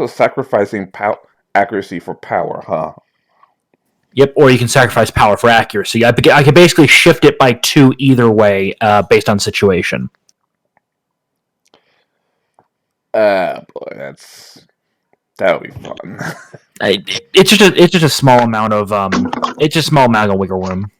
Sacrificing accuracy for power, huh? Yep, or you can sacrifice power for accuracy. I can basically shift it by 2 either way, based on situation. Boy, that'll be fun. It's just a small amount of wiggle room.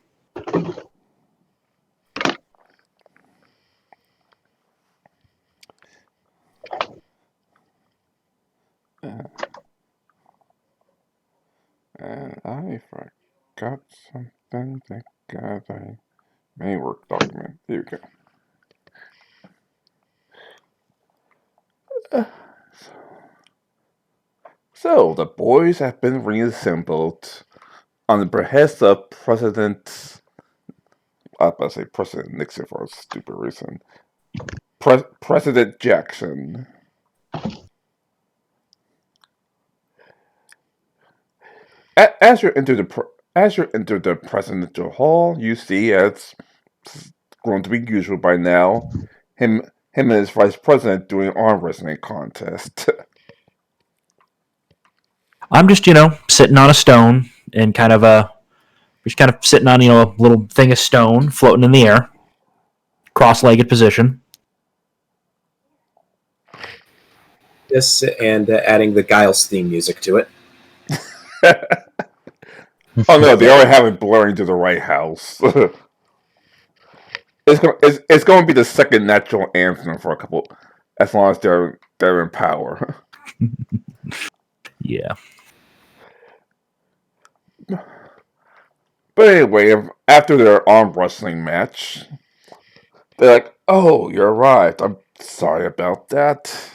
And I forgot something. Thank God I main work document. There you go. So the boys have been reassembled on the behest of President. I was about to say President Nixon for a stupid reason. President Jackson. As you enter the presidential hall, you see, as grown to be usual by now, him and his vice president doing an arm wrestling contest. I'm just sitting on a stone and kind of sitting on a little thing of stone floating in the air, cross-legged position. Yes, and adding the Giles theme music to it. Oh no, they already have it blurring to the right house. It's going to be the second natural anthem for a couple, as long as they're in power. Yeah. But anyway, after their arm wrestling match, they're like, "Oh, you're right. I'm sorry about that.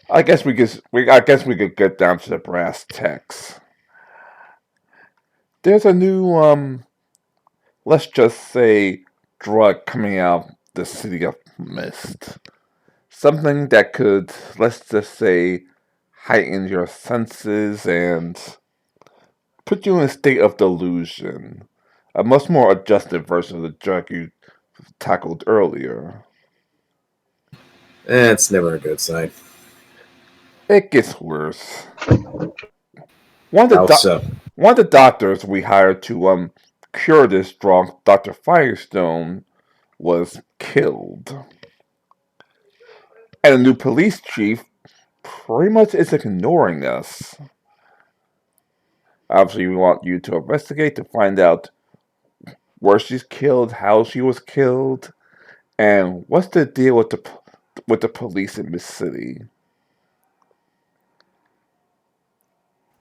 I guess we could get down to the brass tacks. There's a new let's just say drug coming out the city of Mist. Something that could, let's just say, heighten your senses and put you in a state of delusion. A much more adjusted version of the drug you tackled earlier. It's never a good sign. It gets worse. One of the doctors we hired to cure this drug, Dr. Firestone, was killed. And the new police chief pretty much is ignoring us. Obviously, we want you to investigate to find out where she's killed, how she was killed, and what's the deal with the police in this city.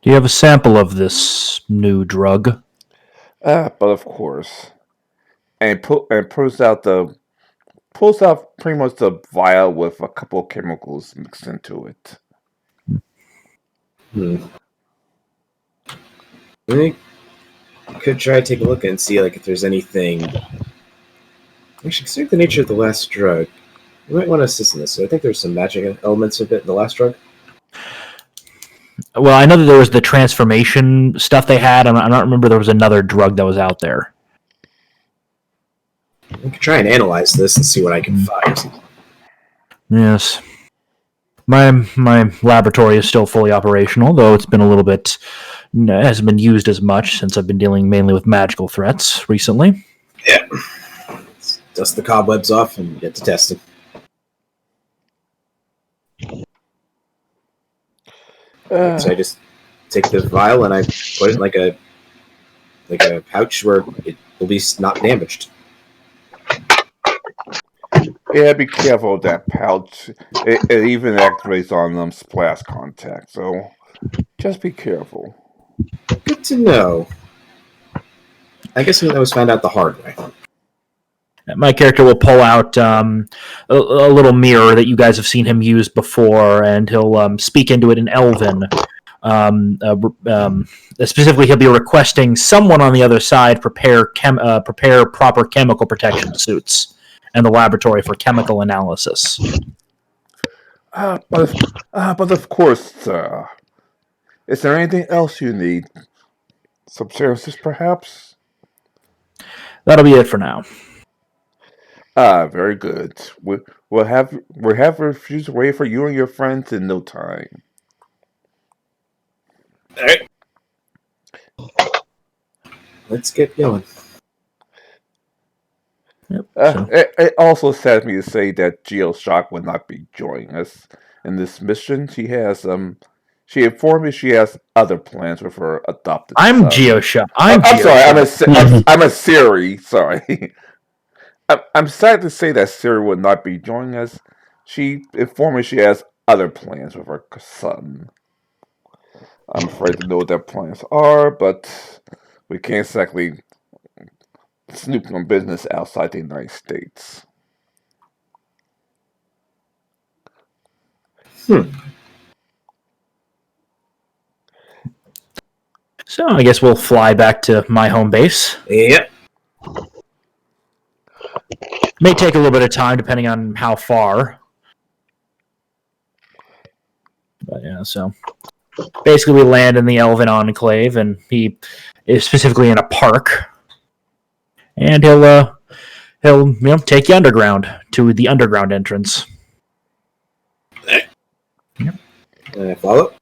Do you have a sample of this new drug? But of course, and pulls out pretty much the vial with a couple of chemicals mixed into it. We could try to take a look and see if there's anything. Actually, considering the nature of the last drug, you might want to assist in this. So I think there's some magic elements of it in the last drug. Well, I know that there was the transformation stuff they had. I don't remember there was another drug that was out there. I could try and analyze this and see what I can find. Yes. My laboratory is still fully operational, though it's been a little bit... hasn't been used as much since I've been dealing mainly with magical threats recently. Yeah. Dust the cobwebs off and get to testing. So I just take the vial and I put it in like a pouch where it will be not damaged. Yeah, be careful with that pouch. It even activates on splash contact, so just be careful. Good to know. I guess that was found out the hard way. My character will pull out a little mirror that you guys have seen him use before, and he'll speak into it in Elven. Specifically, he'll be requesting someone on the other side prepare proper chemical protection suits and the laboratory for chemical analysis. But of course, sir. Is there anything else you need? Substances, perhaps? That'll be it for now. Very good. We'll have refuse away for you and your friends in no time. All right. Let's get going. Yep. It also saddens me to say that Geoshock will not be joining us in this mission. She informed me she has other plans with her adopted I'm son. Geoshock. I'm sorry. I'm a Siri. Sorry. I'm sad to say that Siri will not be joining us. She informed me she has other plans with her son. I'm afraid to know what their plans are, but we can't exactly snoop on business outside the United States. So I guess we'll fly back to my home base. Yep. May take a little bit of time depending on how far. But yeah, so basically we land in the Elven Enclave, and he is specifically in a park. And he'll take you underground to the underground entrance. Follow.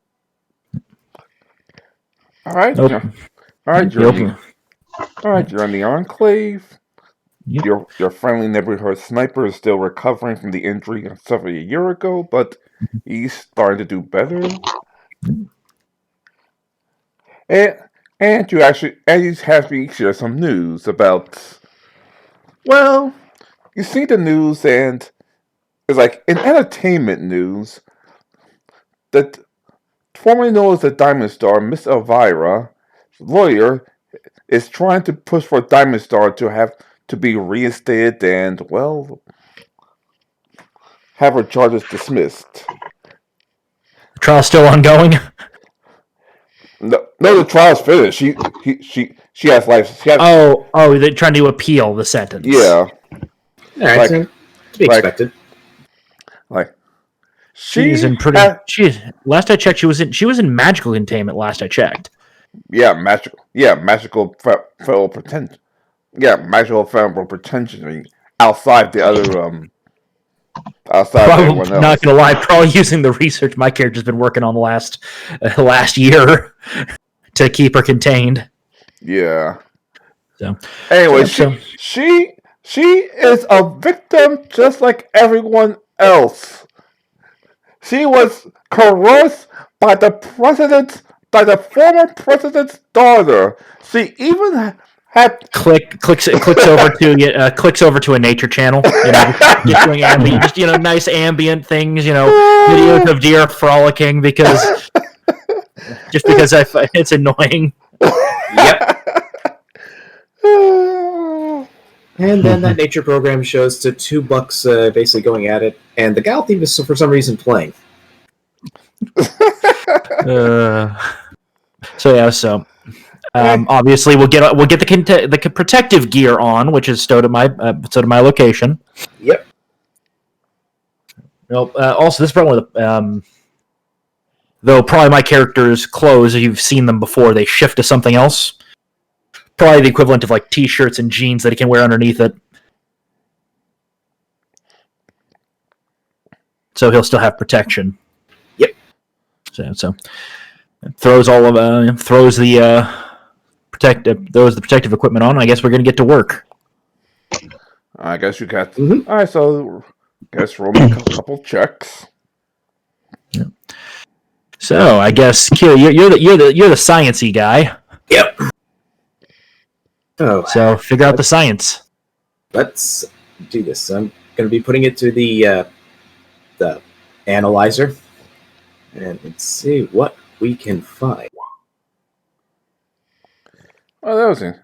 All right. Nope. All right. You're You're in the Enclave. Yep. Your friendly neighborhood sniper is still recovering from the injury he suffered a year ago, but he's starting to do better. And you have me share some news about. Well, you see the news, and it's like in entertainment news that formerly known as the Diamond Star, Miss Elvira's lawyer is trying to push for Diamond Star to be reinstated and, well, have her charges dismissed. The trial's still ongoing? No, the trial's finished. She has life. They're trying to appeal the sentence. Yeah. Alright, so to be expected. She's in pretty. Last I checked, she was in magical containment. Last I checked. Magical federal pretension. Yeah, magical federal pretension. I mean, outside the other outside probably, everyone else. Not gonna lie, probably using the research my character's been working on the last year to keep her contained. Yeah. So anyway, she is a victim just like everyone else. She was coerced by the former president's daughter. She even had clicks over to a nature channel. Just doing ambient, nice ambient things. Videos of deer frolicking because it's annoying. Yep. And then that nature program shows to two bucks basically going at it, and the gal theme is for some reason playing. Obviously we'll get the protective gear on, which is stowed at my location. Yep. Also, this is probably one of the though probably my character's clothes, if you've seen them before, they shift to something else. Probably the equivalent of like t-shirts and jeans that he can wear underneath it. So he'll still have protection. Yep. So throws the protective equipment on. I guess we're gonna get to work. I guess you got. Mm-hmm. All right, so I guess roll me a couple checks. Yeah. So I guess Q, you're the sciencey guy. Yep. Oh. So figure out the science. Let's do this. I'm going to be putting it to the analyzer, and let's see what we can find. Oh, that was it.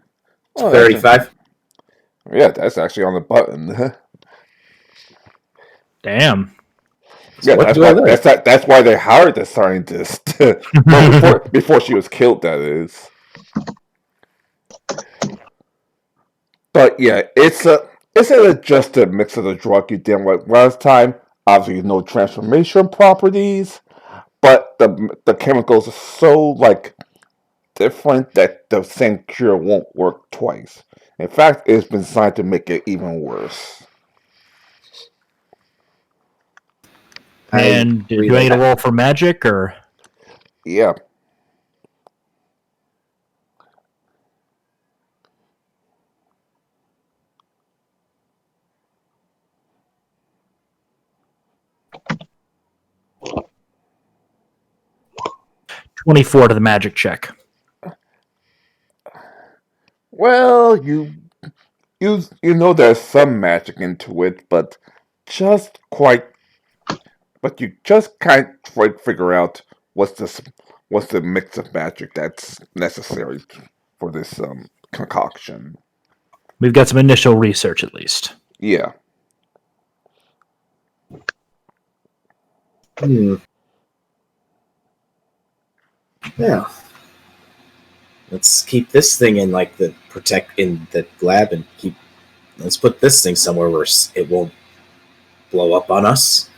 35. Yeah, that's actually on the button. Damn. So yeah, that's why they hired the scientist before she was killed. That is. But yeah, it's an adjusted mix of the drug you did like last time. Obviously, no transformation properties, but the chemicals are so different that the same cure won't work twice. In fact, it's been designed to make it even worse. And do I need to roll for magic, or? Yeah. $24 to the magic check. Well, you know there's some magic into it, but you just can't quite figure out what's the mix of magic that's necessary for this concoction. We've got some initial research, at least. Yeah. Yeah. Let's keep this thing in the lab and let's put this thing somewhere where it won't blow up on us.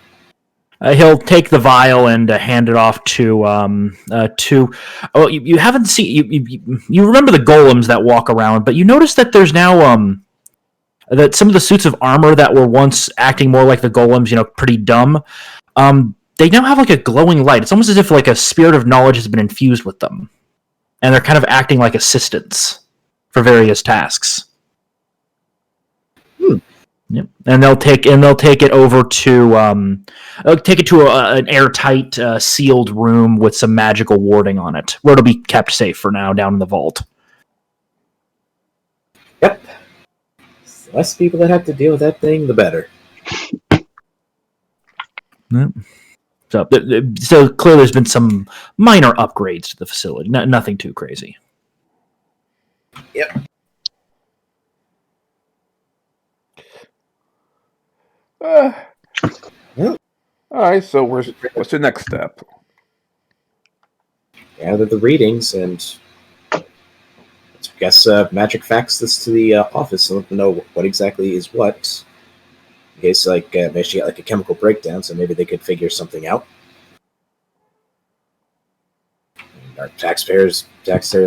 He'll take the vial and hand it off to. Oh, you haven't seen. You remember the golems that walk around, but you notice that there's now that some of the suits of armor that were once acting more like the golems, pretty dumb. They now have a glowing light. It's almost as if a spirit of knowledge has been infused with them, and they're kind of acting like assistants for various tasks. Yep. And they'll take it over to an airtight, sealed room with some magical warding on it, where it'll be kept safe for now, down in the vault. Yep. The less people that have to deal with that thing, the better. Yep. So clearly, there's been some minor upgrades to the facility. Nothing too crazy. Yep. All right. So what's the next step? Gather the readings and I guess magic fax this to the office and let them know what exactly is what. In case maybe she got a chemical breakdown, so maybe they could figure something out. Our taxpayer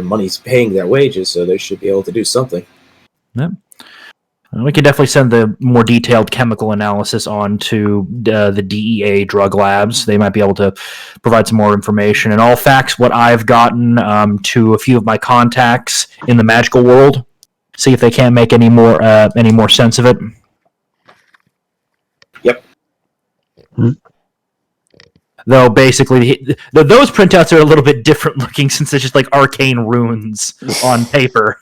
money's paying their wages, so they should be able to do something. Yep. We can definitely send the more detailed chemical analysis on to the DEA drug labs. They might be able to provide some more information. And I'll fax what I've gotten to a few of my contacts in the magical world. See if they can't make any more sense of it. Yep. Though basically, those printouts are a little bit different looking since it's just arcane runes on paper.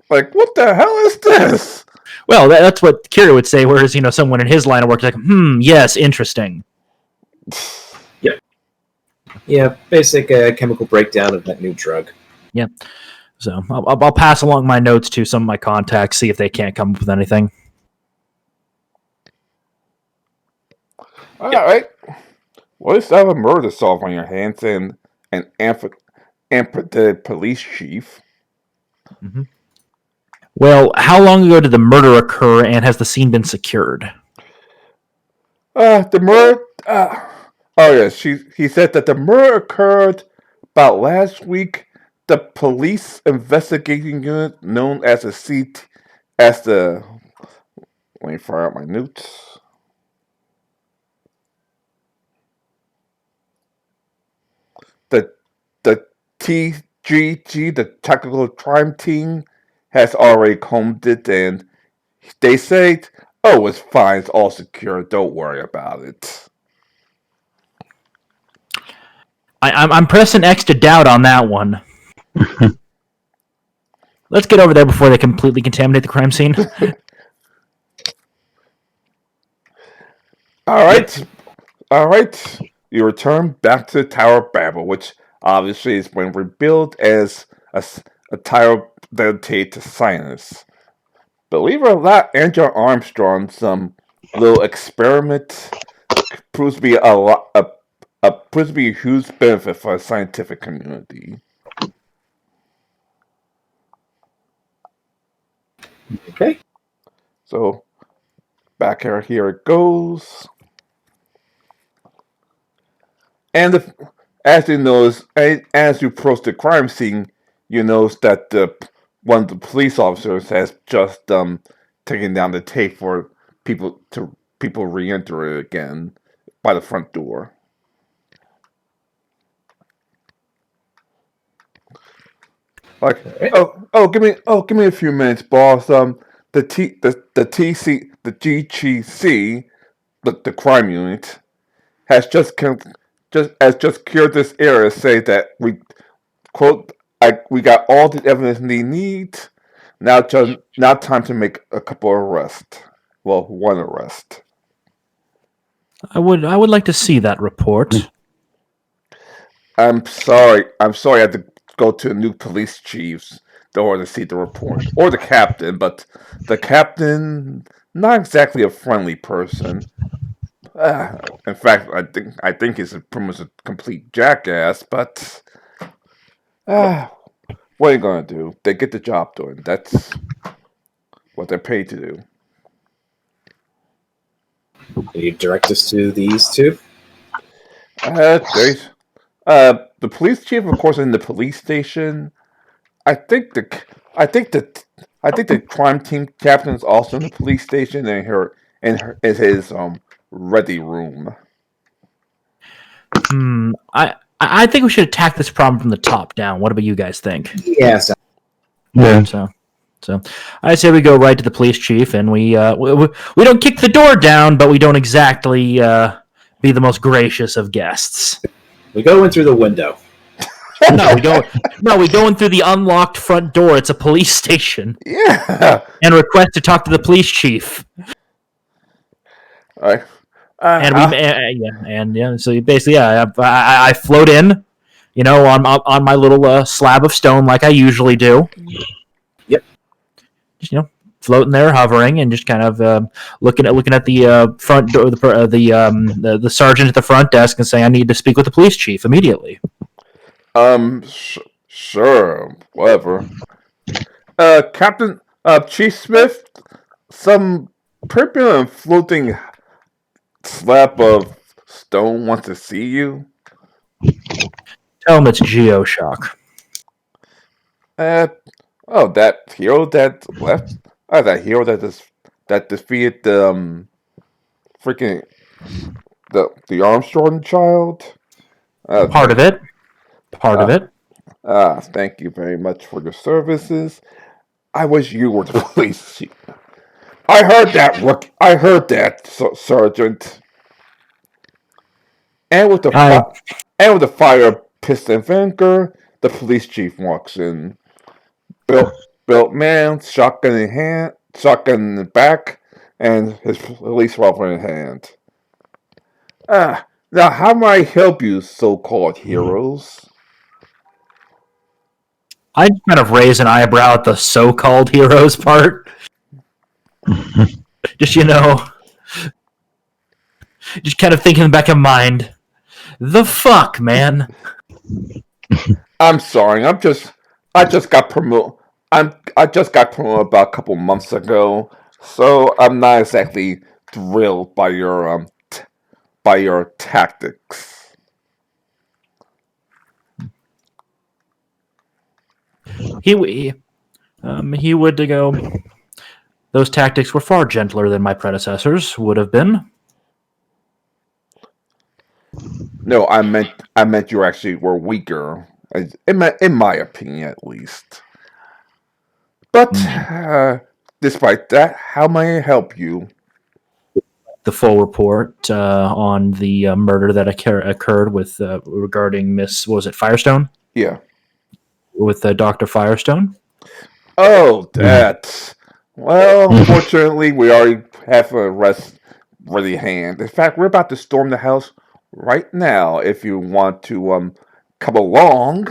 What the hell is this? Well, that's what Kira would say, whereas, someone in his line of work is yes, interesting. Yep. Yeah, basic chemical breakdown of that new drug. Yep. So I'll pass along my notes to some of my contacts, see if they can't come up with anything. All right. Well, you have a murder to solve on your hands and an amputated police chief. Mm-hmm. Well, how long ago did the murder occur, and has the scene been secured? The murder. Oh yes, he said that the murder occurred about last week. The police investigating unit, known as the. Let me fire out my notes. The TGG, the Technical Crime Team, has already combed it, and they say, "Oh, it's fine. It's all secure. Don't worry about it." I'm pressing X to doubt on that one. Let's get over there before they completely contaminate the crime scene. All right. You return back to the Tower of Babel, which obviously has been rebuilt as a tower dedicated to science. Believe it or not, Andrew Armstrong's little experiment proves to be proves to be a huge benefit for the scientific community. Okay. So back here it goes. And as you approach the crime scene, you notice that one of the police officers has just taken down the tape for people re-enter it again by the front door. Like, give me a few minutes, boss. The GCC, the crime unit, has just cleared this area. Say that we quote, we got all the evidence we need. Now time to make a couple of arrests. Well, one arrest. I would like to see that report. I'm sorry. I had to go to the new police chiefs in order to see the report, or the captain. But the captain, not exactly a friendly person. In fact, I think he's pretty much a complete jackass. But what are you gonna do? They get the job done. That's what they're paid to do. Can you direct us to these two? There's the police chief, of course, in the police station. I think the crime team captain is also in the police station in his ready room. I think we should attack this problem from the top down. What about you guys think? Yes. Yeah. So I say we go right to the police chief, and we don't kick the door down, but we don't exactly be the most gracious of guests. We go in through the window. We go in through the unlocked front door. It's a police station. Yeah. And request to talk to the police chief. All right. So basically, I float in, on my little slab of stone like I usually do. Yep. Just floating there, hovering, and just kind of looking at the front door, the sergeant at the front desk, and saying, "I need to speak with the police chief immediately." Sure, whatever. Captain, Chief Smith, some purple and floating slab of stone wants to see you. Tell him it's Geoshock. That hero that left. That hero that defeated the freaking the Armstrong child. Part of it. Thank you very much for your services. I wish you were the police chief. I heard that, Sergeant. And with the fire piston finger, the police chief walks in. Built man, shotgun in hand, shotgun in the back, and his police rifle in hand. Now how may I help you, so-called heroes? I kind of raise an eyebrow at the so-called heroes part. Just just kind of thinking in the back of mind, the fuck, man. I'm sorry. I just got promoted. I just got promoted about a couple months ago, so I'm not exactly thrilled by your tactics. He would go. Those tactics were far gentler than my predecessors would have been. No, I meant you actually were weaker, in my opinion, at least. But despite that, how may I help you? The full report on the murder that occurred with regarding Miss, what was it, Firestone? Yeah. With Dr. Firestone? Oh, that. Well, unfortunately, we already have an arrest ready hand. In fact, we're about to storm the house right now if you want to come along.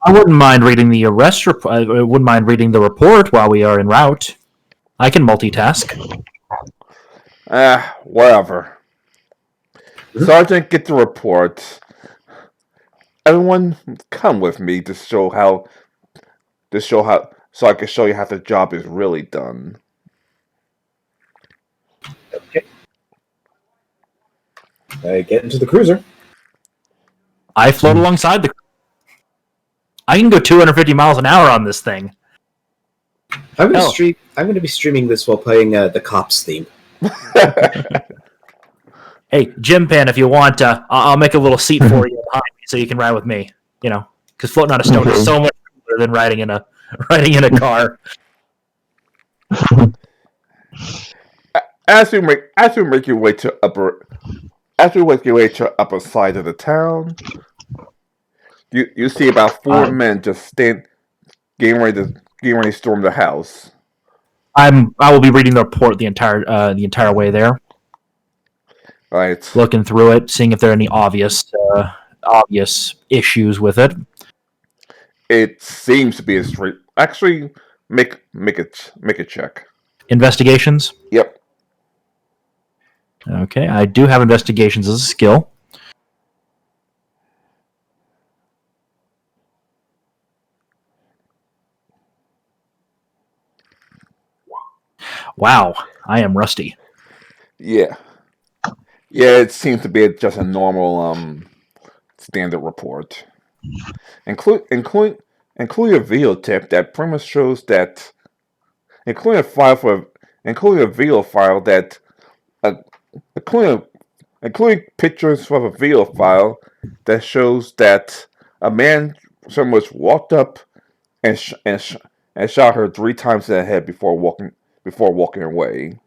I wouldn't mind reading the arrest report. I wouldn't mind reading the report while we are en route. I can multitask. Whatever. Sergeant, get the report. Everyone, come with me to show how, so I can show you how the job is really done. Okay. I get into the cruiser. I float alongside the. I can go 250 miles an hour on this thing. I'm Hell. going to be streaming this while playing the Cops theme. Hey, Jim Pan, if you want, I'll make a little seat for you behind me so you can ride with me. You know, because floating on a stone is so much cooler than riding in a car. As you make your way to upper side of the town, you see about four men just getting ready to storm the house. I will be reading the report the entire way there, Right. looking through it, seeing if there are any obvious issues with it. It seems to be a straight. Actually, make a check. Investigations. Yep. Okay, I do have investigations as a skill. Wow, I am rusty. Yeah. Yeah, it seems to be just a normal standard report. Including a video tip that pretty much shows that including a video file that uh, including pictures from a video file that shows that a man pretty much walked up and shot her 3 times in the head before walking away.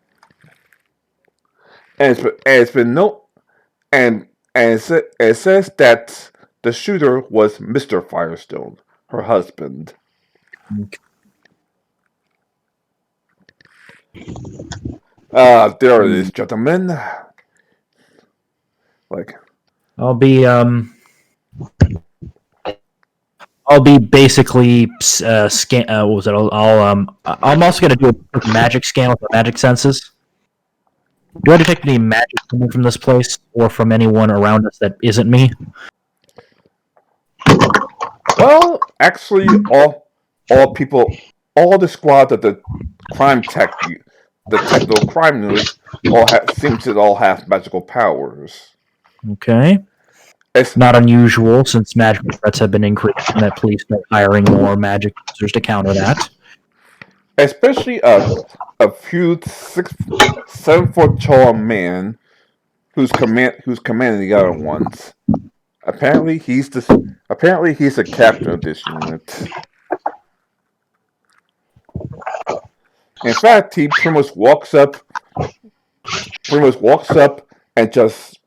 And it's been no and it says that the shooter was Mr. Firestone, her husband. There it is, gentlemen. Like, I'll be basically scan. What was it? I'm also gonna do a quick magic scan with my magic senses. Do I detect any magic coming from this place or from anyone around us that isn't me? well, actually, all the squad of the crime tech, the technical crime unit, seem to all have magical powers. Okay. It's Not unusual since magical threats have been increased and that police are hiring more magic users to counter that. especially a huge 7 foot tall man who's commanding the other ones. Apparently, he's the captain of this unit. In fact, he pretty much walks up and just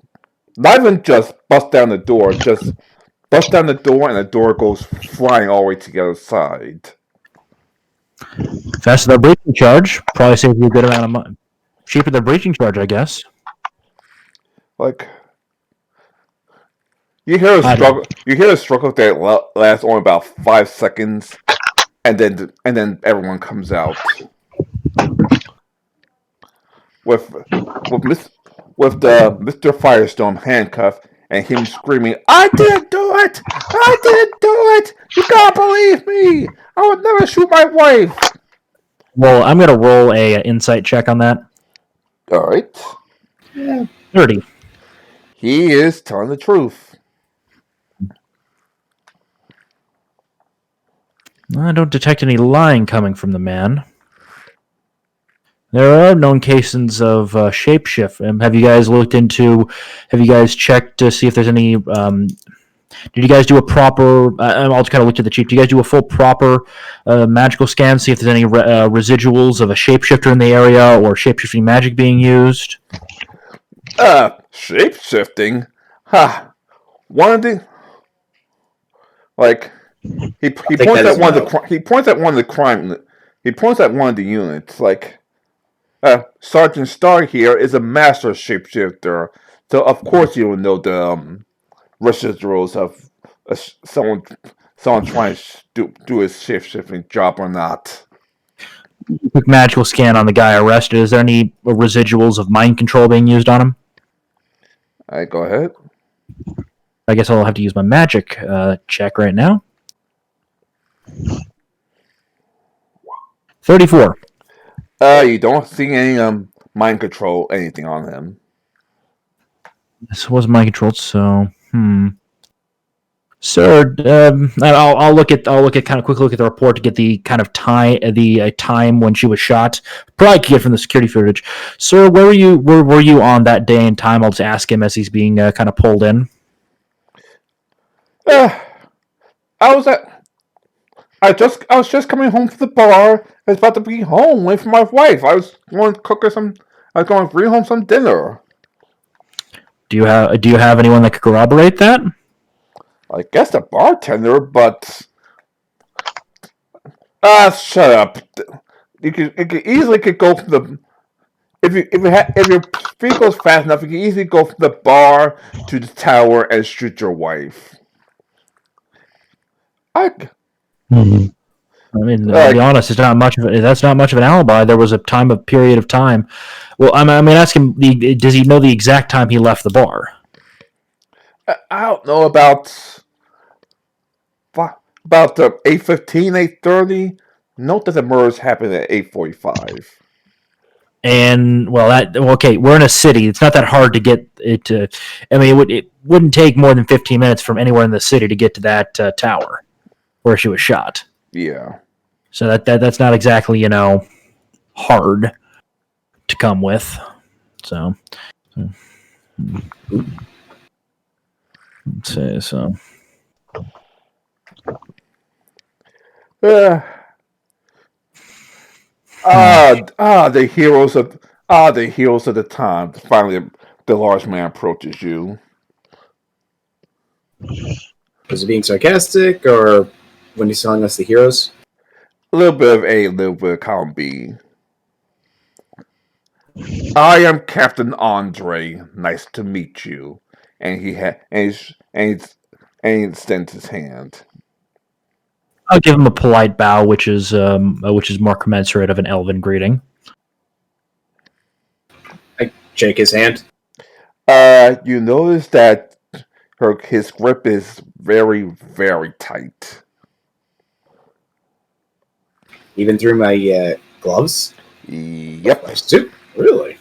not even just busts down the door, just busts down the door and the door goes flying all the way to the other side. Faster than breaching charge. Probably saves you a good amount of money. Cheaper than breaching charge, I guess. Like you hear a struggle that lasts only about 5 seconds, and then everyone comes out with Mr. Firestone handcuffed and him screaming, "I didn't do it! I didn't do it! You can't believe me! I would never shoot my wife!" Well, I'm gonna roll a insight check on that. All right. 30. He is telling the truth. I don't detect any lying coming from the man. There are known cases of shapeshift. Have you guys checked to see if there's any, did you guys do a proper, I'll just kind of look to the chief, do you guys do a full proper magical scan, see if there's any residuals of a shapeshifter in the area or shapeshifting magic being used? Shape-shifting? Ha! One of the... Like, he points at one of the units, like... Sergeant Starr here is a master shapeshifter, so of course you will know the residuals of someone trying to do his shapeshifting job or not. Quick magical scan on the guy arrested. Is there any residuals of mind control being used on him? Alright, go ahead. I guess I'll have to use my magic check right now. 34. You don't see any mind control anything on him. This was mind controlled, so Sir, I'll look at kind of quickly look at the report to get the kind of time when she was shot. Probably could get from the security footage. Sir, where were you on that day and time? I'll just ask him as he's being kind of pulled in. Uh, I was at. I was just coming home from the bar. I was about to be home, waiting for my wife. I was going to cook her some. I was going to bring home some dinner. Do you have anyone that could corroborate that? I guess the bartender, but shut up. You could easily go from the if your feet goes fast enough, you can easily go from the bar to the tower and shoot your wife. I mean, I'll be honest. It's not much of that's not much of an alibi. There was a period of time. Well, I mean, ask him. Does he know the exact time he left the bar? I don't know about the 8:15, 8:30. Note that the murders happened at 8:45. And okay, we're in a city. It's not that hard to get it to. I mean, it wouldn't take more than 15 minutes from anywhere in the city to get to that tower where she was shot. Yeah. So that's not exactly hard to come with. So. Let's say so. The heroes of the time. Finally, the large man approaches you. Was it being sarcastic, or when he's telling us the heroes? A little bit of A, a little bit of column B. I am Captain Andre. Nice to meet you. And he extends his hand. I'll give him a polite bow, which is more commensurate of an elven greeting. I shake his hand. You notice that his grip is very, very tight. Even through my gloves? Yep. My suit? Really?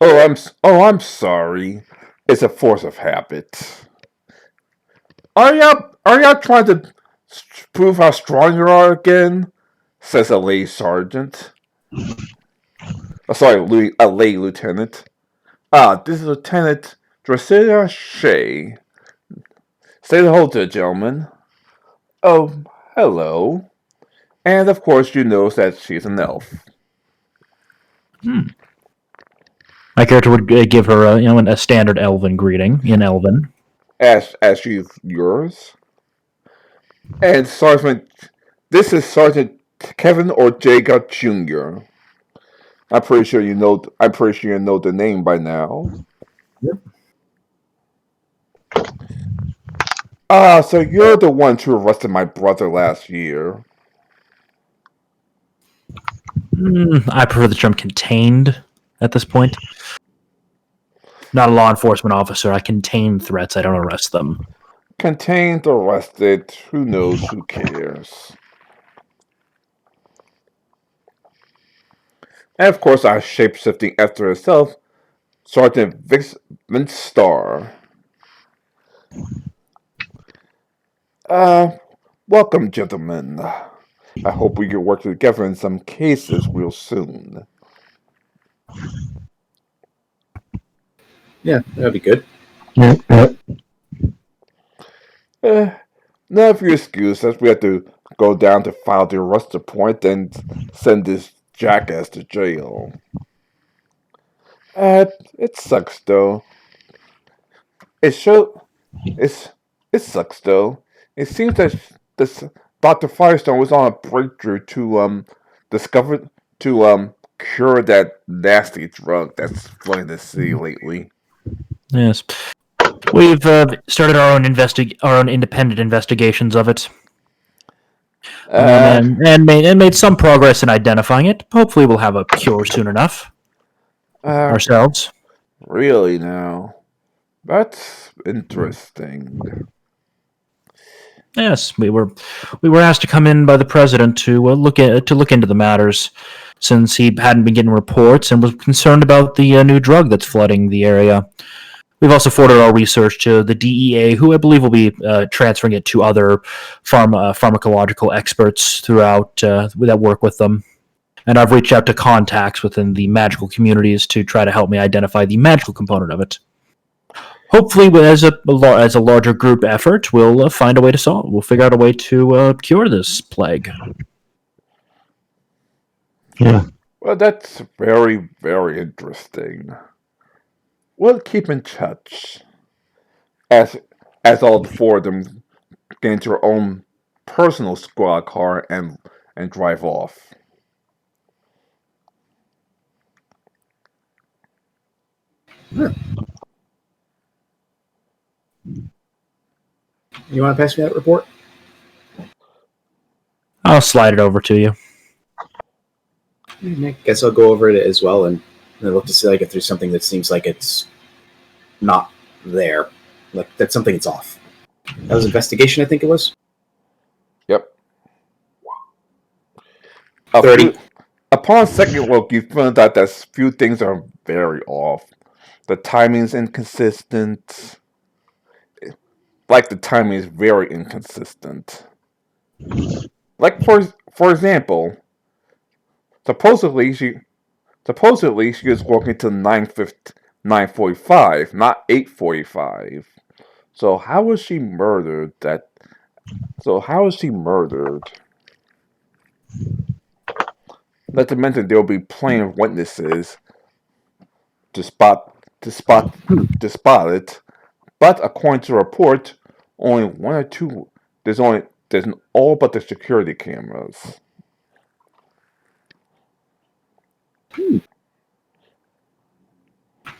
I'm sorry. It's a force of habit. Are y'all trying to prove how strong you are again? Says a lay sergeant. A lay lieutenant. This is Lieutenant Dracilla Shea. Say hello to the gentleman. Oh, hello. And of course, you know that she's an elf. My character would give her a standard elven greeting in Elven. As she's yours. And this is Sergeant Kevin Ortega Jr. I'm pretty sure you know the name by now. Yep. So you're the one who arrested my brother last year. I prefer the term contained at this point. Not a law enforcement officer. I contain threats. I don't arrest them. Contained, arrested, who knows, who cares. And of course, our shape-shifting after herself, Sergeant Vince Starr. Welcome, gentlemen. I hope we can work together in some cases real soon. Yeah, that'd be good. Now, if you excuse us, we have to go down to file the arrest report and send this jackass to jail. It sucks though. It sucks though. It seems that this Dr. Firestone was on a breakthrough to cure that nasty drug that's flooding the city lately. Yes, we've started our own independent investigations of it, and made some progress in identifying it. Hopefully, we'll have a cure soon enough ourselves. Really now, that's interesting. Yes, we were asked to come in by the president to look into the matters, since he hadn't been getting reports and was concerned about the new drug that's flooding the area. We've also forwarded our research to the DEA, who I believe will be transferring it to other pharmacological experts throughout that work with them. And I've reached out to contacts within the magical communities to try to help me identify the magical component of it. Hopefully, as a larger group effort, we'll find a way to solve. We'll figure out a way to cure this plague. Yeah. Well, that's very, very interesting. We'll keep in touch as all four of them get into their own personal squad car and drive off. You want to pass me that report? I'll slide it over to you. I guess I'll go over it as well and look to see like if there's something that seems like it's not there, like that's something that's off. That was investigation, I think it was. Yep. 30. Upon second look, you find out that few things are very off. The timing's inconsistent. Like the timing is very inconsistent. Like for example, supposedly she was working till 9:45, not 8:45. So how was she murdered? How was she murdered? Not to mention there will be plenty of witnesses to spot it. But according to the report, only one or two. There's all but the security cameras.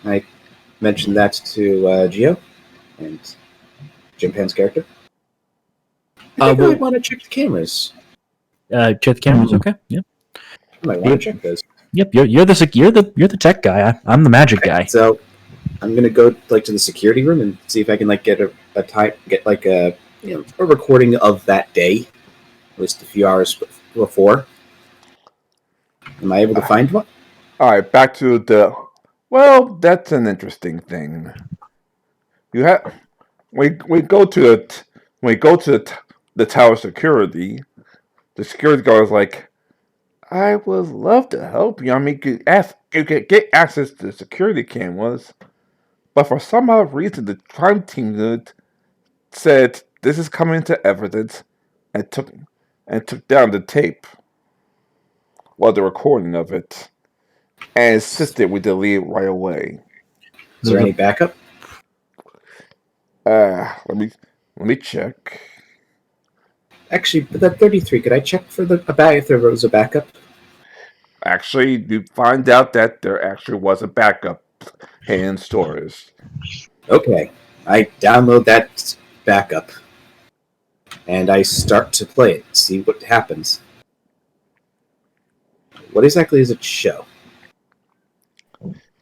I mentioned that to Geo and Jim Pan's character. I think I want to check the cameras. Check the cameras, okay? Yep. I might want to check those. Yep. You're the tech guy. I'm the magic guy. So I'm gonna go like to the security room and see if I can like get a recording of that day, at least a few hours before. Am I able to find one? All right, back to the. Well, that's an interesting thing. You have we go to it. When we go to the tower security, the security guard is like, "I would love to help you. I mean, you could get access to the security cameras, but for some odd reason, the crime team said this is coming into evidence, and took down the tape, well, the recording of it, and insisted we delete it right away." Is there any backup? Let me check. Actually, that 33. Could I check for if there was a backup? Actually, you find out that there actually was a backup in storage. Okay, I download that backup, and I start to play it. See what happens. What exactly does it show?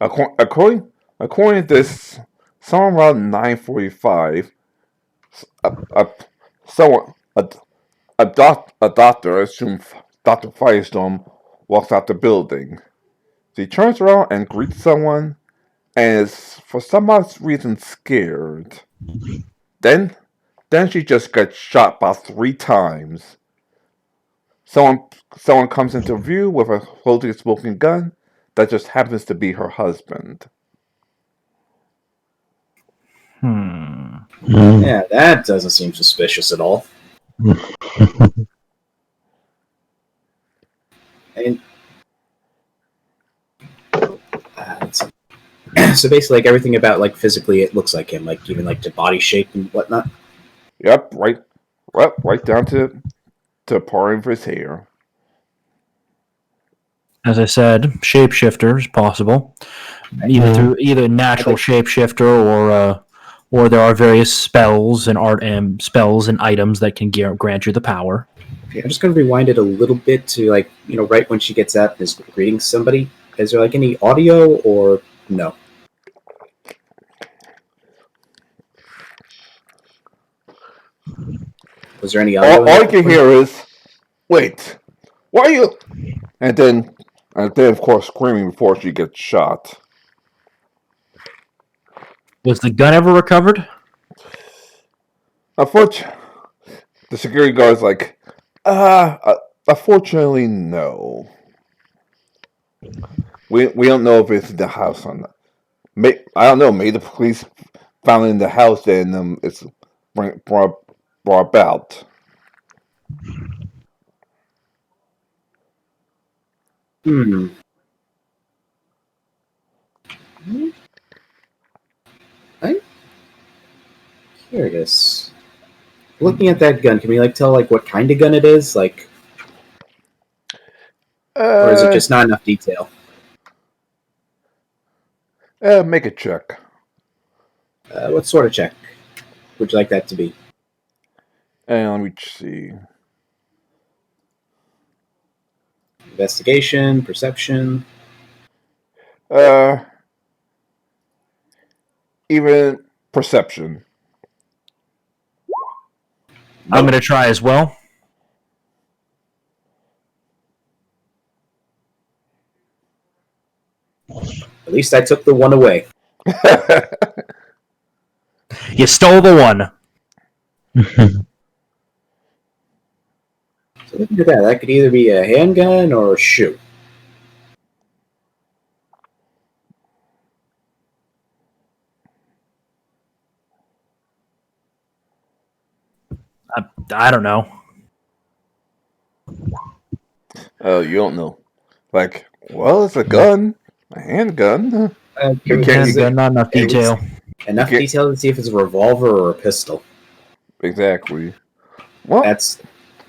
According to this, somewhere around 9:45, a doctor, assumed Dr. Firestorm, walks out the building. She turns around and greets someone, and is for some odd reason scared. Then she just gets shot about 3 times. Someone comes into view with a holding a smoking gun that just happens to be her husband. Yeah, that doesn't seem suspicious at all. And so basically, like everything about like physically, it looks like him, like even like the body shape and whatnot. Yep, right down to parting of his hair. As I said, shapeshifter is possible, either through natural shapeshifter or there are various spells and spells and items that can grant you the power. Okay, I'm just going to rewind it a little bit to like right when she gets out and is greeting somebody. Is there like any audio or no? Was there any audio? All you can hear is, "Wait, why are you?" And then of course, screaming before she gets shot. Was the gun ever recovered? Unfortunately, the security guard's like, unfortunately, no. We don't know if it's in the house or not. I don't know. Maybe the police found it in the house and it's brought about. Hmm. I'm curious. Looking at that gun, can we tell what kind of gun it is? Or is it Uh, just not enough detail? Make a check. What sort of check would you like that to be? And let me see. Investigation, perception. Uh, even perception. I'm going to try as well. At least I took the one away. You stole the one. So looking at that, that could either be a handgun or a shoe. I don't know. Oh, you don't know. Like, well, it's a gun, a handgun. You can't. Handgun, not enough at least detail. enough You can't detail to see if it's a revolver or a pistol. exactly. Well, That's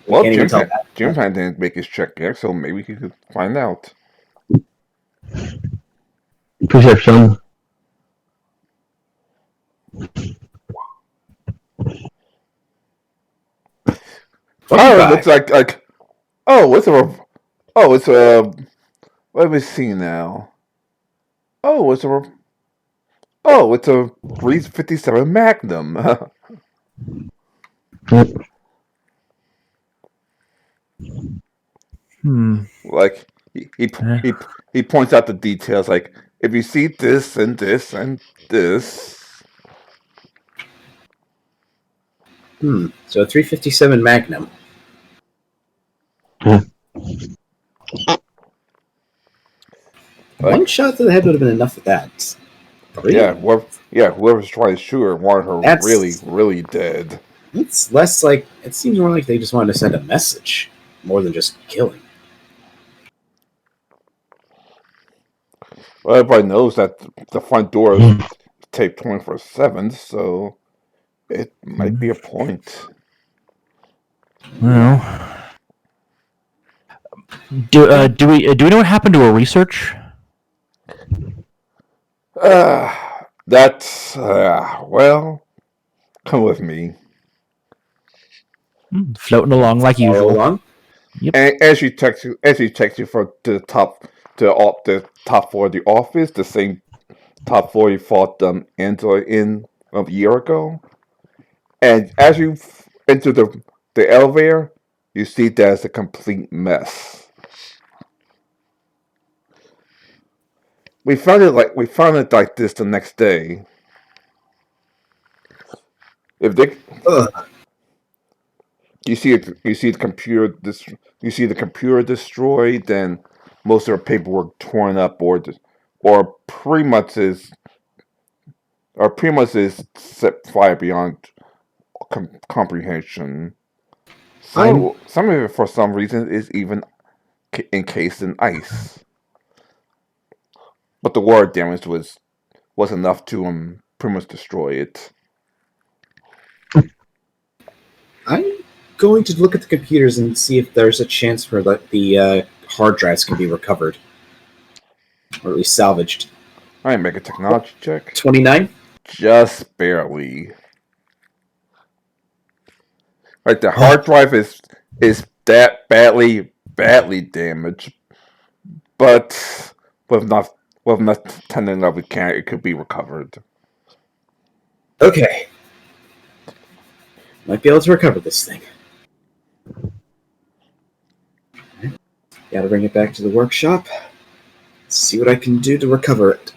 we can't even tell that. Jim Pan didn't make his check yet, so maybe he could find out. Perception. Oh, it looks like oh, it's a let me see now. Oh, it's a 357 Magnum. Like he points out the details. Like if you see this and this and this. So a 357 Magnum. One shot to the head would have been enough for that. Three? Whoever's trying to shoot her wanted her That's- really dead. It's less like it seems more like they just wanted to send a message more than just killing. Well, everybody knows that the front door is taped 24/7, so it might be a point. Well, do we know what happened to her research? That's well, come with me. Floating along like Follow usual. along. And as she takes you for to the top the top floor of the office, the same top floor you fought Angela in a year ago. And as you enter the elevator, you see that it's a complete mess. We found it like this the next day. If they Ugh. you see the computer destroyed, then most of her paperwork torn up or pretty much is set fire beyond comprehension. So some of it, for some reason, is even encased in ice. But the water damage was enough to pretty much destroy it. I'm going to look at the computers and see if there's a chance for the hard drives can be recovered, or at least salvaged. All right, make a technology check. 29. Just barely. Like the hard drive is that badly damaged, but with enough tending that it could be recovered. Okay. Might be able to recover this thing. Gotta bring it back to the workshop. See what I can do to recover it.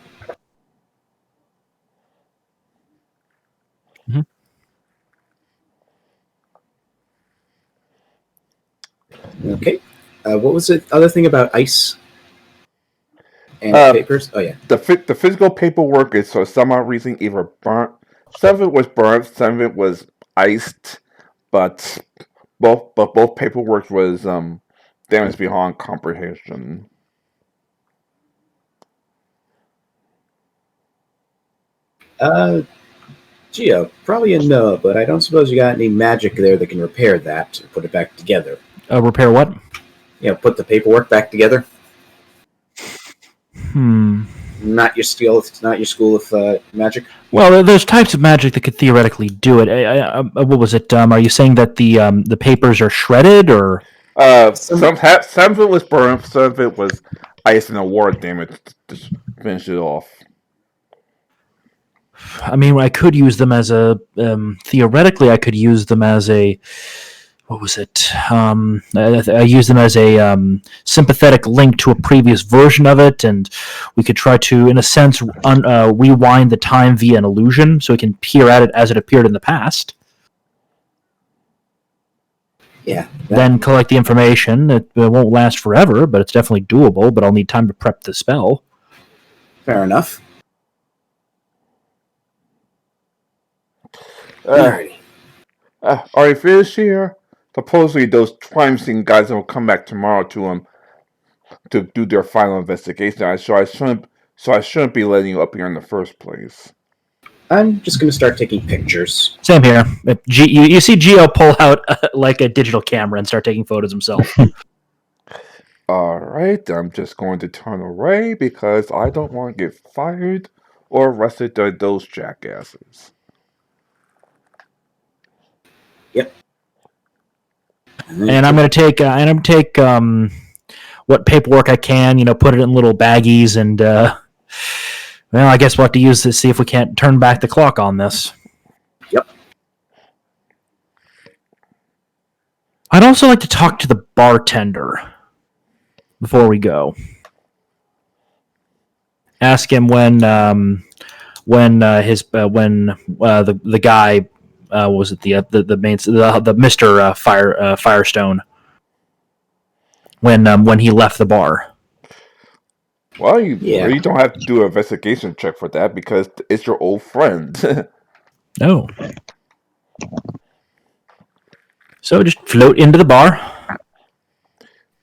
Okay. What was the other thing about ice and Uh, papers? Oh yeah. the physical paperwork is for some odd reason either burnt. Some of it was burnt, some of it was iced, but both paperwork was damaged beyond comprehension. Uh, Geo, probably a no, but I don't suppose you got any magic there that can repair that and put it back together. Repair what? Put the paperwork back together. Not your skill. It's not your school of magic. Well, there's types of magic that could theoretically do it. What was it? Are you saying that the papers are shredded, or? Some of it was burnt, some of it was ice and water damage to finish it off. I mean, I could use them as a theoretically. I could use them as a what was it? I used them as a sympathetic link to a previous version of it, and we could try to, in a sense, rewind the time via an illusion, so we can peer at it as it appeared in the past. Yeah. Then collect the information. It won't last forever, but it's definitely doable. But I'll need time to prep the spell. Fair enough. Alrighty. Are you finished here? Supposedly those crime scene guys will come back tomorrow to do their final investigation. So I shouldn't be letting you up here in the first place. I'm just going to start taking pictures. Same here. You see Geo pull out like a digital camera and start taking photos himself. Alright, I'm just going to turn away because I don't want to get fired or arrested by those jackasses. Yep. And I'm going to take what paperwork I can, put it in little baggies, and well, I guess we'll have to use this, see if we can't turn back the clock on this. Yep. I'd also like to talk to the bartender before we go. Ask him when the guy was it the main the Mr. Firestone when he left the bar. Well, you really don't have to do an investigation check for that because it's your old friend. Oh. So just float into the bar.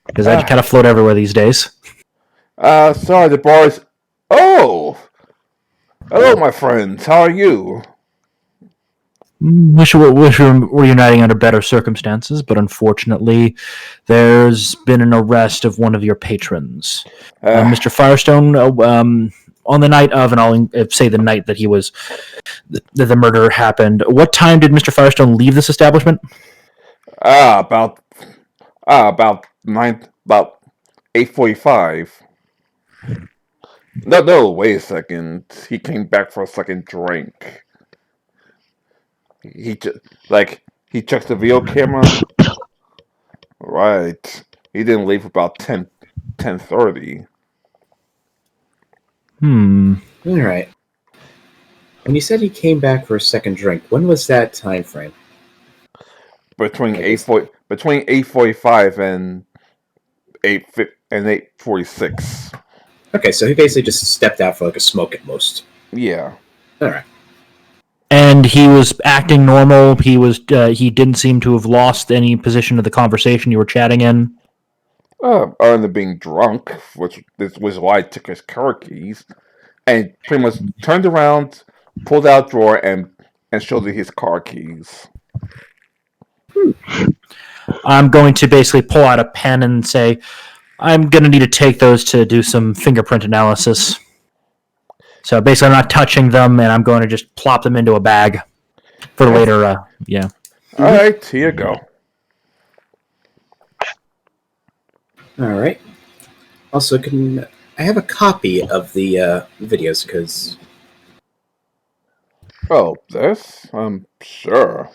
Because I just kind of float everywhere these days. Sorry, the bar is... Oh! Hello, my friends. How are you? Wish we were uniting under better circumstances, but unfortunately, there's been an arrest of one of your patrons. Mr. Firestone, on the night of, and I'll say the night that the murder happened, what time did Mr. Firestone leave this establishment? About 8:45. No, wait a second. He came back for a second drink. He checks the video camera. Right. He didn't leave about 10:30. All right. When you said he came back for a second drink, when was that time frame? Between 8:45 and 8:46. Okay, so he basically just stepped out for like a smoke at most. Yeah. All right. And he was acting normal. He didn't seem to have lost any position of the conversation you were chatting in. Other than being drunk, which was why I took his car keys, and pretty much turned around, pulled out a drawer, and showed me his car keys. I'm going to basically pull out a pen and say, I'm going to need to take those to do some fingerprint analysis. So basically, I'm not touching them, and I'm going to just plop them into a bag for later. Yeah. All right, here you go. All right. Also, I have a copy of the videos because... Oh, this? Sure.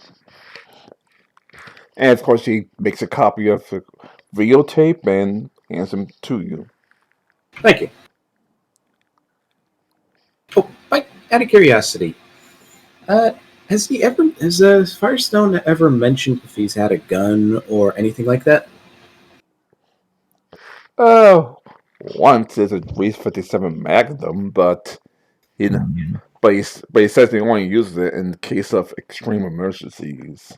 And of course, he makes a copy of the videotape and hands them to you. Thank you. Oh, out of curiosity, has Firestone ever mentioned if he's had a gun or anything like that? Uh, once is a 357 Magnum, but he, but he says he only uses it in case of extreme emergencies.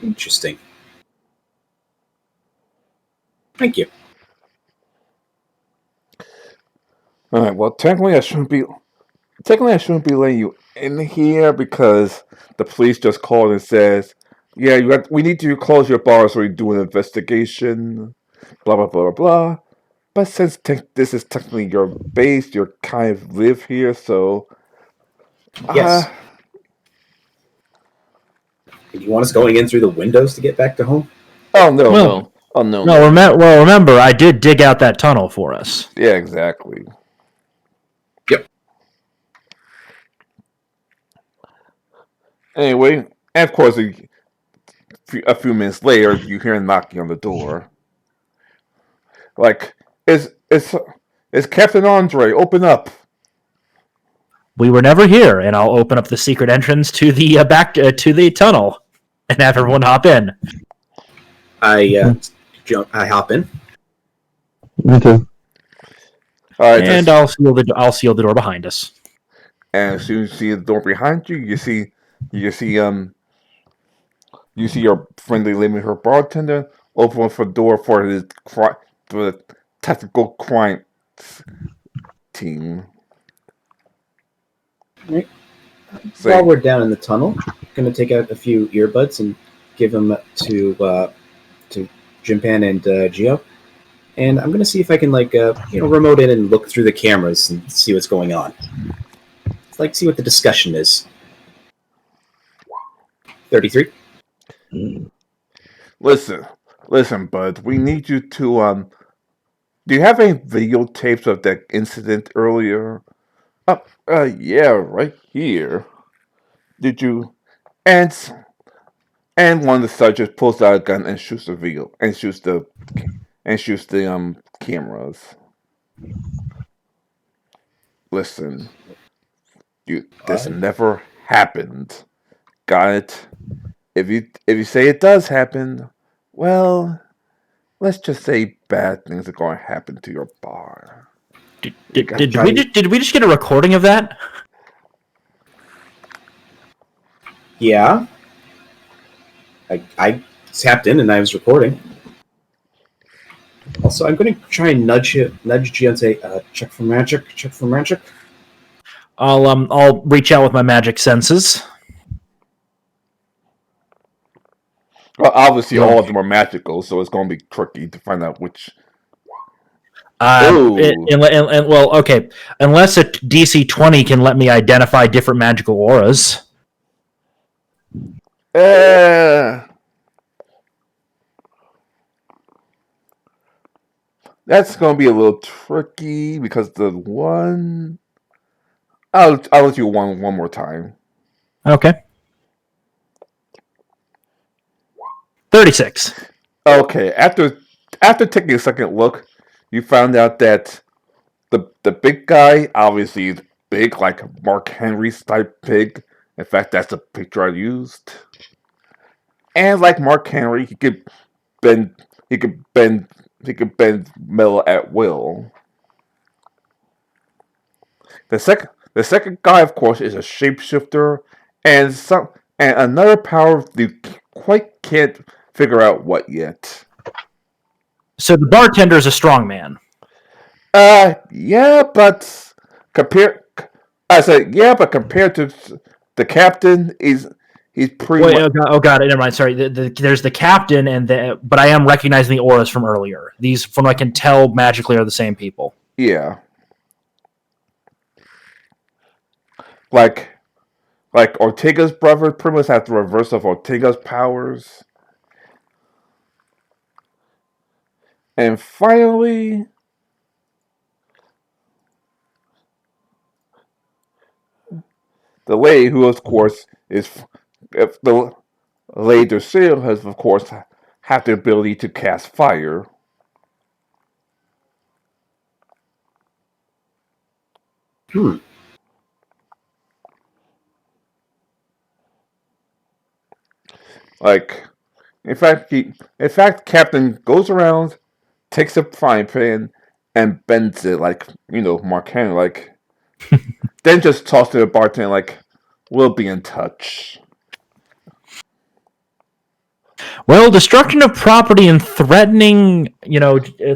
Interesting. Thank you. All right. Well, technically I shouldn't be letting you in here because the police just called and says, "Yeah, we need you to close your bar so we do an investigation." Blah blah blah blah blah. But since this is technically your base, you kind of live here, so uh, Yes. Do you want us going in through the windows to get back to home? oh no Well, no oh no well, no remember, I did dig out that tunnel for us. yeah exactly. Yep. Anyway, and of course a few minutes later you hear a knocking on the door. Like is Captain Andre? Open up. We were never here, and I'll open up the secret entrance to the back to the tunnel, and have everyone hop in. I I hop in. Me too. All right, And I'll seal the door behind us. and as soon as you see the door behind you, you see you see your friendly her bartender open up the door for for the tactical crime team. Right. Say, While we're down in the tunnel, I'm gonna take out a few earbuds and give them to Jimpan and Geo, and I'm gonna see if I can remote in and look through the cameras and see what's going on. Like see what the discussion is. 33. listen, bud. We need you to Do you have any videotapes of that incident earlier? Yeah, right here. Did you? And and one of the subjects pulls out a gun and shoots the video and shoots the cameras. Listen, this What? never happened. Got it? If you say it does happen, well, let's just say bad things are going to happen to your bar. Did we just get a recording of that? Yeah. I tapped in and I was recording. Also, I'm going to try and nudge Geo and say, check for magic, check for magic. I'll reach out with my magic senses. Well, obviously, No. all of them are magical, so it's going to be tricky to find out which. Well, okay. Unless a DC 20 can let me identify different magical auras. That's going to be a little tricky because the one. I'll let you one more time. Okay. 36. Okay, after taking a second look, you found out that the big guy obviously is big, like Mark Henry's type big. In fact, that's the picture I used. And like Mark Henry, bend he could bend he could bend metal at will. The second guy, of course, is a shapeshifter, and another power you quite can't figure out what yet. So the bartender is a strong man. Yeah, but compare. I said yeah, but compared to the captain, he's pretty Wait, much God, never mind. Sorry, there's the captain, but I am recognizing the auras from earlier. These, from what I can tell, magically are the same people. yeah. Like Ortega's brother pretty much has the reverse of Ortega's powers. And finally, the lady, who of course is if the Lady Lucille has of course have the ability to cast fire. Like, in fact, Captain goes around, takes a frying pan, and bends it like Mark Henry, like, then just tosses to the bartender like, "We'll be in touch." Well, destruction of property and threatening,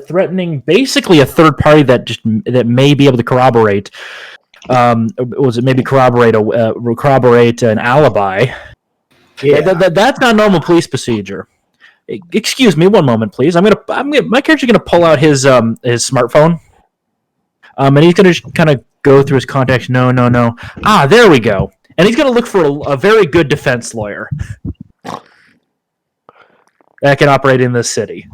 threatening basically a third party that may be able to corroborate. Was it maybe corroborate an alibi? Yeah. That's not normal police procedure. Excuse me, one moment, please. My character's gonna pull out his smartphone, and he's gonna kind of go through his contacts. No. Ah, there we go. And he's gonna look for a very good defense lawyer that can operate in this city.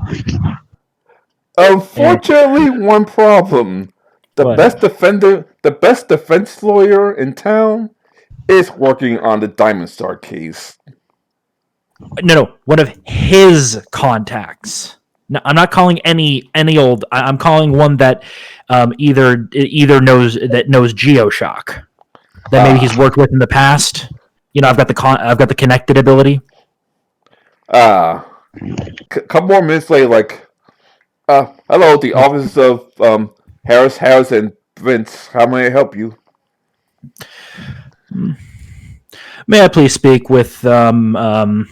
Unfortunately, one problem: the What? best defense lawyer in town is working on the Diamond Star case. No, one of his contacts. No, I'm not calling any old. I'm calling one that either knows GeoShock that maybe he's worked with in the past. I've got the connected ability. Couple more minutes later, like, hello, the office of Harris and Vince. How may I help you? May I please speak with Mr.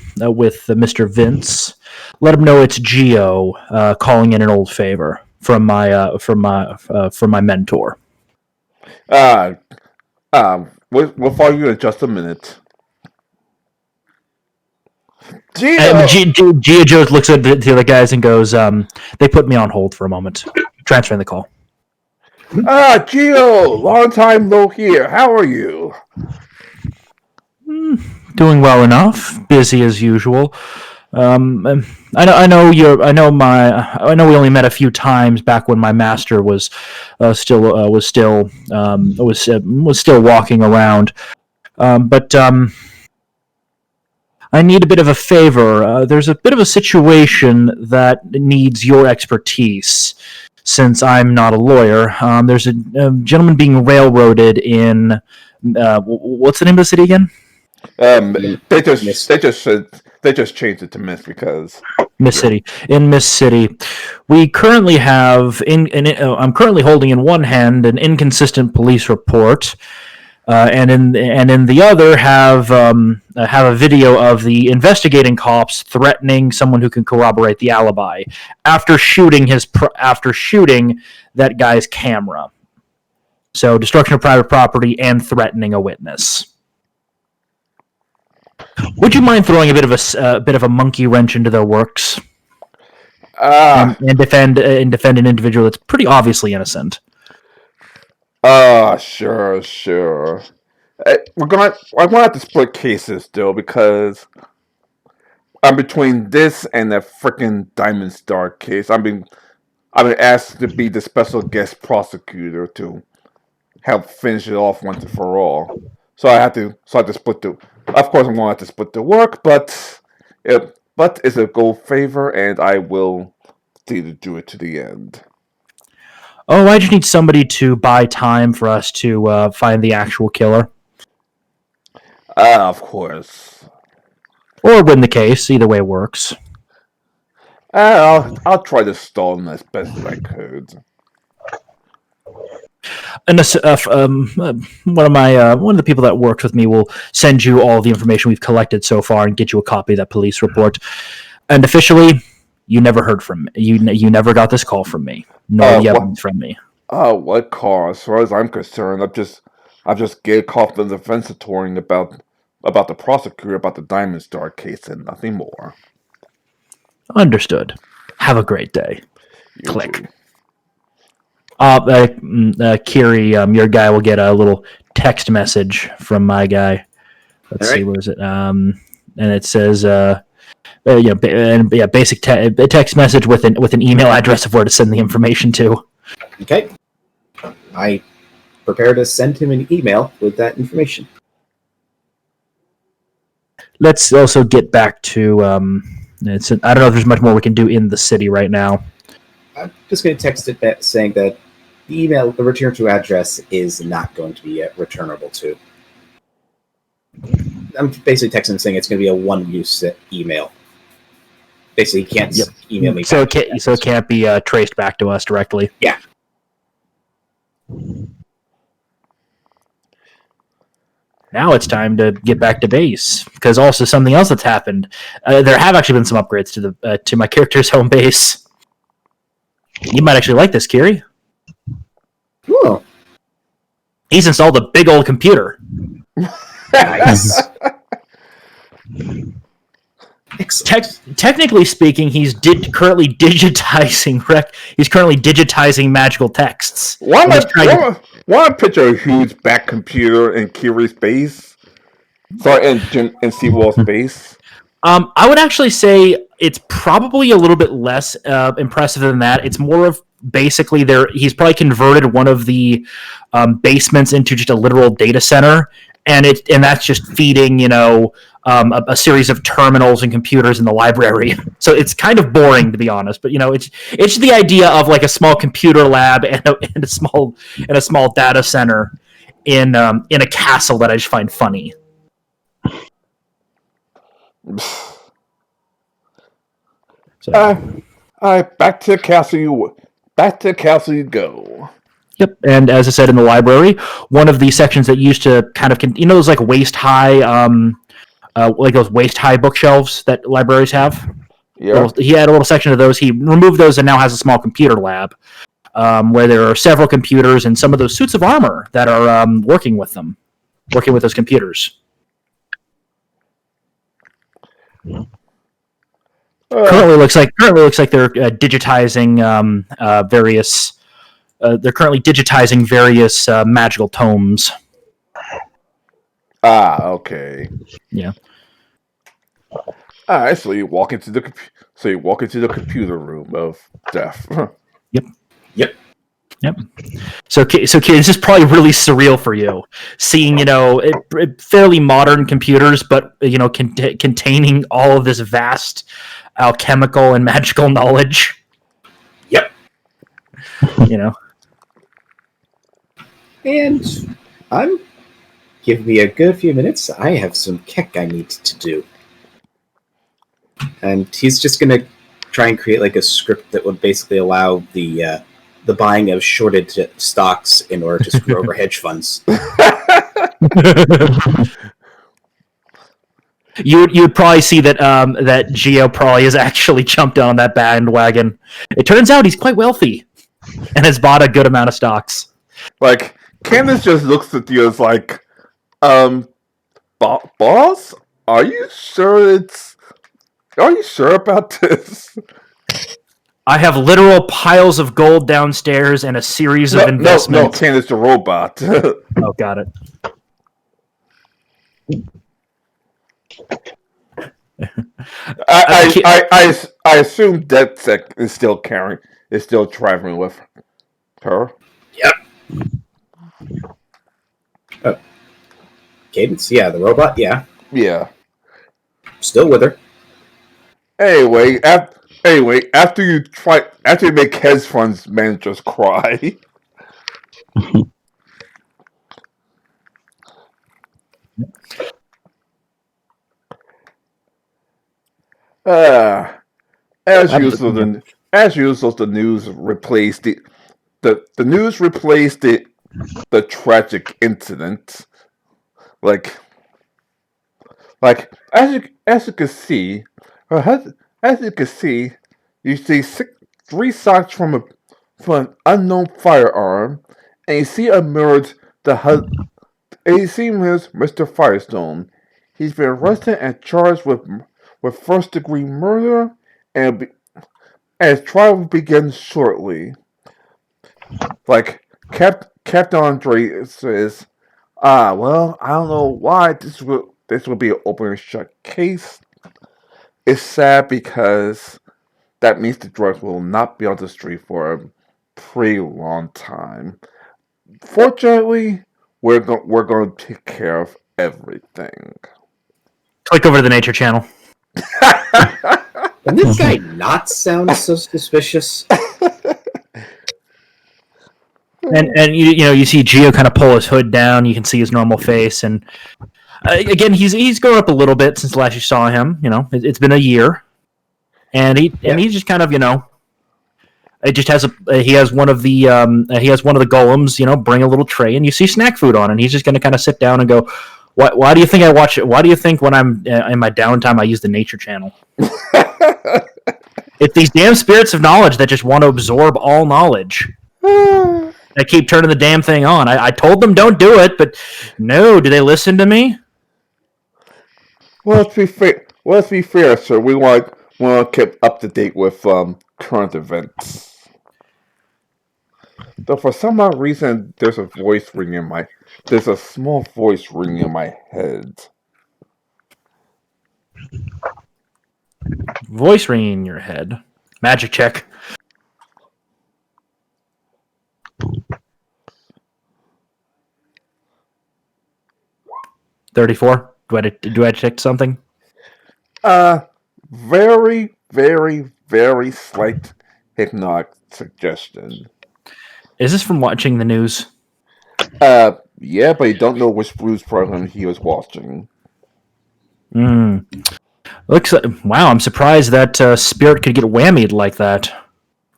Vince? Let him know it's Geo calling in an old favor from my mentor. We'll follow you in just a minute. Geo Joe looks at the other guys and goes, "They put me on hold for a moment, transferring the call." Geo, long time no hear. How are you? Doing well enough. Busy as usual. I know we only met a few times back when my master was still walking around. But I need a bit of a favor. There's a bit of a situation that needs your expertise. Since I'm not a lawyer, there's a gentleman being railroaded in what's the name of the city again? They just changed it to Miss because Miss City. In Miss City, we currently have I'm currently holding in one hand an inconsistent police report, and in the other have a video of the investigating cops threatening someone who can corroborate the alibi after shooting that guy's camera. So destruction of private property and threatening a witness. Would you mind throwing a bit of a monkey wrench into their works and defend an individual that's pretty obviously innocent? Sure. I'm gonna have to split cases still because I'm between this and the freaking Diamond Star case. I've been asked to be the special guest prosecutor to help finish it off once and for all. So I have to split the. Of course, I'm going to have to split the work, but it's a gold favor, and I will see to do it to the end. Oh, I just need somebody to buy time for us to find the actual killer. Of course. Or win the case. Either way works. I'll try to stall them as best as I could. And one of the people that works with me will send you all the information we've collected so far and get you a copy of that police report. And officially, you never heard from me. You never got this call from me. No evidence from me. What call? As far as I'm concerned, I've just get a call from the defense attorney about the prosecutor about the Diamond Star case and nothing more. Understood. Have a great day. You Click. too. Kiri, your guy will get a little text message from my guy. Let's see, where is it? And it says, basic text message with an email address of where to send the information to. Okay. I prepare to send him an email with that information. Let's also get back to. I don't know if there's much more we can do in the city right now. I'm just going to text it back saying that the return to address is not going to be returnable to. I'm basically texting him saying it's going to be a one-use email. Basically, he can't email me. So it can't be traced back to us directly. Yeah. Now it's time to get back to base, because also something else that's happened. There have actually been some upgrades to the to my character's home base. You might actually like this, Kiri. Cool. He's installed a big old computer. Nice. Technically speaking, he's currently digitizing He's currently digitizing magical texts. Why picture a huge back computer in Kiri's base? Sorry, in Seawall's base. I would actually say it's probably a little bit less impressive than that. It's more of basically he's probably converted one of the basements into just a literal data center, and that's just feeding a series of terminals and computers in the library. So it's kind of boring, to be honest. But it's the idea of like a small computer lab and a small data center in a castle that I just find funny. Back to the castle you go. Yep, and as I said, in the library, one of the sections that used to kind of those like waist high, like those waist high bookshelves that libraries have. Yeah, he had a little section of those. He removed those and now has a small computer lab where there are several computers and some of those suits of armor that are working with those computers. Currently looks like they're digitizing various. They're currently digitizing various magical tomes. Okay. Yeah. All right. So you walk into the computer room of death. Yep. So this is probably really surreal for you, seeing fairly modern computers, but containing all of this vast alchemical and magical knowledge. Yep. And give me a good few minutes. I have some kek I need to do. And he's just going to try and create like a script that would basically allow the buying of shorted stocks in order to screw over hedge funds. You would probably see that Geo probably has actually jumped on that bandwagon. It turns out he's quite wealthy and has bought a good amount of stocks. Like, Candace just looks at you as like, boss, are you sure about this? I have literal piles of gold downstairs and a series of investments. No, Candace the robot. Oh, got it. I assume DedSec is still traveling with her. Yep. Cadence, yeah, the robot, yeah. Yeah. Still with her. Anyway, after you make hedge funds managers cry. As usual, the news replaced the news replaced the tragic incident. Like as you can see, you see three shots from an unknown firearm, and you see emerge Mr. Firestone. He's been arrested and charged with first-degree murder, and his trial begins shortly. Like Captain Andre says, well, I don't know why this will be an open and shut case. It's sad because that means the drugs will not be on the street for a pretty long time. Fortunately, we're going to take care of everything. Click over to the Nature Channel. Can this guy not sound so suspicious? And you see Geo kind of pull his hood down. You can see his normal face, and Again, he's grown up a little bit since last you saw him. It's been a year, and he's just kind of it just has he has one of the golems bring a little tray, and you see snack food on, and he's just going to kind of sit down and go, why do you think I watch it? Why do you think when I'm in my downtime I use the Nature Channel? It's these damn spirits of knowledge that just want to absorb all knowledge. I keep turning the damn thing on. I told them don't do it, but no, do they listen to me? Well, let's be fair, sir. We want to keep up to date with current events. Though for some odd reason, there's a small voice ringing in my head. Voice ringing in your head. Magic check. 34. Do I detect something? Very, very, very slight hypnotic suggestion. Is this from watching the news? Yeah, but you don't know which news program he was watching. Looks like, wow, I'm surprised that Spirit could get whammied like that.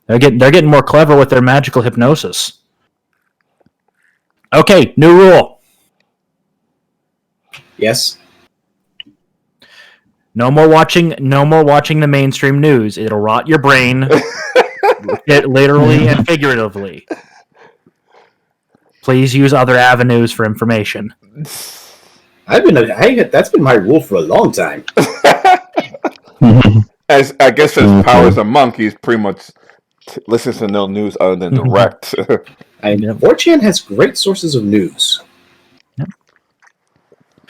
They're getting more clever with their magical hypnosis. Okay, new rule. Yes. No more watching the mainstream news. It'll rot your brain, literally and figuratively. Please use other avenues for information. That's been my rule for a long time. As I guess his power as a monk, he's pretty much listens to no news other than direct. 4chan has great sources of news.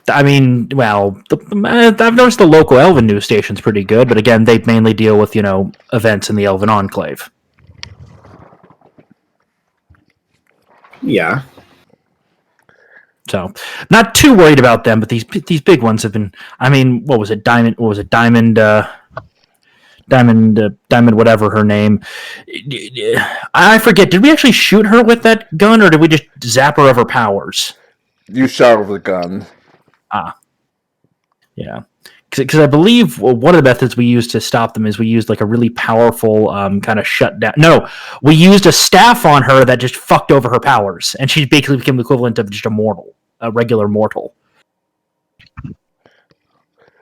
I mean, well, I've noticed the local Elven news station's pretty good, but again, they mainly deal with events in the Elven Enclave. Yeah. So, not too worried about them, but these big ones have been. I mean, what was it? Diamond, whatever her name. I forget. Did we actually shoot her with that gun, or did we just zap her of her powers? You shot her with a gun. Yeah. Because I believe one of the methods we used to stop them is we used like a really powerful kind of shutdown. No, we used a staff on her that just fucked over her powers, and she basically became the equivalent of just a regular mortal.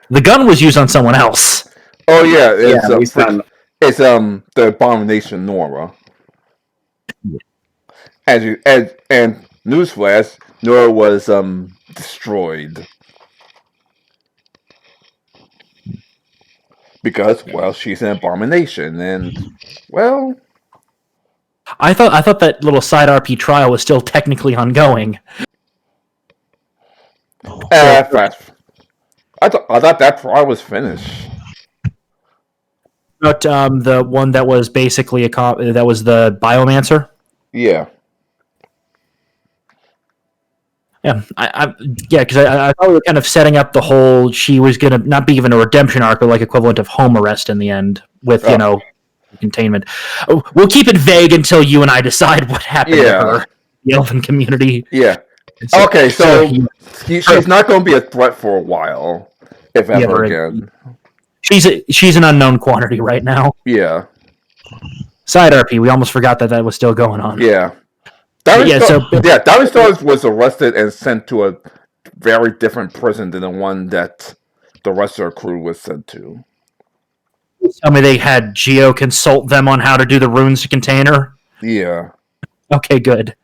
The gun was used on someone else. Oh yeah, it's the abomination Nora. And newsflash, Nora was destroyed. Because, well, she's an abomination, and, well... I thought that little side RP trial was still technically ongoing. I thought that trial was finished. But the one that was basically that was the Biomancer? Yeah. Yeah, because I thought we were kind of setting up the whole. She was going to not be given a redemption arc, but like equivalent of home arrest in the end with containment. We'll keep it vague until you and I decide what happened to her, the Elven community. Yeah. Okay, so she's not going to be a threat for a while, if ever again. She's an unknown quantity right now. Yeah. Side RP, we almost forgot that was still going on. Yeah. Diamond Stars was arrested and sent to a very different prison than the one that the rest of her crew was sent to. Tell me they had Geo consult them on how to do the runes to contain her? Yeah. Okay, good.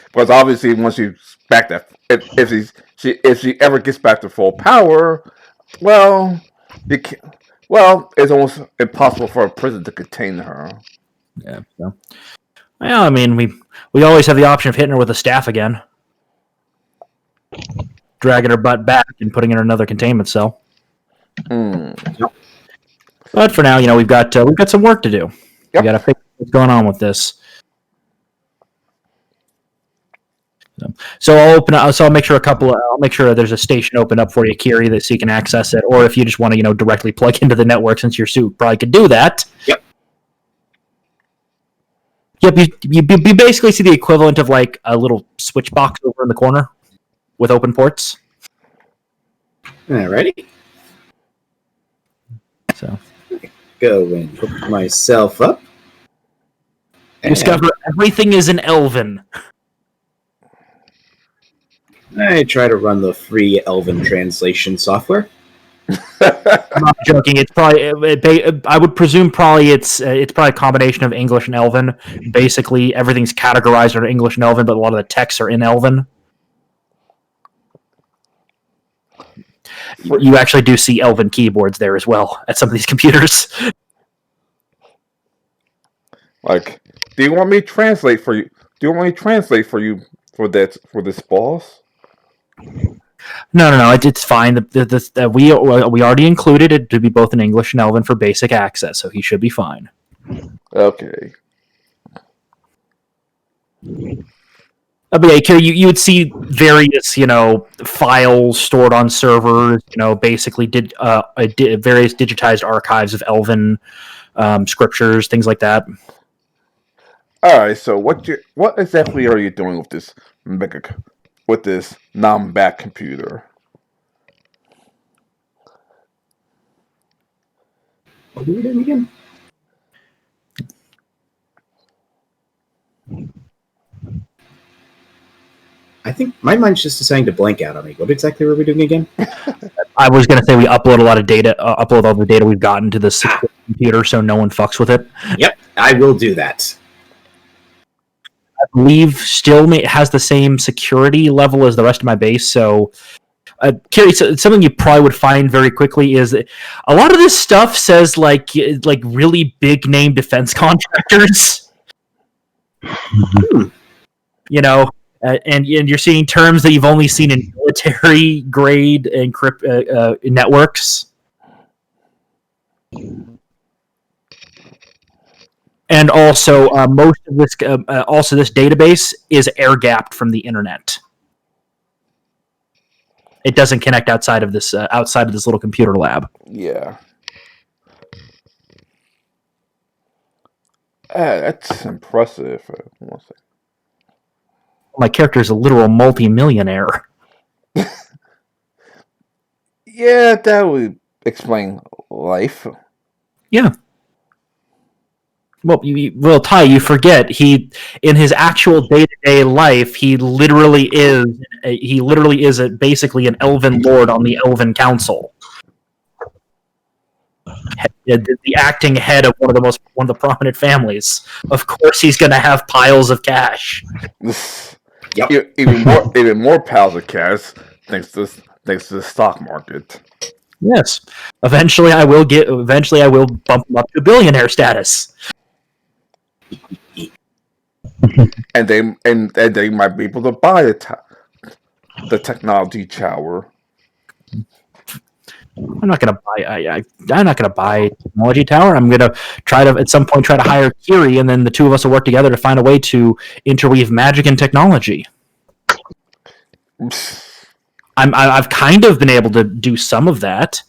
Because obviously, once she's back to if she ever gets back to full power, it's almost impossible for a prison to contain her. Yeah. So. Well, I mean, we always have the option of hitting her with a staff again, dragging her butt back and putting her in another containment cell. But for now, we've got some work to do. Yep. We got to figure out what's going on with this. So I'll make sure I'll make sure there's a station open up for you, Kiri, so you can access it. Or if you just want to, directly plug into the network, since your suit probably could do that. Yep. Yep, you basically see the equivalent of like a little switch box over in the corner with open ports. Alrighty. So Go and hook myself up. discover everything is in Elven. I try to run the free Elven translation software. I'm not joking. It's probably. I would presume probably it's probably a combination of English and Elven. Basically, everything's categorized under English and Elven, but a lot of the texts are in Elven. You actually do see Elven keyboards there as well at some of these computers. Like, do you want me to translate for you? Do you want me to translate for you for this boss? No. It's fine. We already included it to be both in English and Elven for basic access, so he should be fine. Okay. But yeah, Kira, you would see various files stored on servers. Basically various digitized archives of Elven scriptures, things like that. All right. So what exactly are you doing with this non-back computer? I'll do it again. I think my mind's just deciding to blank out on me. What exactly were we doing again? I was going to say we upload a lot of data, upload all the data we've gotten to this computer so no one fucks with it. Yep, I will do that. I believe still has the same security level as the rest of my base, so Carrie, something you probably would find very quickly is that a lot of this stuff says like really big name defense contractors. And you're seeing terms that you've only seen in military grade networks. And also, most of this, this database is air gapped from the internet. It doesn't connect outside of this little computer lab. Yeah. That's impressive. My character is a literal multi-millionaire. Yeah, that would explain life. Yeah. Well, Ty, you forget in his actual day-to-day life, he literally is basically an Elven lord on the Elven Council. The acting head of one of the prominent families. Of course, he's going to have piles of cash. Yep. Even more piles of cash thanks to the stock market. Yes. Eventually, I will bump him up to billionaire status. And they might be able to buy the technology tower. I'm not gonna buy a technology tower. I'm gonna try to at some point hire Kiri, and then the two of us will work together to find a way to interweave magic and technology. I've kind of been able to do some of that,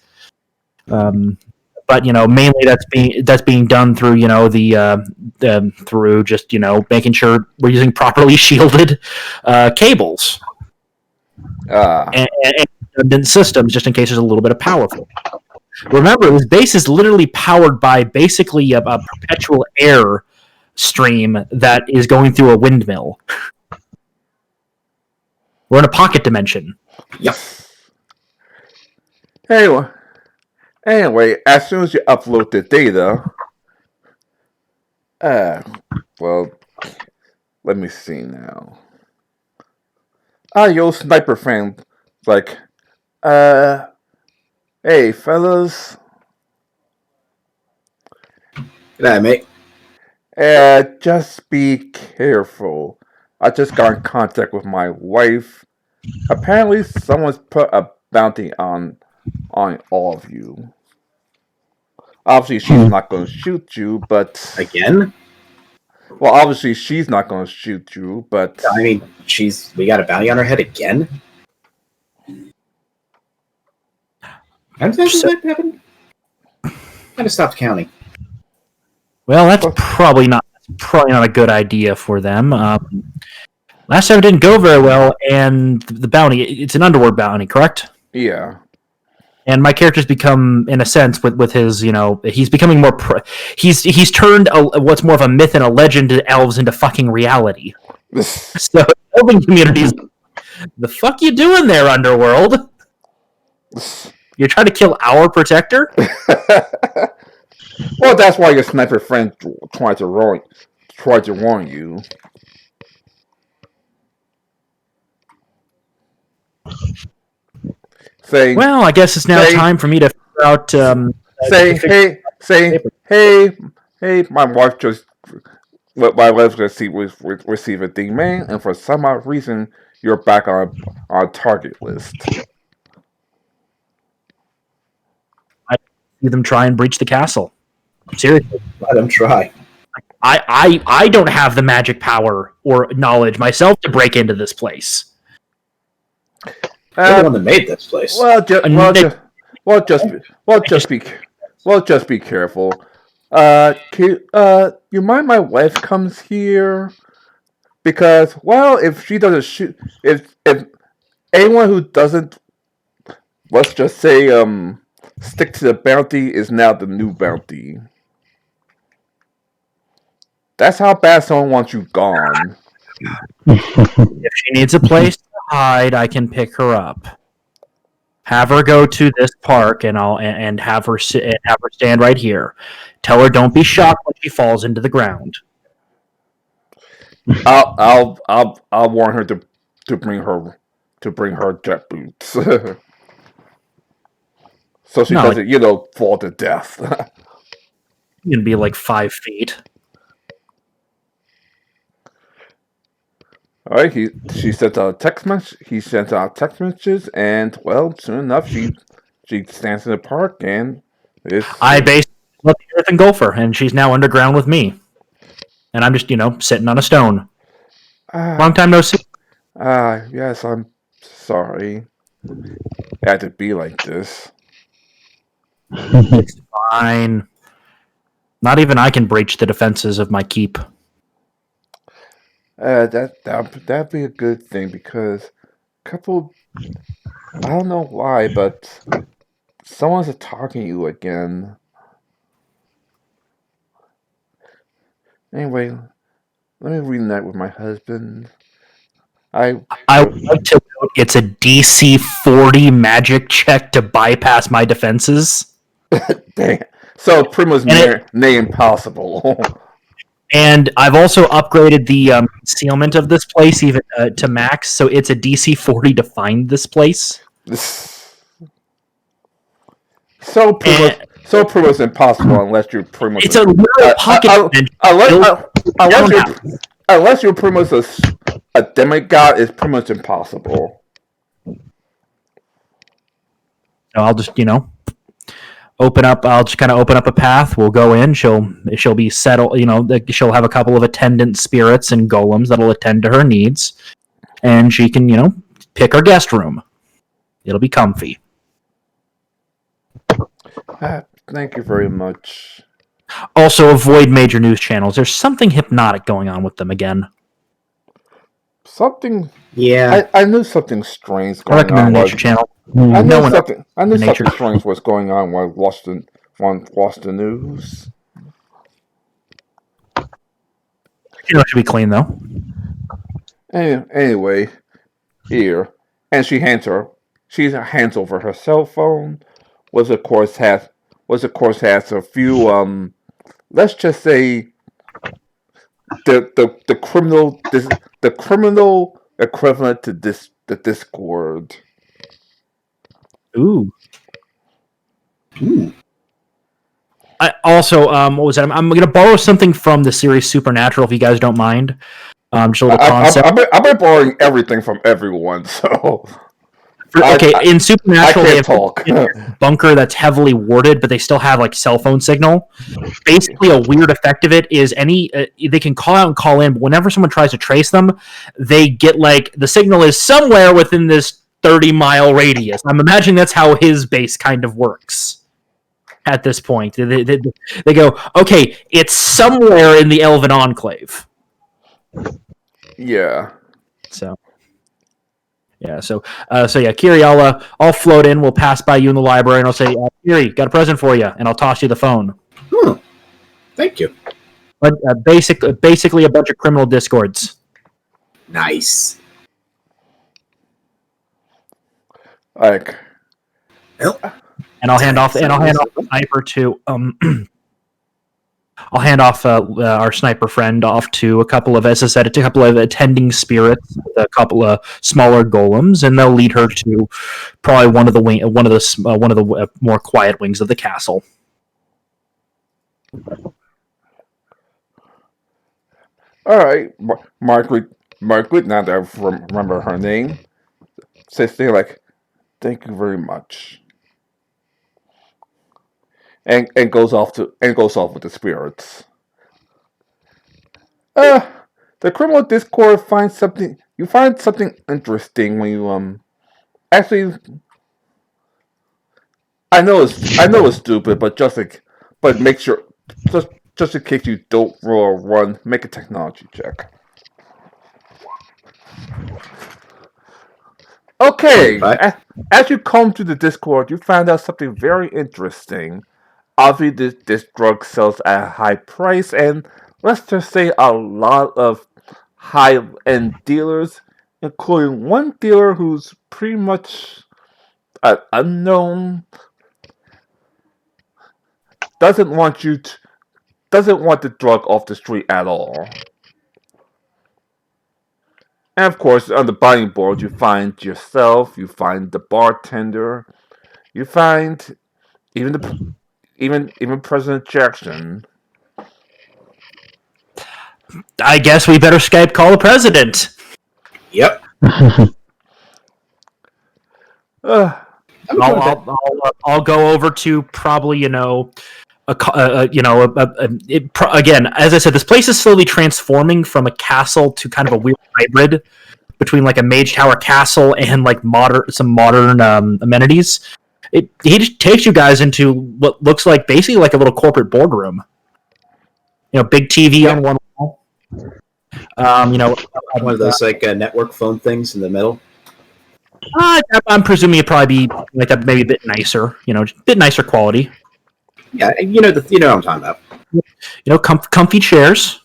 but mainly that's being done through through just making sure we're using properly shielded cables and systems just in case there's a little bit of power. Remember, this base is literally powered by basically a perpetual air stream that is going through a windmill. We're in a pocket dimension. Yep. Anyway, as soon as you upload the data, well, let me see now. Your sniper friend, like, hey, fellas. G'day, mate. Just be careful. I just got in contact with my wife. Apparently, someone's put a bounty on all of you. Obviously, she's not going to shoot you, but... Again? Well, obviously, she's not going to shoot you, but... I mean, we got a bounty on her head again? How did that happen? I just stopped counting. Well, that's probably not a good idea for them. Last time it didn't go very well, and the bounty, it's an underworld bounty, correct? Yeah. And my character's become, in a sense, with his, he's becoming more. He's turned what's more of a myth and a legend to elves into fucking reality. So, elven communities, the fuck you doing there, underworld? You're trying to kill our protector? Well, that's why your sniper friend tried to warn you. Saying, well, I guess it's now time for me to figure out. Hey, my wife just receive a demand, and for some odd reason, you're back on our target list. I see them try and breach the castle. Seriously, let them try. I don't have the magic power or knowledge myself to break into this place. You're the one that made this place. Just be careful. You mind my wife comes here? Because, well, if she doesn't shoot, if anyone who doesn't, let's just say, stick to the bounty is now the new bounty. That's how bad someone wants you gone. If she needs a place to hide, I can pick her up. Have her go to this park, and have her stand right here. Tell her don't be shocked when she falls into the ground. I'll warn her to bring her jet boots, so she doesn't fall to death. You're gonna be like 5 feet. All right, she sent out a text message. He sent out text messages, and well, soon enough, she stands in the park, and I basically let the earth engulf her, and she's now underground with me, and I'm just sitting on a stone. Long time no see. Yes, I'm sorry. It had to be like this. It's fine. Not even I can breach the defenses of my keep. That'd be a good thing because I don't know why, but someone's attacking you again. Anyway, let me reunite with my husband. I would like to note it's a DC 40 magic check to bypass my defenses. Dang. So Primo's near impossible. And I've also upgraded the concealment of this place even to max, so it's a DC 40 to find this place. So Primo's impossible unless you're Primo's. It's a little pocket unless you're Primo's a demigod, it's Primo's impossible. I'll just open up. I'll just kind of open up a path. We'll go in. She'll be settled. She'll have a couple of attendant spirits and golems that'll attend to her needs, and she can pick her guest room. It'll be comfy. Thank you very much. Also, avoid major news channels. There's something hypnotic going on with them again. Something. Yeah, I knew something strange I recommend the Nature Channel. I knew something strange was going on when I watched the news. Should be clean though. Anyway, here, and she hands over her cell phone, which of course has a few let's just say the criminal equivalent to the Discord. Ooh. I also, what was that? I'm going to borrow something from the series Supernatural, if you guys don't mind. Just a little concept. I've been borrowing everything from everyone, so. In Supernatural, they have a bunker that's heavily warded, but they still have like cell phone signal. Basically, a weird effect of it is they can call out and call in, but whenever someone tries to trace them, they get the signal is somewhere within this 30-mile radius. I'm imagining that's how his base kind of works at this point. They go, okay, it's somewhere in the Elven Enclave. Yeah. So yeah, Kiri, I'll float in. We'll pass by you in the library, and I'll say, Kiri, got a present for you, and I'll toss you the phone. Thank you. But basically a bunch of criminal discords. Nice. Like, And I'll hand off the sniper to I'll hand off our sniper friend off to a couple of, as I said, a couple of attending spirits, a couple of smaller golems, and they'll lead her to probably one of the more quiet wings of the castle. all right, Margaret. Now that I remember her name, says things like, "Thank you very much," and goes off with the spirits. The criminal discord finds something. You find something interesting when you actually. I know it's stupid, but but make sure just in case you don't roll a run, make a technology check. Okay, as you comb through the Discord, you find out something very interesting. Obviously, this drug sells at a high price, and let's just say a lot of high-end dealers, including one dealer who's pretty much an unknown, doesn't want the drug off the street at all. And of course, on the buying board, you find yourself, you find the bartender, you find even President Jackson. I guess we better Skype call the president. Yep. I'll go over to probably again, as I said, this place is slowly transforming from a castle to kind of a weird hybrid between like a mage tower castle and like some modern amenities. He just takes you guys into what looks like basically like a little corporate boardroom. Big TV on one wall. One of those like network phone things in the middle. I'm presuming it'd probably be like that, maybe a bit nicer. A bit nicer quality. Yeah, you know what I'm talking about. Comfy chairs,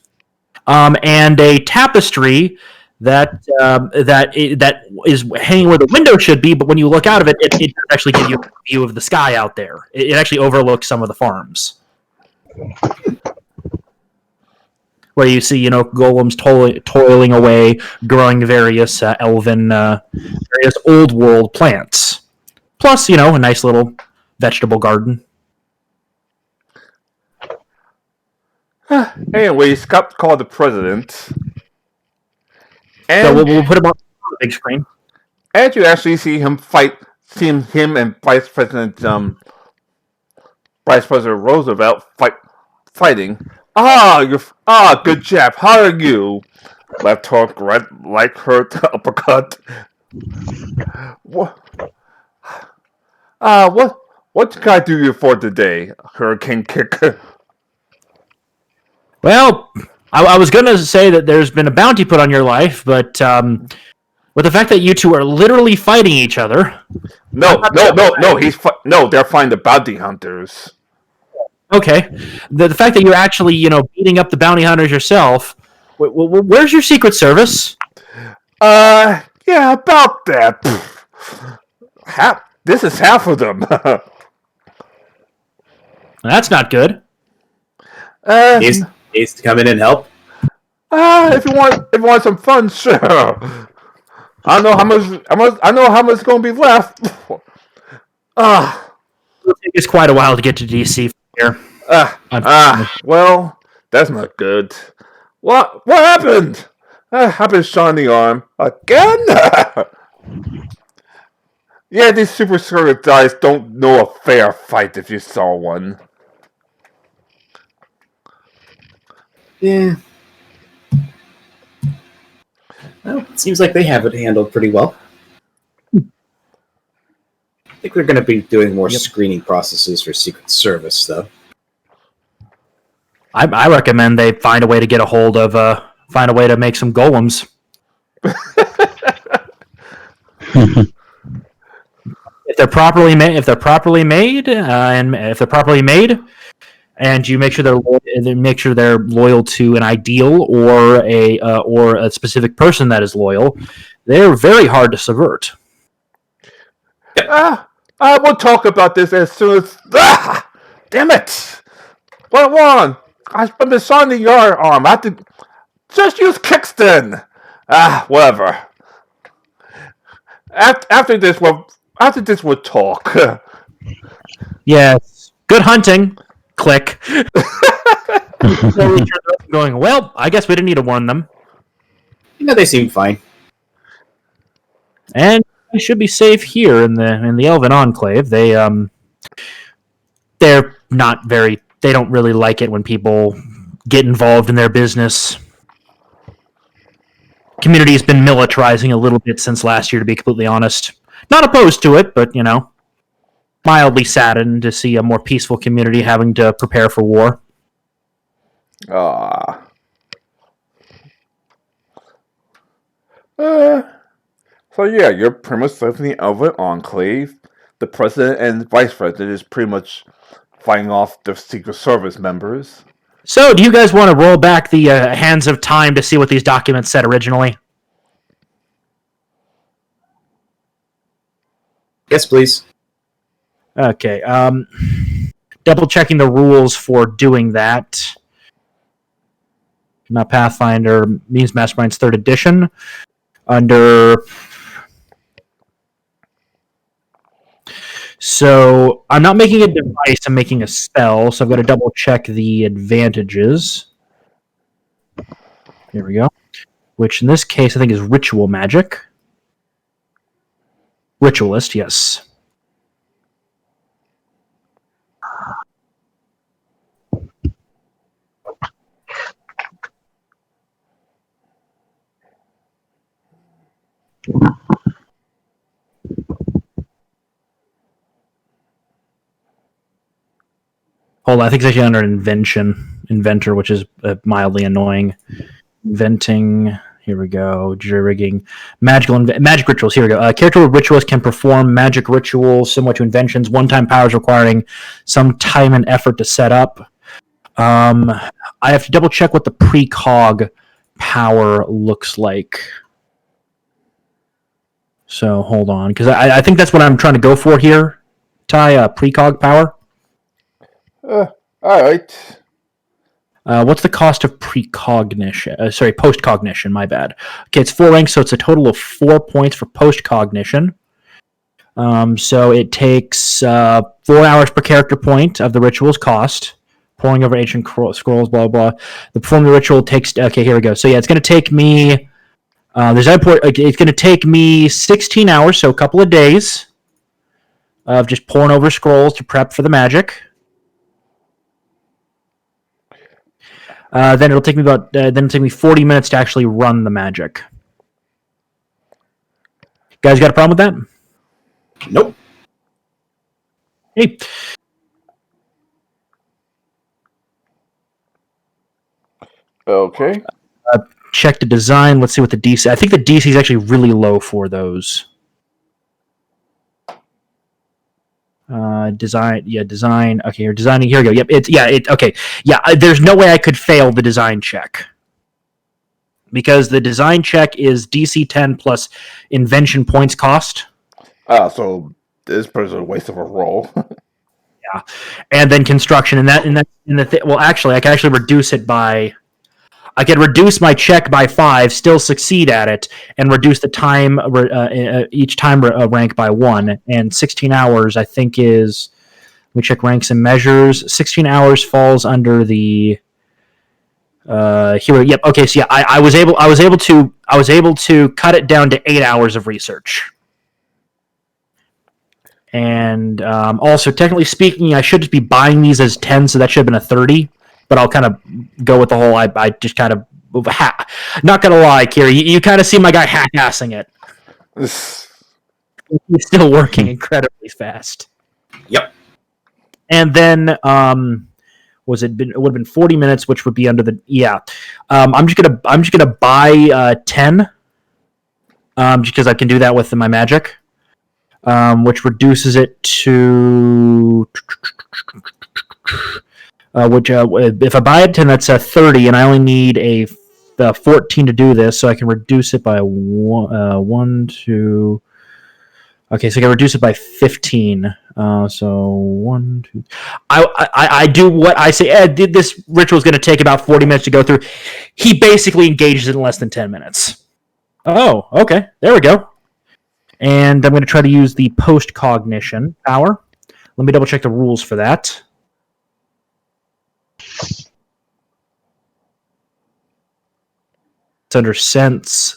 and a tapestry that is hanging where the window should be, but when you look out of it, it does actually give you a view of the sky out there. It actually overlooks some of the farms, where you see golems toiling away, growing various various old world plants, plus a nice little vegetable garden. Anyway, Scott called the president. And so we'll put him on the big screen. And you actually see him and Vice President Roosevelt fighting. Good job. How are you? Left hook, right hurt, uppercut. What can I do you for today? Hurricane kick. Well, I was going to say that there's been a bounty put on your life, but with the fact that you two are literally fighting each other... No, they're fighting the bounty hunters. Okay. The fact that you're actually, beating up the bounty hunters yourself, where's your Secret Service? Yeah, about that. This is half of them. That's not good. Needs to come in and help. If you want some fun, sure. I know how much is going to be left. It'll take us quite a while to get to DC from here. Well, that's not good. What happened? I've been shot in the arm again. Yeah, these super secret guys don't know a fair fight if you saw one. Yeah. Well, it seems like they have it handled pretty well. I think they're going to be doing more screening processes for Secret Service, though. I recommend they find a way to get a hold of, find a way to make some golems. If they're properly made, and you make sure they're loyal to an ideal or a specific person that is loyal, they're very hard to subvert. We'll talk about this as soon as. Damn it! What wrong? I've been signing your arm. I have to just use Kickston. Whatever. After this, we'll talk. Yes. Good hunting. Click. Going, well, I guess we didn't need to warn them. They seem fine. And we should be safe here in the Elven Enclave. They're not very. They don't really like it when people get involved in their business. Community has been militarizing a little bit since last year, to be completely honest. Not opposed to it, but, mildly saddened to see a more peaceful community having to prepare for war. So yeah, you're pretty much living in the Elven Enclave. The president and vice president is pretty much fighting off the Secret Service members. So, do you guys want to roll back the hands of time to see what these documents said originally? Yes, please. Okay. Double checking the rules for doing that. Not Pathfinder, Means Masterminds 3rd edition. Under. So, I'm not making a device, I'm making a spell, so I've got to double check the advantages. Here we go. Which in this case I think is ritual magic. Ritualist, yes. Hold on, I think it's actually under inventor, which is mildly annoying. Inventing, here we go. Jury rigging, magic rituals. Here we go. Character rituals can perform magic rituals similar to inventions. One-time powers requiring some time and effort to set up. I have to double check what the precog power looks like. So hold on, because I think that's what I'm trying to go for here. Ty, precog power. All right. What's the cost of precognition? Postcognition, my bad. Okay, it's 4 ranks, so it's a total of 4 points for postcognition. So it takes 4 hours per character point of the ritual's cost. Poring over ancient scrolls, blah, blah. The performing the ritual takes... Okay, here we go. So yeah, it's going to take me... it's going to take me 16 hours, so a couple of days of just poring over scrolls to prep for the magic. Then it'll take me 40 minutes to actually run the magic. Guys, got a problem with that? Nope. Hey. Okay. Check the design. Let's see what the DC. I think the DC is actually really low for those. Design. Okay, you're designing. Here we go. Yep. Okay. Yeah. There's no way I could fail the design check because the design check is DC 10 plus invention points cost. So this is a waste of a roll. Yeah, and then construction, well, actually, I can actually reduce it by. I could reduce my check by 5, still succeed at it, and reduce the time each time rank by 1. And 16 hours, I think, is. Let me check ranks and measures. 16 hours falls under the. Here, yep. Okay, so yeah, I was able to cut it down to 8 hours of research. And also, technically speaking, I should just be buying these as 10, so that should have been a 30. But I'll kind of go with the whole. I just kind of not gonna lie, Kiri. You kind of see my guy hack-assing it. He's still working incredibly fast. Yep. And then it would have been 40 minutes, which would be under the I'm just gonna buy 10 because I can do that with my magic, which reduces it to which if I buy it 10, that's a 30, and I only need a 14 to do this, so I can reduce it by one, two. Okay, so I can reduce it by 15. So 1, 2. I do what I say. This ritual is going to take about 40 minutes to go through. He basically engages it in less than 10 minutes. Oh, okay. There we go. And I'm going to try to use the post-cognition power. Let me double check the rules for that. It's under sense.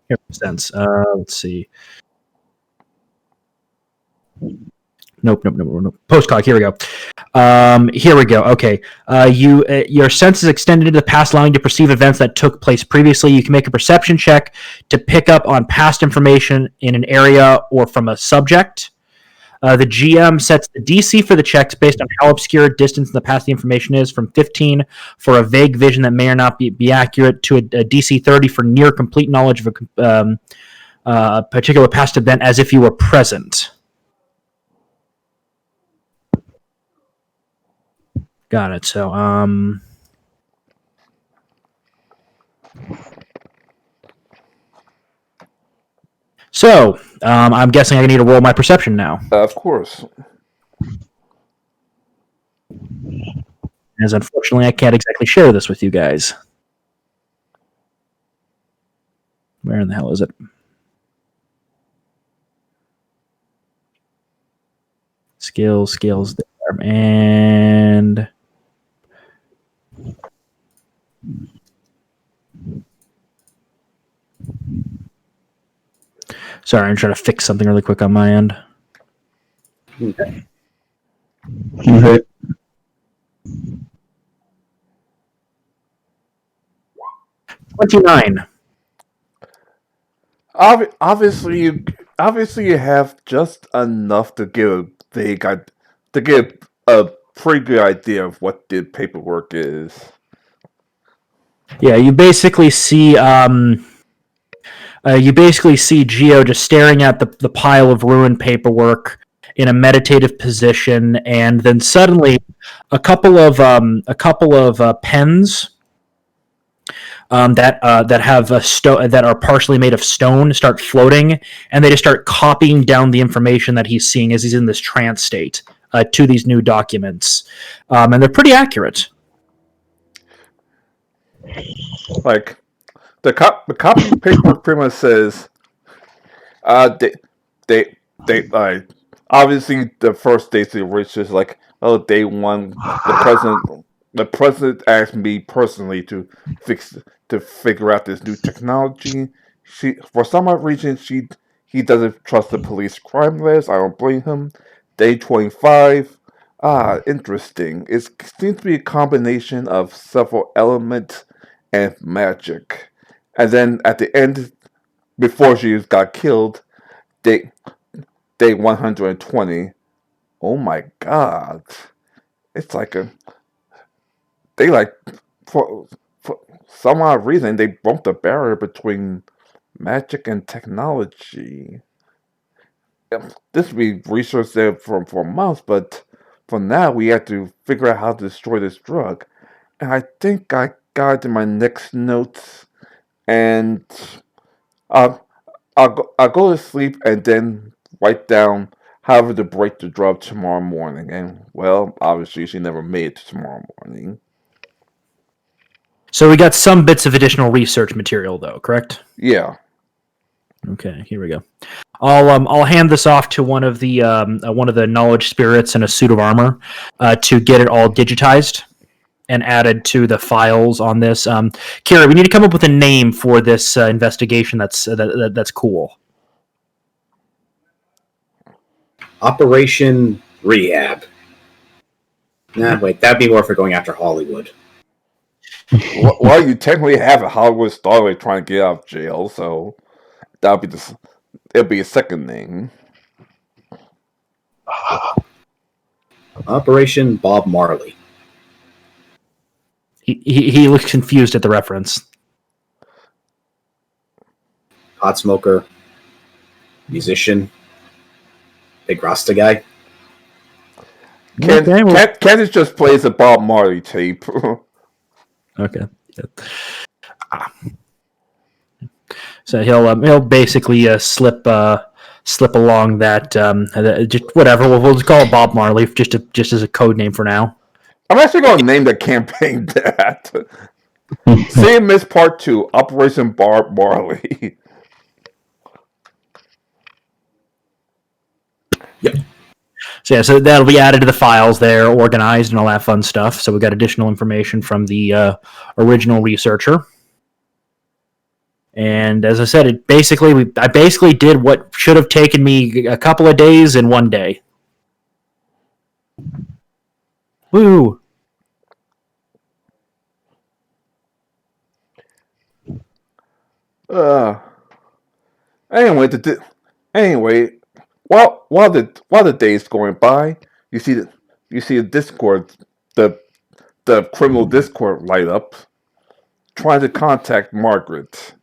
Here, sense. Let's see. Nope. Postcog. Here we go. Here we go. Okay. Your sense is extended into the past, allowing you to perceive events that took place previously. You can make a perception check to pick up on past information in an area or from a subject. The GM sets the DC for the checks based on how obscure distance in the past the information is, from 15 for a vague vision that may or not be accurate to a DC 30 for near complete knowledge of a particular past event as if you were present. Got it. So, I'm guessing I need to roll my perception now. Of course. As unfortunately, I can't exactly share this with you guys. Where in the hell is it? Skills there. And sorry, I'm trying to fix something really quick on my end. Okay. 29. Obviously, you have just enough to get a pretty good idea of what the paperwork is. Yeah, you basically see Geo just staring at the pile of ruined paperwork in a meditative position, and then suddenly a couple of pens that are partially made of stone start floating, and they just start copying down the information that he's seeing as he's in this trance state to these new documents, and they're pretty accurate. Like the copy paperwork pretty much says, they obviously the first day to reach is like, oh, day one, the president asked me personally to figure out this new technology. For some odd reason, he doesn't trust the police crime list. I don't blame him. Day 25. Interesting. It seems to be a combination of several elements and magic. And then at the end, before she got killed, day 120. Oh my god. It's like for some odd reason, they bumped the barrier between magic and technology. This would be researched there for months, but for now, we have to figure out how to destroy this drug. And I think I got it in my next notes, and I'll go to sleep and then write down how to break the drug tomorrow morning. And, well, obviously, she never made it to tomorrow morning. So we got some bits of additional research material, though, correct? Yeah. Okay, here we go. I'll hand this off to one of the knowledge spirits in a suit of armor to get it all digitized and added to the files on this. Kira, we need to come up with a name for this investigation that's cool. Operation Rehab. Nah, wait, that'd be more for going after Hollywood. Well, you technically have a Hollywood star trying to get out of jail, so it'll be a second name. Operation Bob Marley. He looks confused at the reference. Hot smoker. Musician. Big Rasta guy. Okay, well, Candace just plays a Bob Marley tape. okay. So he'll basically slip along that just whatever. We'll just call it Bob Marley just as a code name for now. I'm actually going to name the campaign that. CMS Part 2, Operation Bob Marley. So that'll be added to the files there, organized and all that fun stuff. So we got additional information from the original researcher. And as I said, I basically did what should have taken me a couple of days in one day. Woo! Anyway, while the days going by, you see the Discord, the criminal Discord light up, trying to contact Margaret.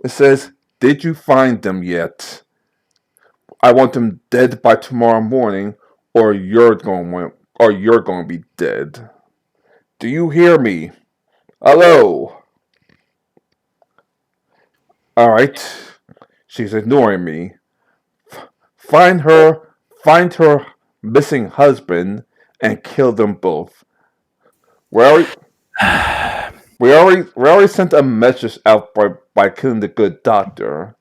It says, "Did you find them yet? I want them dead by tomorrow morning, or you're going to be dead. Do you hear me? Hello." All right. She's ignoring me. Find her missing husband, and kill them both. We already sent a message out by killing the good doctor.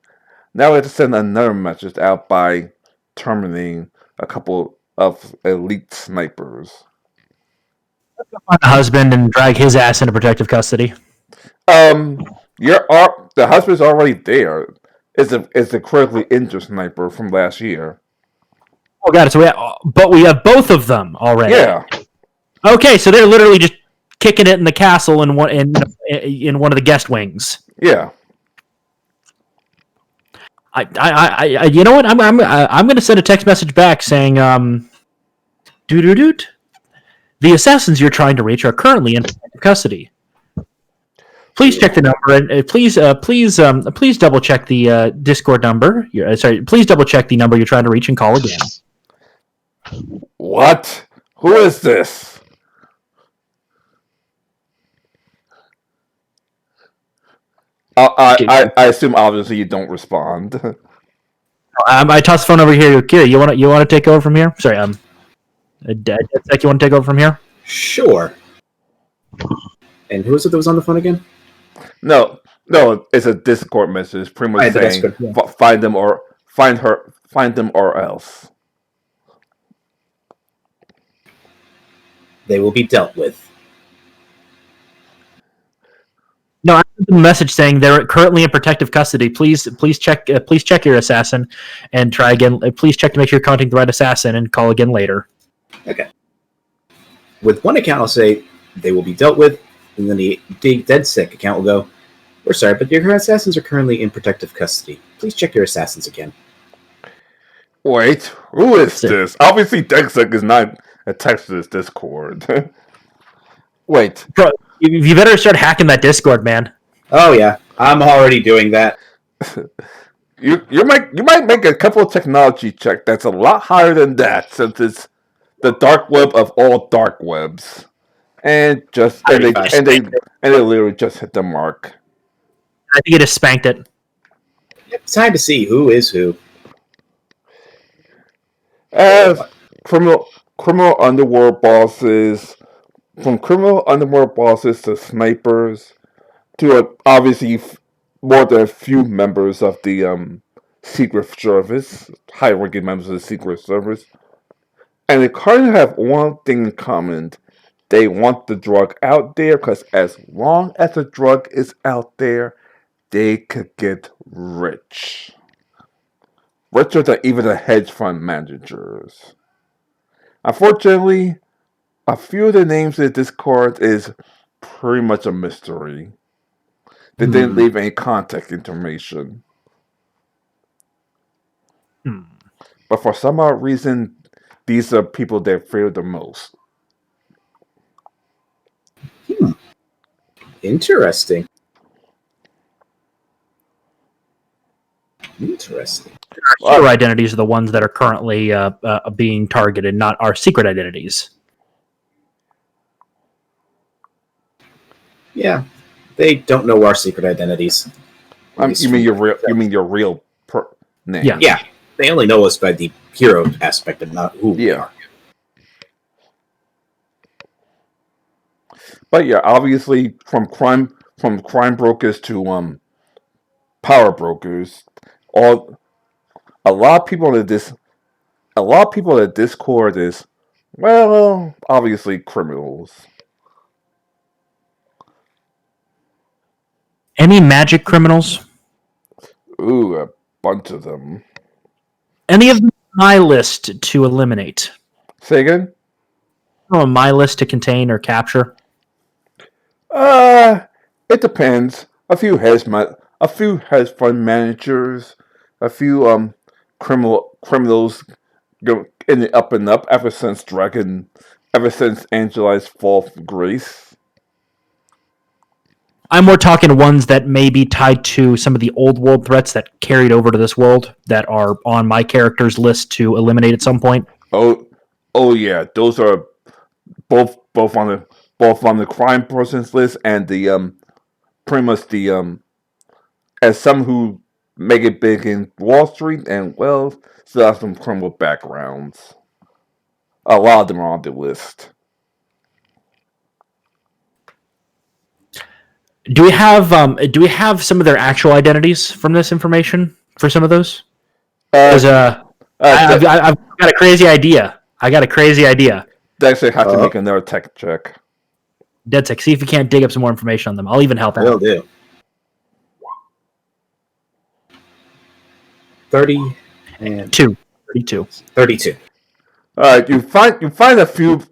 Now we have to send another message out by terminating a couple of elite snipers. Find the husband and drag his ass into protective custody. The husband's already there. Is a critically injured sniper from last year. Oh, got it. So we have both of them already. Yeah. Okay, so they're literally just kicking it in the castle in one of the guest wings. Yeah. I you know what? I'm going to send a text message back saying, doot. The assassins you're trying to reach are currently in custody. Please check the number and please double check the Discord number. Please double check the number you're trying to reach and call again. What? Who is this? I assume obviously you don't respond. I toss the phone over here. Kira, you want to take over from here? Sorry, you want to take over from here? Sure. And who is it that was on the phone again? No, it's a Discord message, pretty much saying find them or else. They will be dealt with. No, I sent them a message saying they're currently in protective custody. Please check your assassin and try again. Please check to make sure you're contacting the right assassin and call again later. Okay. With one account, I'll say they will be dealt with, and then the dead sick account will go, "We're sorry, but your assassins are currently in protective custody. Please check your assassins again." Wait, who is this? Obviously, Dexek is not attached to this Discord. Wait. Bro, you better start hacking that Discord, man. Oh yeah, I'm already doing that. You might make a couple of technology check that's a lot higher than that, since it's the dark web of all dark webs, and they literally just hit the mark. I think it just spanked it. It's time to see who is who. As criminal underworld bosses, from criminal underworld bosses to snipers, to obviously more than a few members of the Secret Service, high-ranking members of the Secret Service, and they kind of have one thing in common. They want the drug out there, because as long as the drug is out there, they could get rich. Richer than even the hedge fund managers. Unfortunately, a few of the names in the Discord is pretty much a mystery. They didn't leave any contact information. But for some odd reason, these are people they fear the most. Interesting. Interesting. Hero identities are the ones that are currently being targeted, not our secret identities. Yeah, they don't know our secret identities. You mean your real? You mean your real name? Yeah. Yeah, they only know us by the hero aspect and not who we Yeah. are. But yeah, obviously from crime brokers to power brokers, all a lot of people in the Discord is, well, obviously criminals. Any magic criminals? Ooh, a bunch of them. Any of them on my list to eliminate? Say again? On my list to contain or capture? It depends. A few hedge fund managers, a few criminals go in the up and up ever since Angela's fall from grace. I'm more talking ones that may be tied to some of the old world threats that carried over to this world that are on my character's list to eliminate at some point. Oh yeah, those are both on the crime person's list and the pretty much the as some who make it big in Wall Street and well still have some criminal backgrounds. A lot of them are on the list. Do we have some of their actual identities from this information for some of those? Because I've got a crazy idea. They actually have to make another tech check. DedSec, see if you can't dig up some more information on them. I'll even help out. Will do. 30 and 32. 32. All right, you find a few of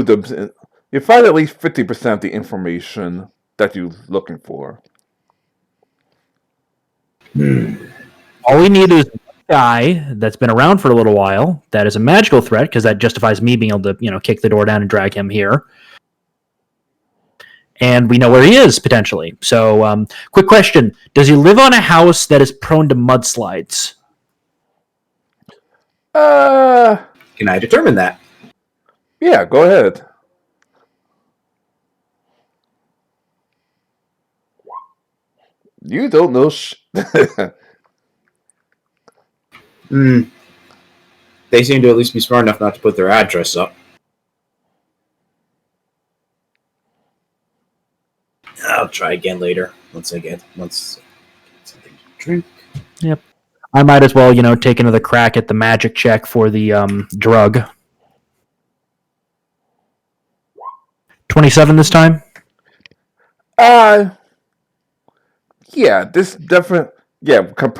them. You find at least 50% of the information that you're looking for. All we need is a guy that's been around for a little while that is a magical threat, because that justifies me being able to kick the door down and drag him here. And we know where he is, potentially. So, quick question. Does he live on a house that is prone to mudslides? Can I determine that? Yeah, go ahead. You don't know They seem to at least be smart enough not to put their address up. I'll try again later once I get something to drink. Yep. I might as well, take another crack at the magic check for the drug. 27 this time? Yeah, this definitely. Yeah, I'm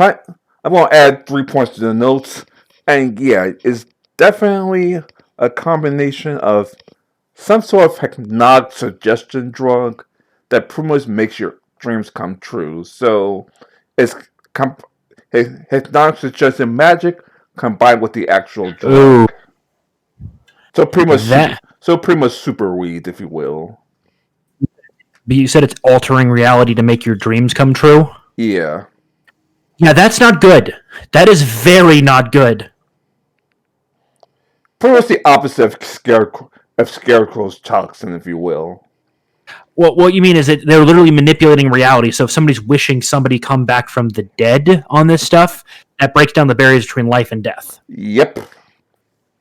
gonna add 3 points to the notes, and yeah, it's definitely a combination of some sort of hypnotic suggestion drug that pretty much makes your dreams come true. So it's hypnotic suggestion magic combined with the actual drug. Ooh. So pretty much super weed, if you will. But you said it's altering reality to make your dreams come true? Yeah. Yeah, that's not good. That is very not good. Pretty much the opposite of Scarecrow's toxin, if you will. Well, what you mean is that they're literally manipulating reality. So if somebody's wishing somebody come back from the dead on this stuff, that breaks down the barriers between life and death. Yep.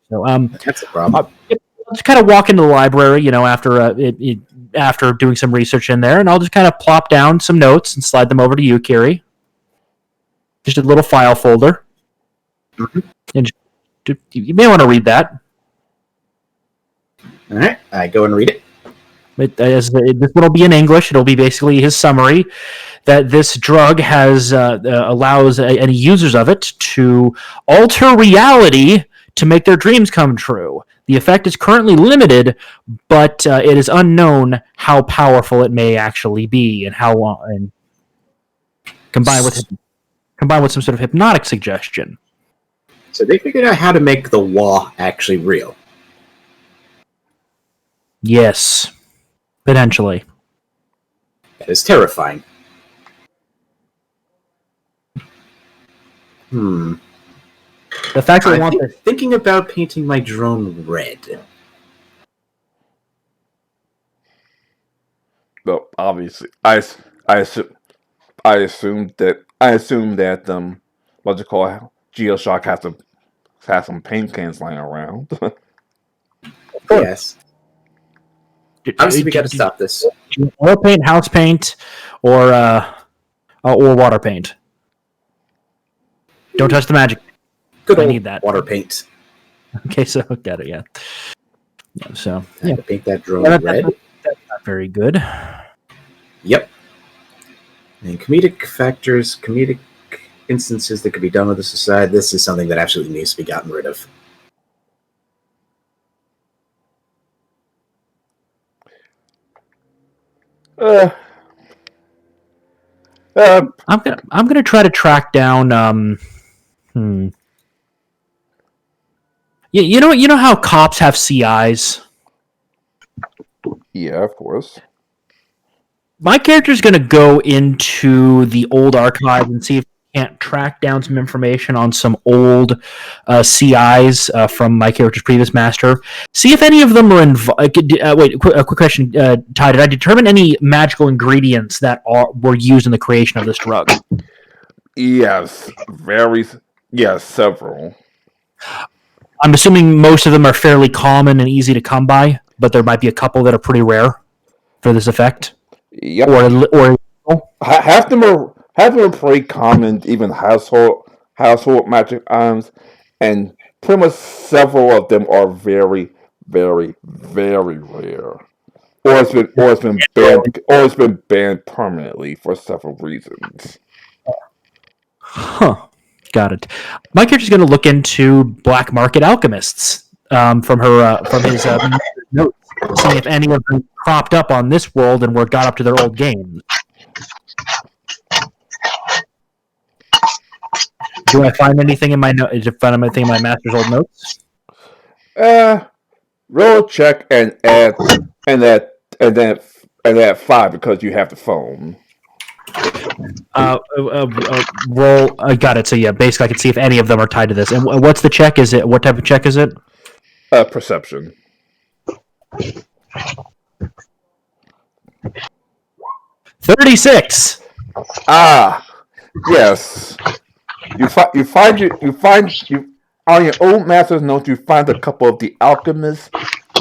So That's a problem. I'll just kind of walk into the library, after doing some research in there, and I'll just kind of plop down some notes and slide them over to you, Kiri. Just a little file folder. Mm-hmm. And you may want to read that. All right, I go and read it. This one will be in English. It'll be basically his summary that this drug allows any users of it to alter reality to make their dreams come true. The effect is currently limited, but it is unknown how powerful it may actually be, and how long. And combined with some sort of hypnotic suggestion. So they figured out how to make the law actually real. Yes, potentially. That is terrifying. The fact that they want this. Thinking about painting my drone red. Well, obviously, I assume that what you call Geoshock has some paint cans lying around. Yes. Obviously, we got to stop this. Oil paint, house paint, or water paint. Don't touch the magic. Good I old need that. water paint. Okay, so got it. Yeah. So Yeah. To paint that drone red. That's not very good. Yep. And comedic factors, comedic instances that could be done with this aside, this is something that absolutely needs to be gotten rid of. I'm gonna try to track down. You know how cops have CIs. Yeah, of course. My character's going to go into the old archive and see if we can't track down some information on some old CIs from my character's previous master. See if any of them are involved. Wait, a quick question, Ty. Did I determine any magical ingredients that were used in the creation of this drug? Yes, several. I'm assuming most of them are fairly common and easy to come by, but there might be a couple that are pretty rare for this effect. Yep. Or half them are pretty common, even household magic items, and pretty much several of them are very, very, very rare. Or it's been banned permanently for several reasons. Huh. Got it. My character's going to look into black market alchemists from his notes, seeing if any of them cropped up on this world and got up to their old game. Do I find anything in my master's old notes? Roll a check and add 5 because you have the phone. Roll. I got it. So yeah, basically, I can see if any of them are tied to this. And what's the check? What type of check is it? Perception. 36. Yes. You find on your old master's notes. You find a couple of the alchemists,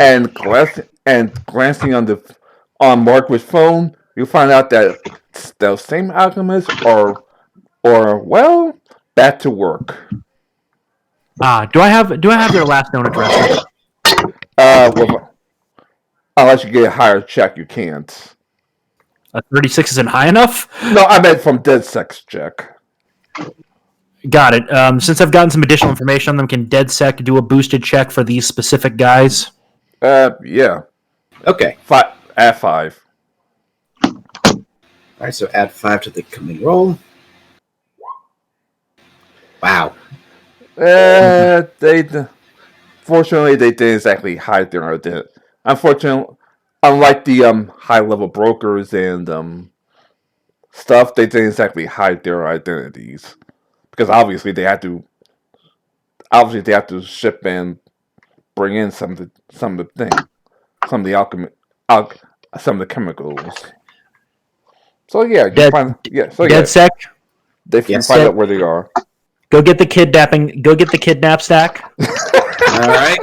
and glancing on Margaret's phone, you find out that those same alchemists are back to work. Do I have their last known address? Unless you get a higher check, you can't. 36 isn't high enough? No, I meant from dead sex check. Got it. Since I've gotten some additional information on them, can DedSec do a boosted check for these specific guys? Yeah. Okay. Add 5. Alright, so add 5 to the coming roll. Wow. Fortunately, they didn't exactly hide their identity. Unfortunately, unlike the high-level brokers and stuff, they didn't exactly hide their identities because obviously they have to ship and bring in some of the chemicals. So yeah, DedSec. They find out where they are. Go get the kidnap stack. All right.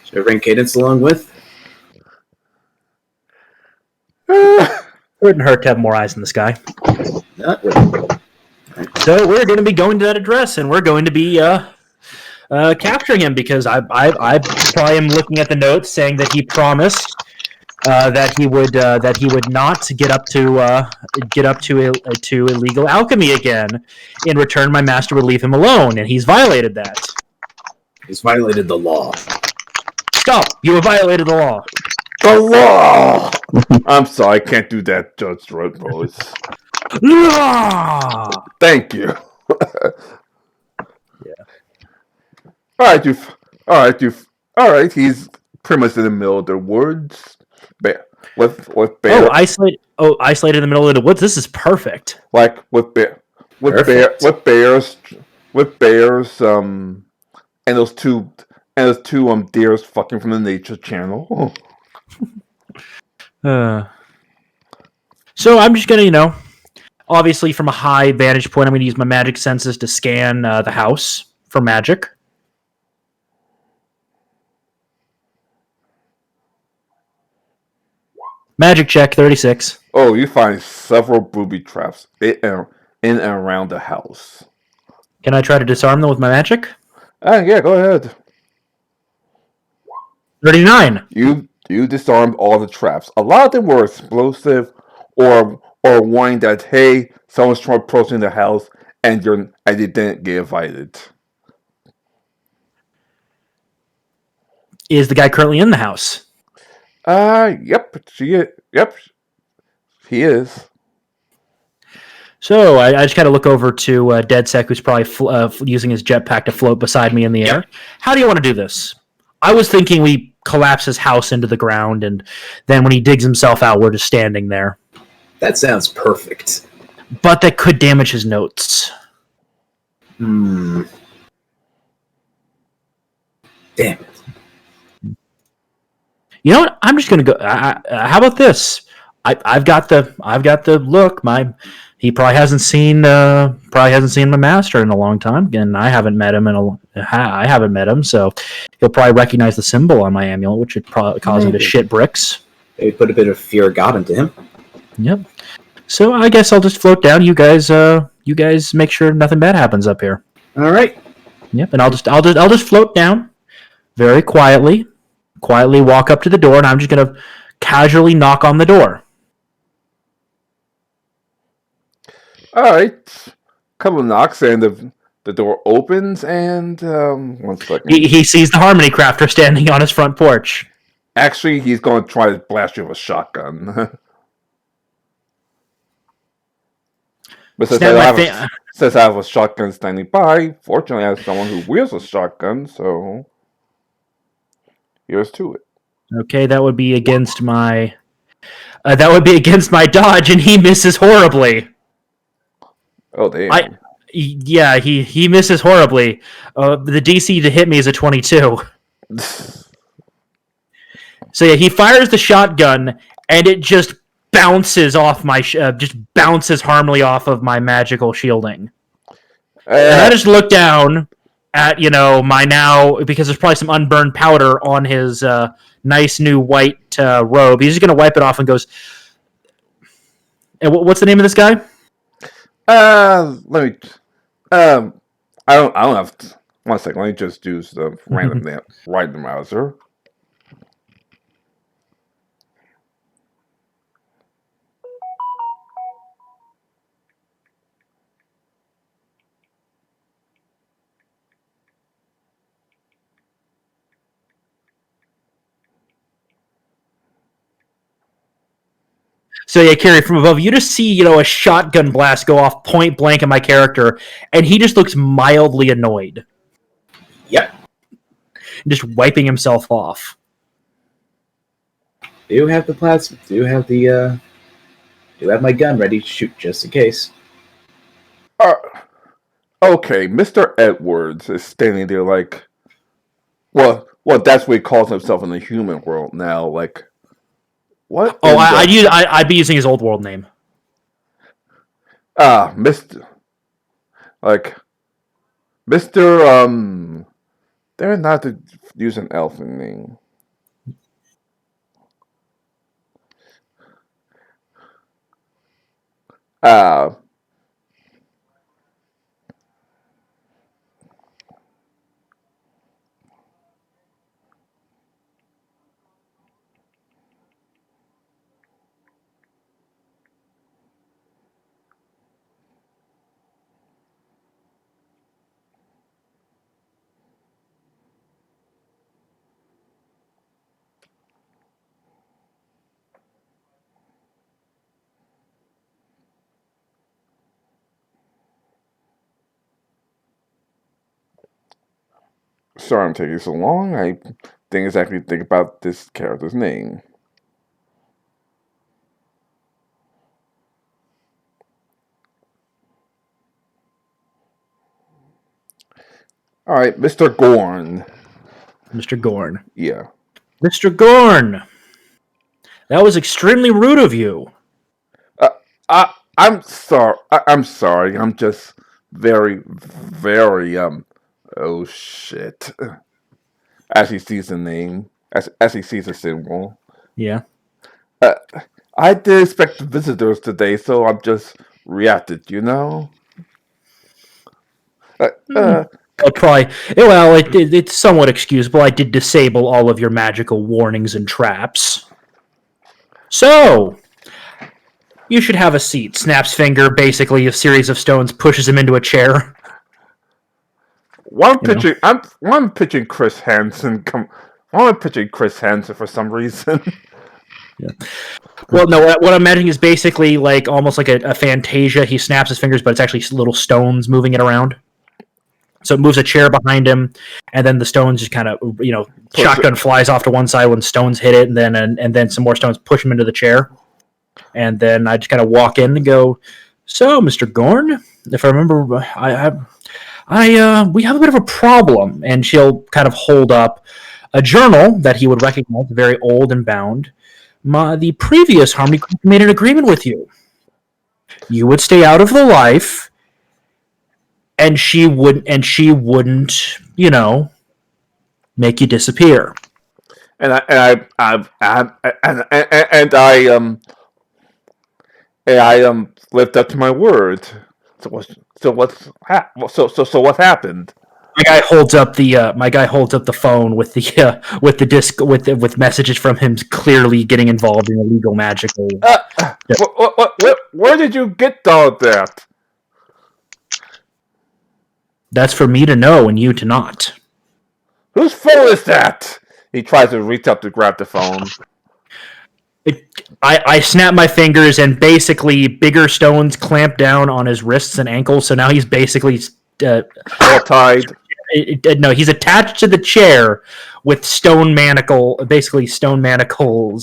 Should I bring Cadence along with? Wouldn't hurt to have more eyes in the sky. Not really. So we're going to be going to that address, and we're going to be capturing him because I probably am looking at the notes saying that he promised that he would not get up to illegal alchemy again. In return, my master would leave him alone, and he's violated that. He's violated the law. Stop! You have violated the law. The law. I'm sorry, I can't do that, Judge Redrose. Law. Thank you. All right, all right. He's pretty much in the middle of the woods, with bear, Isolated in the middle of the woods. This is perfect. like Perfect. with bears, and those two deers fucking from the nature channel. So I'm just gonna, obviously from a high vantage point, I'm gonna use my magic senses to scan the house for magic. Magic check 36. Oh, you find several booby traps in and around the house. Can I try to disarm them with my magic? Yeah, go ahead. 39. You disarmed all the traps. A lot of them were explosive, or warning that hey, someone's trying approaching the house, and you didn't get invited. Is the guy currently in the house? Yep, he is. So I just kind of look over to DeadSec, who's probably using his jetpack to float beside me in the air. How do you want to do this? I was thinking we collapse his house into the ground, and then when he digs himself out, we're just standing there. That sounds perfect. But that could damage his notes. Damn it. You know what? I'm just gonna go. How about this? I've got the look. He probably hasn't seen my master in a long time, and I haven't met him so he'll probably recognize the symbol on my amulet, which would probably cause him to shit bricks. Maybe put a bit of fear of God into him. Yep. So I guess I'll just float down. You guys make sure nothing bad happens up here. All right. Yep. And I'll just float down very quietly walk up to the door, and I'm just gonna casually knock on the door. All right, couple of knocks, and the door opens, and 1 second. He sees the Harmony Crafter standing on his front porch. Actually, he's going to try to blast you with a shotgun. But since I have a shotgun standing by, fortunately I have someone who wields a shotgun, so here's to it. Okay, that would be against my dodge, and he misses horribly. Oh damn! He misses horribly. The DC to hit me is a 22. So yeah, he fires the shotgun, and it just bounces off bounces harmly off of my magical shielding. And I just look down at my now, because there's probably some unburned powder on his nice new white robe. He's just gonna wipe it off and goes. And what's the name of this guy? Let me. I don't have. 1 second. Let me just use the random randomizer. So yeah, Carrie, from above, you just see, a shotgun blast go off point blank at my character, and he just looks mildly annoyed. Yep. Just wiping himself off. Do have the plasma. Do have my gun ready to shoot just in case. Okay, Mr. Edwards is standing there like, well, that's what he calls himself in the human world now. Like, what? Oh, I'd be using his old world name. Mr. They're not to use an elfin name. Sorry I'm taking so long. I didn't exactly think about this character's name. All right, Mr. Gorn. Mr. Gorn. Yeah. Mr. Gorn! That was extremely rude of you. I'm sorry. I'm sorry. I'm just very, very Oh shit! As he sees the name, as he sees the symbol. Yeah. Uh, I did expect visitors today, so I'm just reacted. You know. I'll probably. Well, it's somewhat excusable. I did disable all of your magical warnings and traps. So, you should have a seat. Snaps finger, basically a series of stones, pushes him into a chair. One pitching. I'm pitching Chris Hansen. I'm pitching Chris Hansen for some reason. Yeah. Well, no. What I'm imagining is basically like almost like a Fantasia. He snaps his fingers, but it's actually little stones moving it around. So it moves a chair behind him, and then the stones just kind of, shotgun flies off to one side when stones hit it, and then some more stones push him into the chair. And then I just kind of walk in and go, "So, Mr. Gorn, if I remember, we have a bit of a problem." And she'll kind of hold up a journal that he would recognize, very old and bound. The previous Harmony Group made an agreement with you. You would stay out of the life, and she wouldn't, make you disappear. And I lived up to my word. So what happened? My guy holds up the phone with the disc with messages from him clearly getting involved in illegal magical. Where did you get all that? That's for me to know and you to not. Whose phone is that? He tries to reach up to grab the phone. I snap my fingers and basically bigger stones clamp down on his wrists and ankles. So now he's basically all tied. No, he's attached to the chair with stone manacles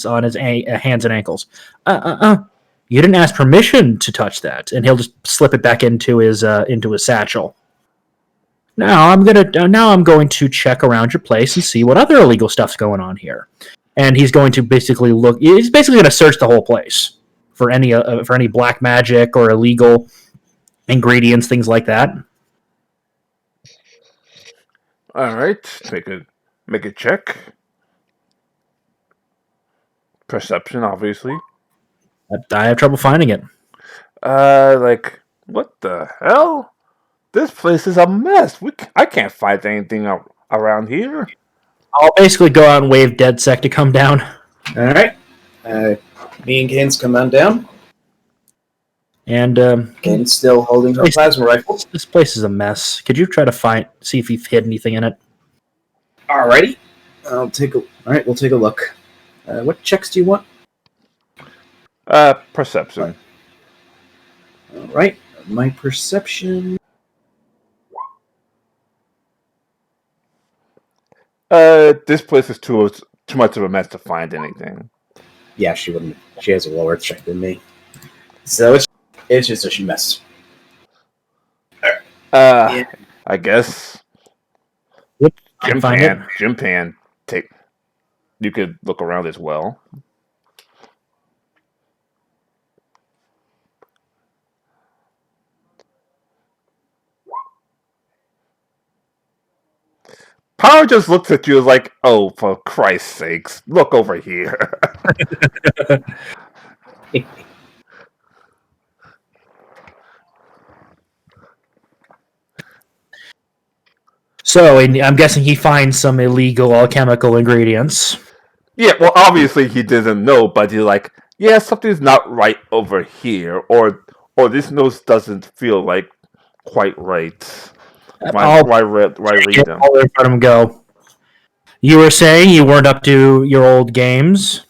on his hands and ankles. You didn't ask permission to touch that, and he'll just slip it back into his satchel. Now I'm going to check around your place and see what other illegal stuff's going on here. And he's going to basically look. He's basically going to search the whole place for any black magic or illegal ingredients, things like that. All right, make a check. Perception, obviously. I have trouble finding it. Like what the hell? This place is a mess. I can't find anything around here. I'll basically go out and wave DeadSec to come down. All right. Me and Kane's come on down. And Kane's still holding her plasma rifle. This place is a mess. Could you try to see if you've hid anything in it? Alrighty. All right, we'll take a look. What checks do you want? Perception. All right. My perception. This place is too much of a mess to find anything. Yeah, she wouldn't. She has a lower check than me, so it's just a mess. Yeah. I guess. Yep. Gym pan. You could look around as well. Power just looks at you like, oh, for Christ's sakes, look over here. So, I'm guessing he finds some illegal alchemical ingredients. Yeah, well, obviously he doesn't know, but he's like, yeah, something's not right over here, or this nose doesn't feel like quite right. Why read them? I'll let him go. You were saying you weren't up to your old games?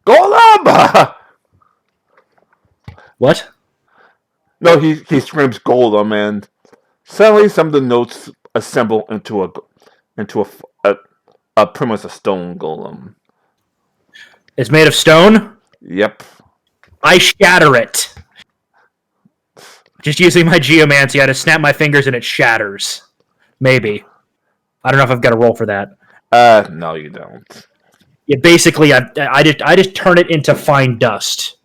Golub! What? No, he screams Golem, and suddenly some of the notes assemble into a pretty much a stone golem. It's made of stone. Yep. I shatter it. Just using my geomancy, I just snap my fingers and it shatters. Maybe. I don't know if I've got a roll for that. No, you don't. Yeah, basically, I just turn it into fine dust.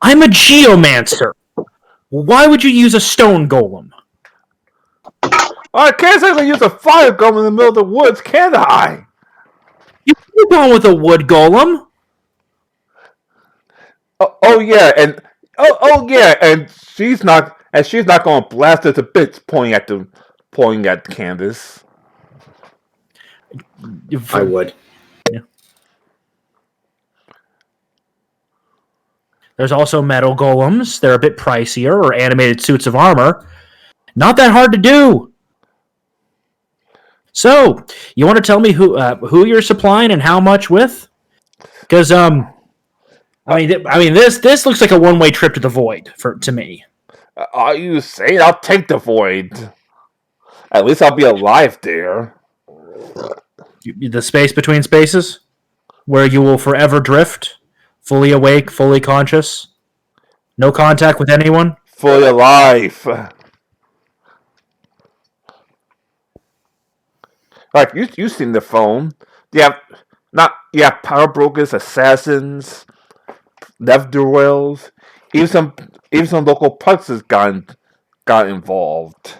I'm a geomancer. Why would you use a stone golem? I can't exactly use a fire golem in the middle of the woods, can I? You could go on with a wood golem. Oh yeah, and yeah, and she's not going to blast it to bits, pointing at Candace. I would. Yeah. There's also metal golems. They're a bit pricier, or animated suits of armor. Not that hard to do. So, you want to tell me who you're supplying and how much with? Because this looks like a one-way trip to the void to me. Are you saying I'll take the void? At least I'll be alive there. The space between spaces, where you will forever drift, fully awake, fully conscious, no contact with anyone. Fully alive. Like you've seen the phone. You have power brokers, assassins, left dwells, even some local putzes got involved.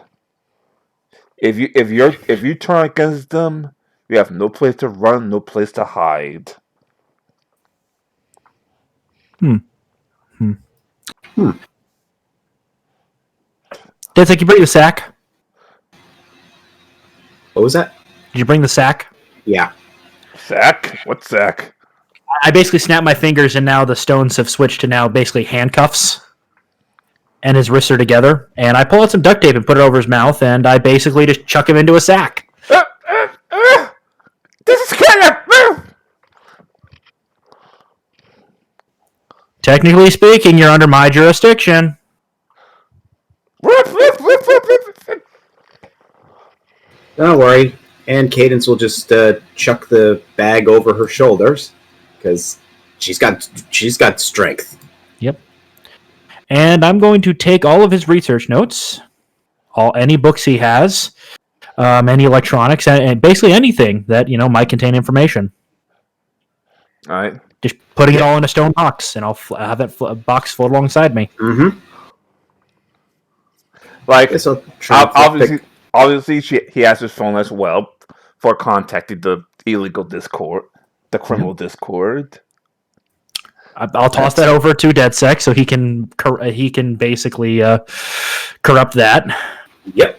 If you turn against them, you have no place to run, no place to hide. Did you bring the sack? What was that? Did you bring the sack? Yeah. Sack? What sack? I basically snap my fingers, and now the stones have switched to now basically handcuffs, and his wrists are together. And I pull out some duct tape and put it over his mouth, and I basically just chuck him into a sack. This is kind of. Technically speaking, you're under my jurisdiction. Don't worry. And Cadence will just chuck the bag over her shoulders because she's got strength. Yep. And I'm going to take all of his research notes, any books he has, any electronics, and basically anything that might contain information. All right. Just putting it all in a stone box, and I'll have that box float alongside me. Mm-hmm. Like, obviously, he has his phone as well for contacting the illegal Discord, the criminal Discord. I'll toss that over to DedSec so he can basically corrupt that. Yep.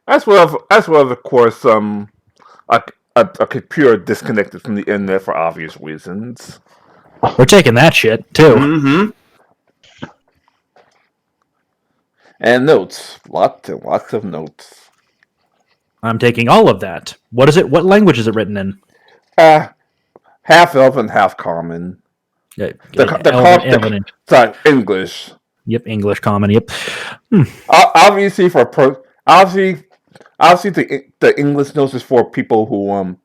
As well as of course, a computer disconnected from the internet for obvious reasons. We're taking that shit too. Mm-hmm. And notes, lots of notes. I'm taking all of that. What is it? What language is it written in? Half Elven, half Common. Elven. Sorry, English. Yep, English Common. Yep. Obviously, the English notes is for people who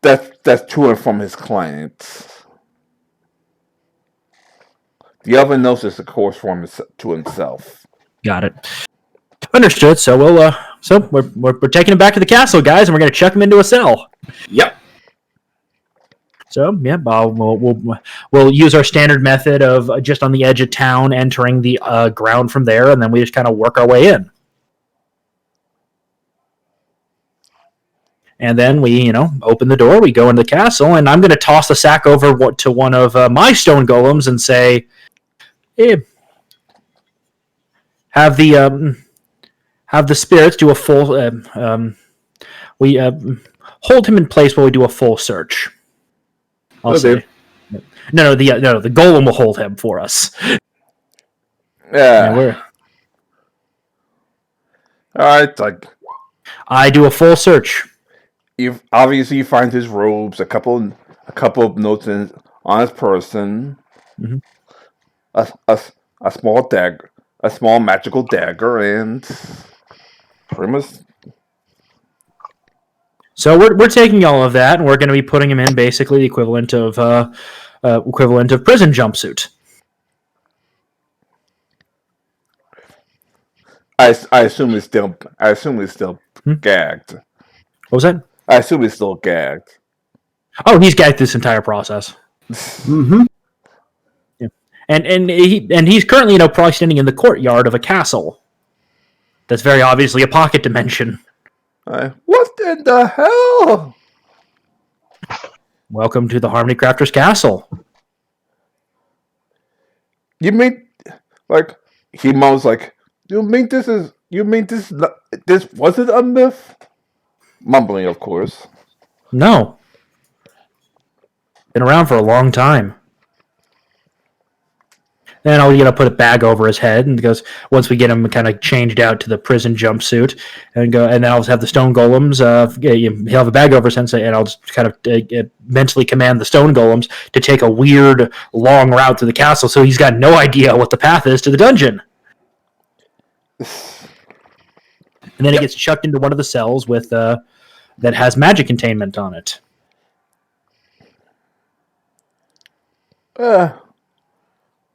that's to and from his clients. The other notes is, of course, from to himself. Got it. Understood. So we're taking him back to the castle, guys, and we're going to chuck him into a cell. Yep. So yeah, we'll use our standard method of just on the edge of town, entering the ground from there, and then we just kind of work our way in. And then we, open the door, we go into the castle, and I'm going to toss the sack over to one of my stone golems and say, "Hey, have the spirits do a full. We hold him in place while we do a full search." I'll say. No, the golem will hold him for us. Yeah. All right. I do a full search. You obviously find his robes, a couple of notes on his person, mm-hmm. a small dagger, a small magical dagger, and pretty much. So we're taking all of that, and we're going to be putting him in basically the equivalent of prison jumpsuit. I assume he's still. I assume he's still gagged. What was that? I assume he's still gagged. Oh, he's gagged this entire process. Mm-hmm. Yeah. And he's currently probably standing in the courtyard of a castle. That's very obviously a pocket dimension. What in the hell? Welcome to the Harmony Crafters Castle. You mean like he moans like you mean this wasn't a myth? Mumbling, of course. No. Been around for a long time. Then I'll put a bag over his head, and because once we get him kind of changed out to the prison jumpsuit, and then I'll have the stone golems. He'll have a bag over his head, and I'll just kind of mentally command the stone golems to take a weird long route through the castle, so he's got no idea what the path is to the dungeon. And then he gets chucked into one of the cells with that has magic containment on it.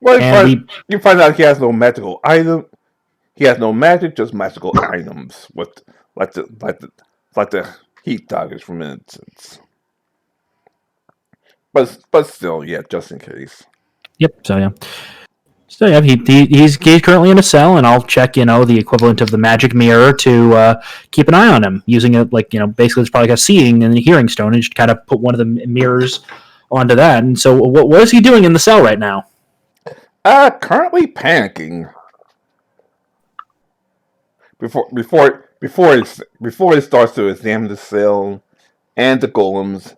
Well, you find out he has no magical item. He has no magic, just magical items with like the heat daggers from instance. But still, yeah, just in case. Yep. So yeah, he's currently in a cell, and I'll check the equivalent of the magic mirror to keep an eye on him using it basically it's probably like a seeing and a hearing stone, and just kind of put one of the mirrors onto that. And so what is he doing in the cell right now? Currently panicking. Before he starts to examine the cell and the golems,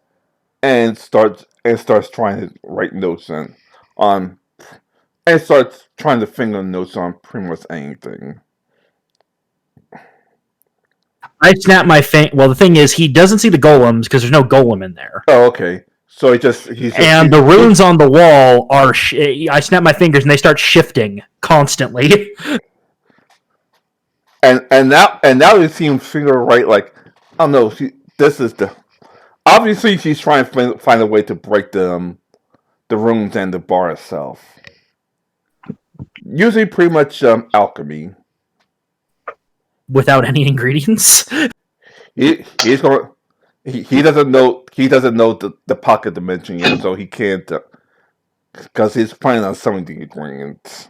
and starts trying to write notes on and starts trying to finger notes on pretty much anything. I snap my finger. Well, the thing is, he doesn't see the golems because there's no golem in there. Oh, okay. So the runes on the wall are. I snap my fingers and they start shifting constantly. and now you see him finger right like, oh no, this is the. Obviously, she's trying to find a way to break the runes and the bar itself. Usually, pretty much alchemy. Without any ingredients. He's going. He doesn't know the pocket dimension yet, so he can't because he's planning on summoning the ingredients.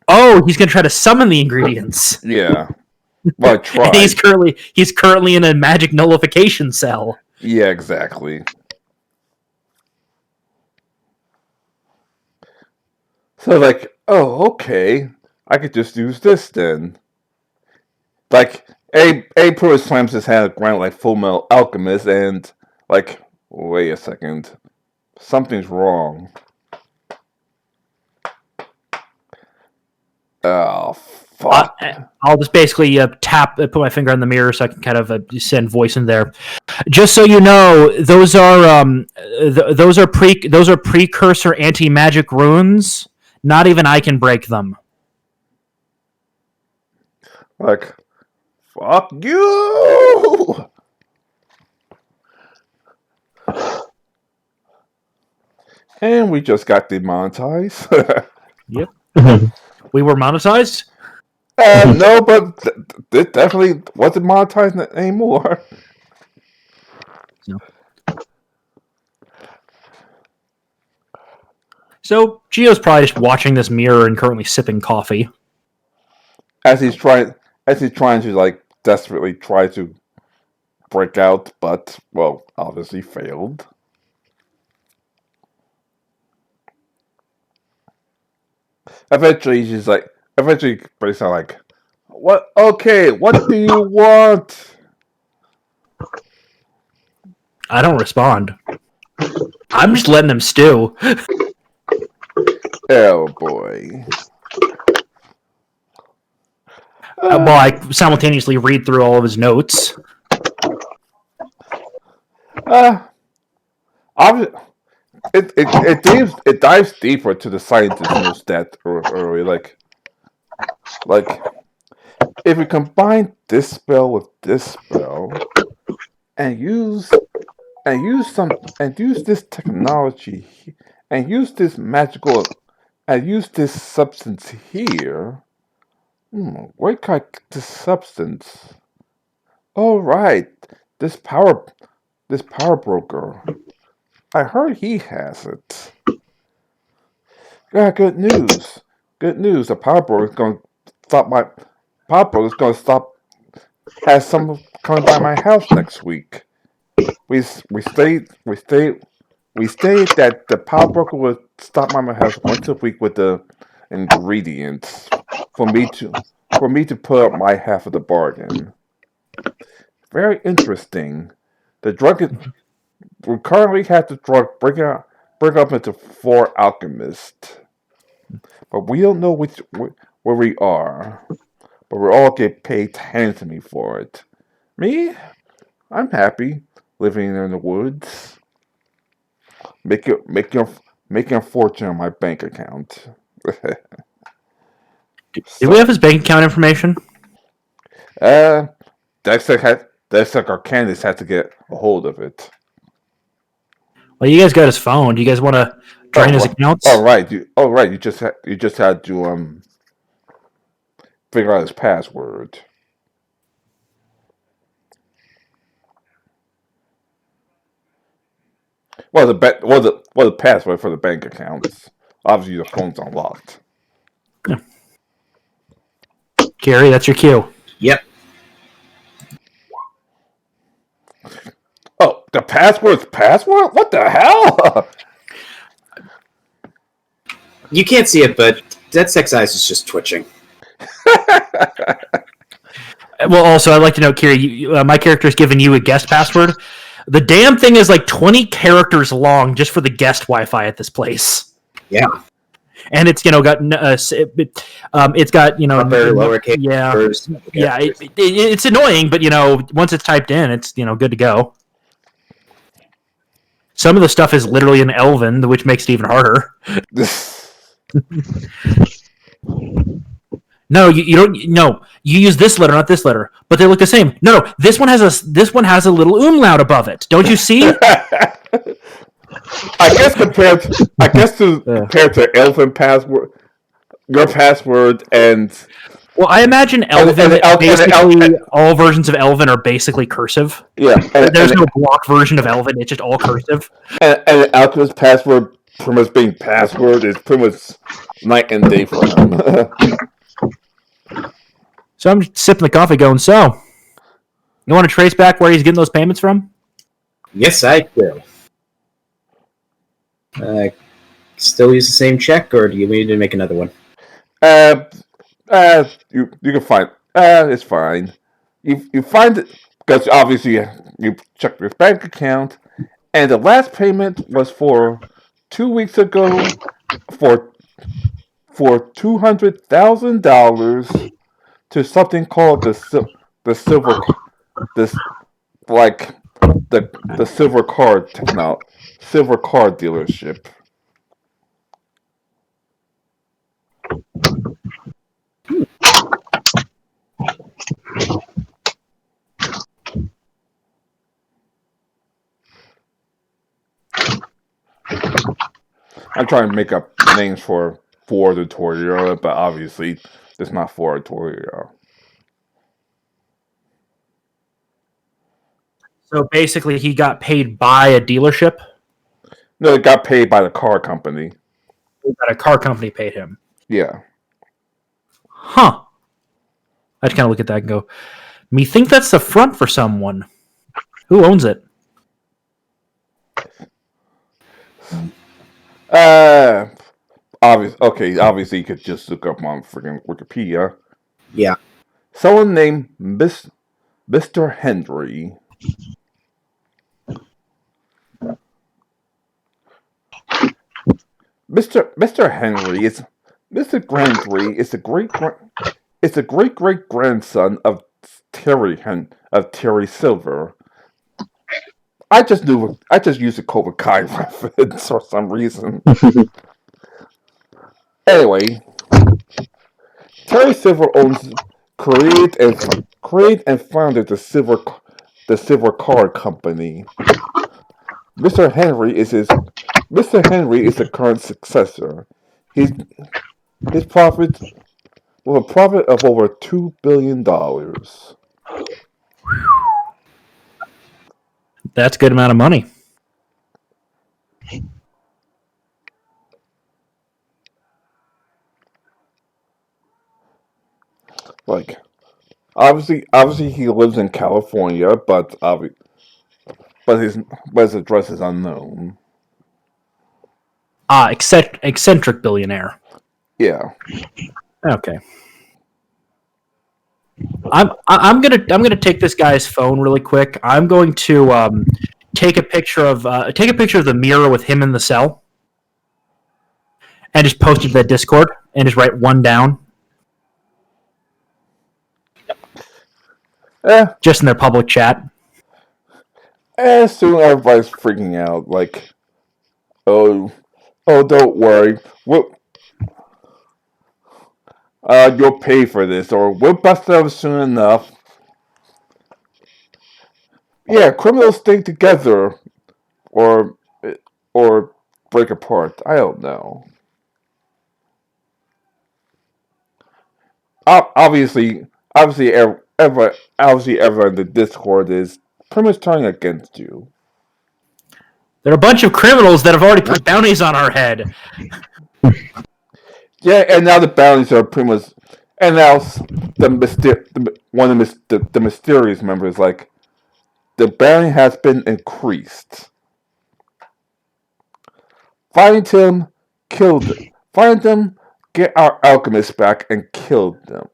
Oh, he's gonna try to summon the ingredients. Yeah, well, try. And he's currently in a magic nullification cell. Yeah, exactly. So like, oh, okay, I could just use this then. Like. Abe pretty slams his hand at the ground like Full Metal Alchemist, and like, wait a second, something's wrong. Oh fuck! I'll just basically put my finger on the mirror so I can kind of send voice in there. Just so you know, those are precursor anti-magic runes. Not even I can break them. Like. Fuck you! And we just got demonetized. Yep. We were monetized? No, but it definitely wasn't monetized anymore. No. So, Gio's probably just watching this mirror and currently sipping coffee. As he's trying to like desperately try to break out, but well, obviously failed. Eventually breaks out like, what? Okay, what do you want? I don't respond. I'm just letting him stew. Oh boy. While I simultaneously read through all of his notes. it dives deeper to the scientist knows that early. Like if we combine this spell with this spell and use this technology and use this magical and use this substance here. Where can I get this substance? Oh right, this power this power broker. I heard he has it. Yeah, good news. Good news. The power broker is going to stop my power broker is going to stop. Has someone coming by my house next week. We stayed that the power broker would stop by my house once a week with the ingredients for me to put up my half of the bargain. Very interesting. The drug is, we currently have the drug break up into 4 alchemists, but we don't know where we are. But we all get paid handsomely for it. Me, I'm happy living in the woods, making a fortune on my bank account. Do we have his bank account information? Dexter our candidates had to get a hold of it. Well, you guys got his phone. Do you guys want to drain his accounts? All right, you just had to figure out his password. The password for the bank account is obviously the phone's unlocked. Yeah. Gary, that's your cue. Yep. Oh, the password's password? What the hell? You can't see it, but Dead Sex Eyes is just twitching. Well, also, I'd like to note, Kiri, my character's given you a guest password. The damn thing is like 20 characters long just for the guest Wi-Fi at this place. Yeah. And it's got it's got upper, lowercase. Yeah. It's annoying, but once it's typed in, it's good to go. Some of the stuff is literally in Elven, which makes it even harder. No, you don't. No, you use this letter, not this letter, but they look the same. No, this one has a little umlaut above it. Don't you see? I guess compared to Elven password, your password and. Well, I imagine Elven. Basically, all versions of Elven are basically cursive. Yeah, there's no block version of Elven; it's just all cursive. And Alchemist's password, pretty much being password, is pretty much night and day for him. So I'm sipping the coffee, going. So, you want to trace back where he's getting those payments from? Yes, I do. Still use the same check, or do you need to make another one? You can find. It's fine. You find it because obviously you checked your bank account, and the last payment was for 2 weeks ago for $200,000 to something called the silver silver card dealership. I'm trying to make up names for the Toyota, but obviously it's not for a Toyota. So basically, he got paid by a dealership? No, it got paid by the car company. That a car company paid him? Yeah. Huh. I just kind of look at that and go, me think that's the front for someone. Who owns it? Obviously you could just look up on freaking Wikipedia. Yeah. Someone named Mr. Henry. Mr. Henry is Mr. Grandry is the great grandson of Terry Silver. I just used the Cobra Kai reference for some reason. Anyway, Terry Silver created and founded the Silver Car Company. Mr. Henry is the current successor. His his profit with a profit of over $2 billion. That's a good amount of money. Like obviously he lives in California, but his address is unknown. Eccentric billionaire. Yeah. Okay. I'm gonna take this guy's phone really quick. I'm going to take a picture of the mirror with him in the cell, and just post it to the Discord, and just write one down, Eh, just in their public chat. soon everybody's freaking out. Like, oh, don't worry. You'll pay for this, or we'll bust it up soon enough. Yeah, criminals stay together, or or break apart. I don't know. Obviously, everyone in the Discord is pretty much turning against you. There are a bunch of criminals that have already put bounties on our head. Yeah, and now the bounties are pretty much, and now the mysterious members like the bounty has been increased. Find him, find them, get our alchemist back, and kill them.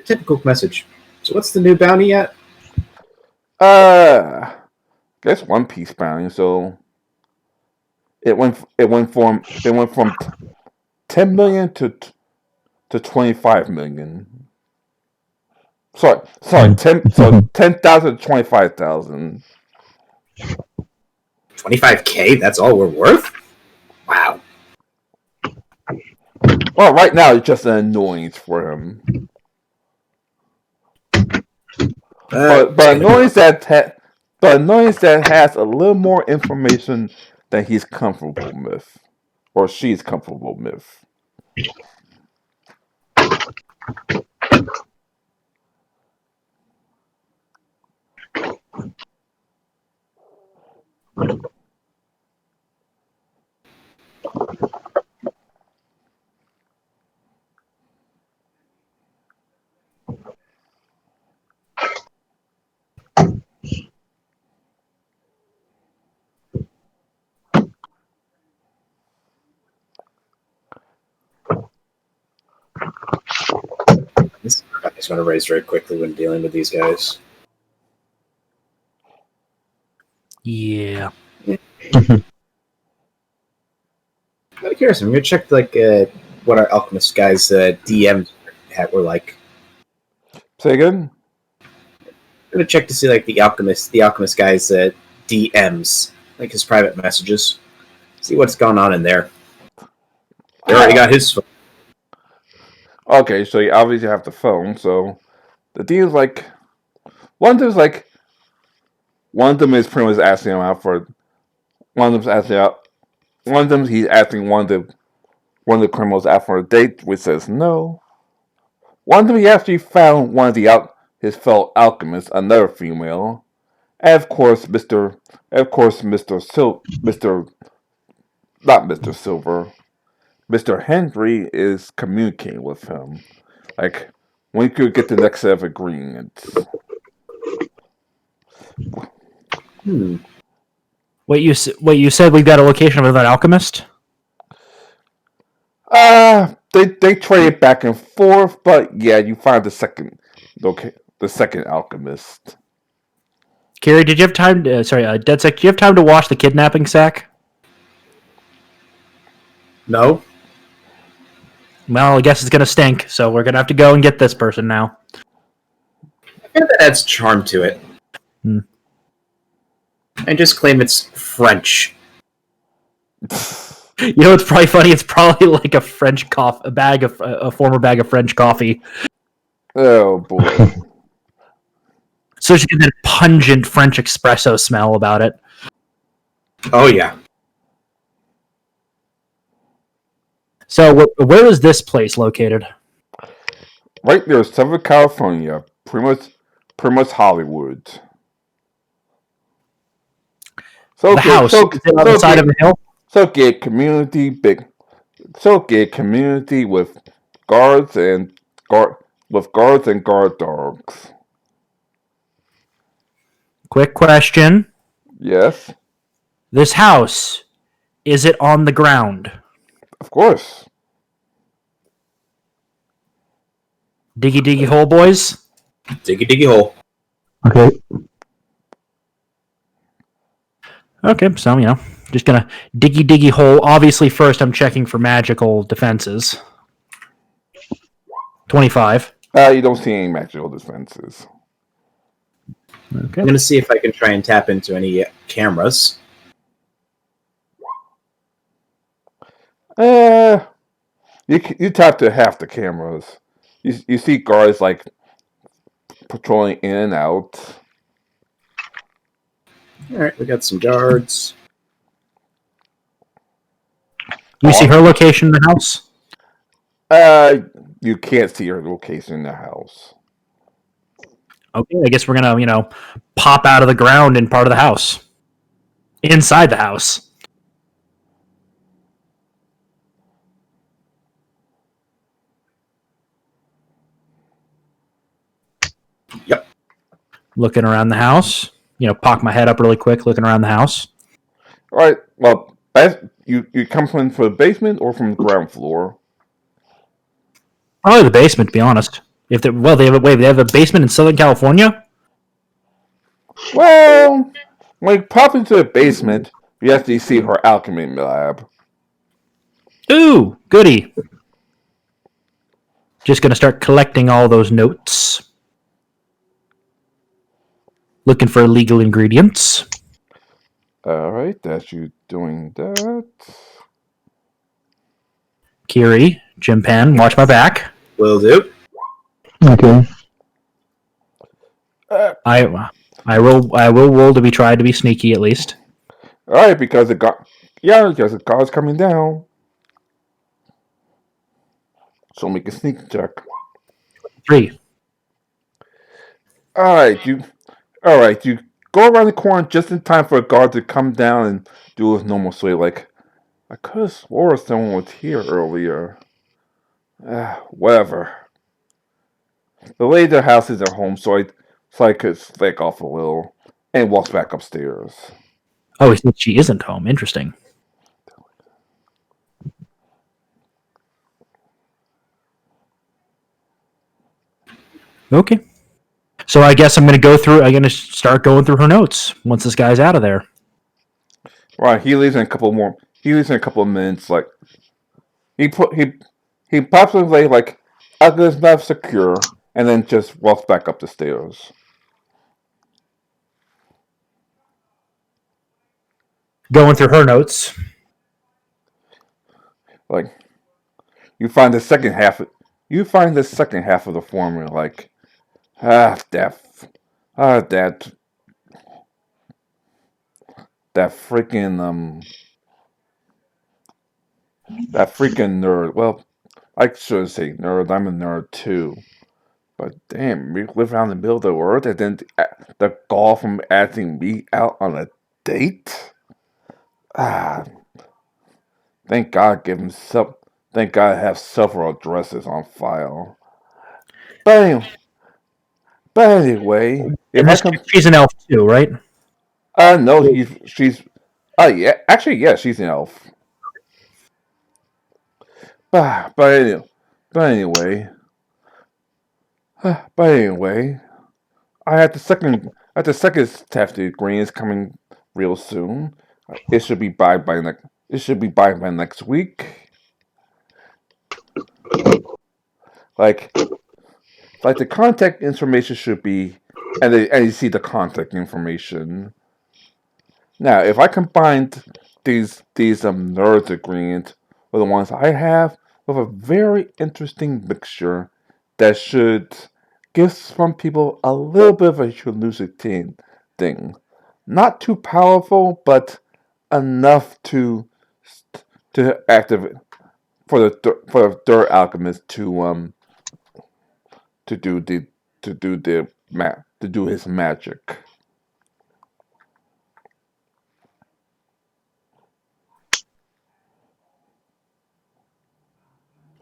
Typical message. So what's the new bounty at? Guess One Piece bounty. So it went from 10 million to 25 million. Sorry, 10,000 to 25,000. 25K? That's all we're worth? Wow. Well, right now it's just an annoyance for him. But annoyance that has a little more information than he's comfortable with, or she's comfortable with. This is going to raise very quickly when dealing with these guys. Yeah. I'm curious. I'm going to check what our alchemist guys' DMs were like. Say again? I'm going to check to see the alchemist guys' DMs, like his private messages. See what's going on in there. He already got his phone. Okay, so you obviously have the phone. So the deal is one of them is pretty much asking him out for. One of them he's asking one of the criminals out for a date, which says no. One of them he actually found one of his fellow alchemists, another female, and of course Mr. Not Mr. Silver. Mr. Henry is communicating with him. Like, when could get the next set of agreements? Wait, you said we've got a location of an alchemist? They trade back and forth, but yeah, you find the second alchemist. Carrie, did you have time to, DedSec, do you have time to wash the kidnapping sack? No. Well, I guess it's going to stink, so we're going to have to go and get this person now. I think that adds charm to it. And just claim it's French. You know what's probably funny? It's probably like a French a former bag of French coffee. Oh boy. So you get that pungent French espresso smell about it. Oh yeah. So where is this place located? Right near Southern California, pretty much Hollywood. So The get house, so is it on the so side get of a hill? so get community big. So get community with guards and guard dogs. Quick question. Yes, This house, is it on the ground? of course. Diggy diggy hole, boys? Diggy diggy hole. Okay. Okay, so, just gonna diggy diggy hole. Obviously, first I'm checking for magical defenses. 25. You don't see any magical defenses. Okay. I'm gonna see if I can try and tap into any cameras. You tap to half the cameras. You see guards like patrolling in and out. Alright, we got some guards. You see her location in the house? You can't see her location in the house. Okay, I guess we're gonna, pop out of the ground in part of the house. Inside the house. Yep. Looking around the house. Pop my head up really quick, looking around the house. All right. Well, you come from the basement or from the ground floor? Probably the basement, to be honest. They have a basement in Southern California? Well, when you pop into the basement, you actually see her alchemy lab. Ooh, goody. Just gonna start collecting all those notes. Looking for illegal ingredients. All right, that's you doing that. Kiri, Jim Pan, watch my back. Will do. Okay. I will roll to be tried to be sneaky at least. All right, because the car's coming down. So make a sneak check. 3. All right, you go around the corner just in time for a guard to come down and do his normal sway. Like, I could have swore someone was here earlier. Whatever. The lady of the house is at home, so I could slack off a little and walks back upstairs. Oh, she isn't home. Interesting. Okay. So I guess I'm going to start going through her notes once this guy's out of there. Right, he leaves in a couple of minutes. Like he pops in late, like it's not secure, and then just walks back up the stairs. Going through her notes. Like you find the second half. You find the second half of the formula. Like that freaking that freaking nerd. Well, I should say nerd. I'm a nerd too. But damn, we live out in the middle of the world, and then the gall from asking me out on a date. Thank God, Thank God, I have several addresses on file. But anyway, She's an elf too, right? no, she's. Yeah, actually, yeah, she's an elf. But anyway, I had the second staff degree is coming real soon. It should be by next week. Like the contact information should be, and you see the contact information. Now, if I combined these nerds ingredients with the ones I have, with a very interesting mixture that should give some people a little bit of a hallucinating thing. Not too powerful, but enough to activate for the third alchemist to do the to do his magic.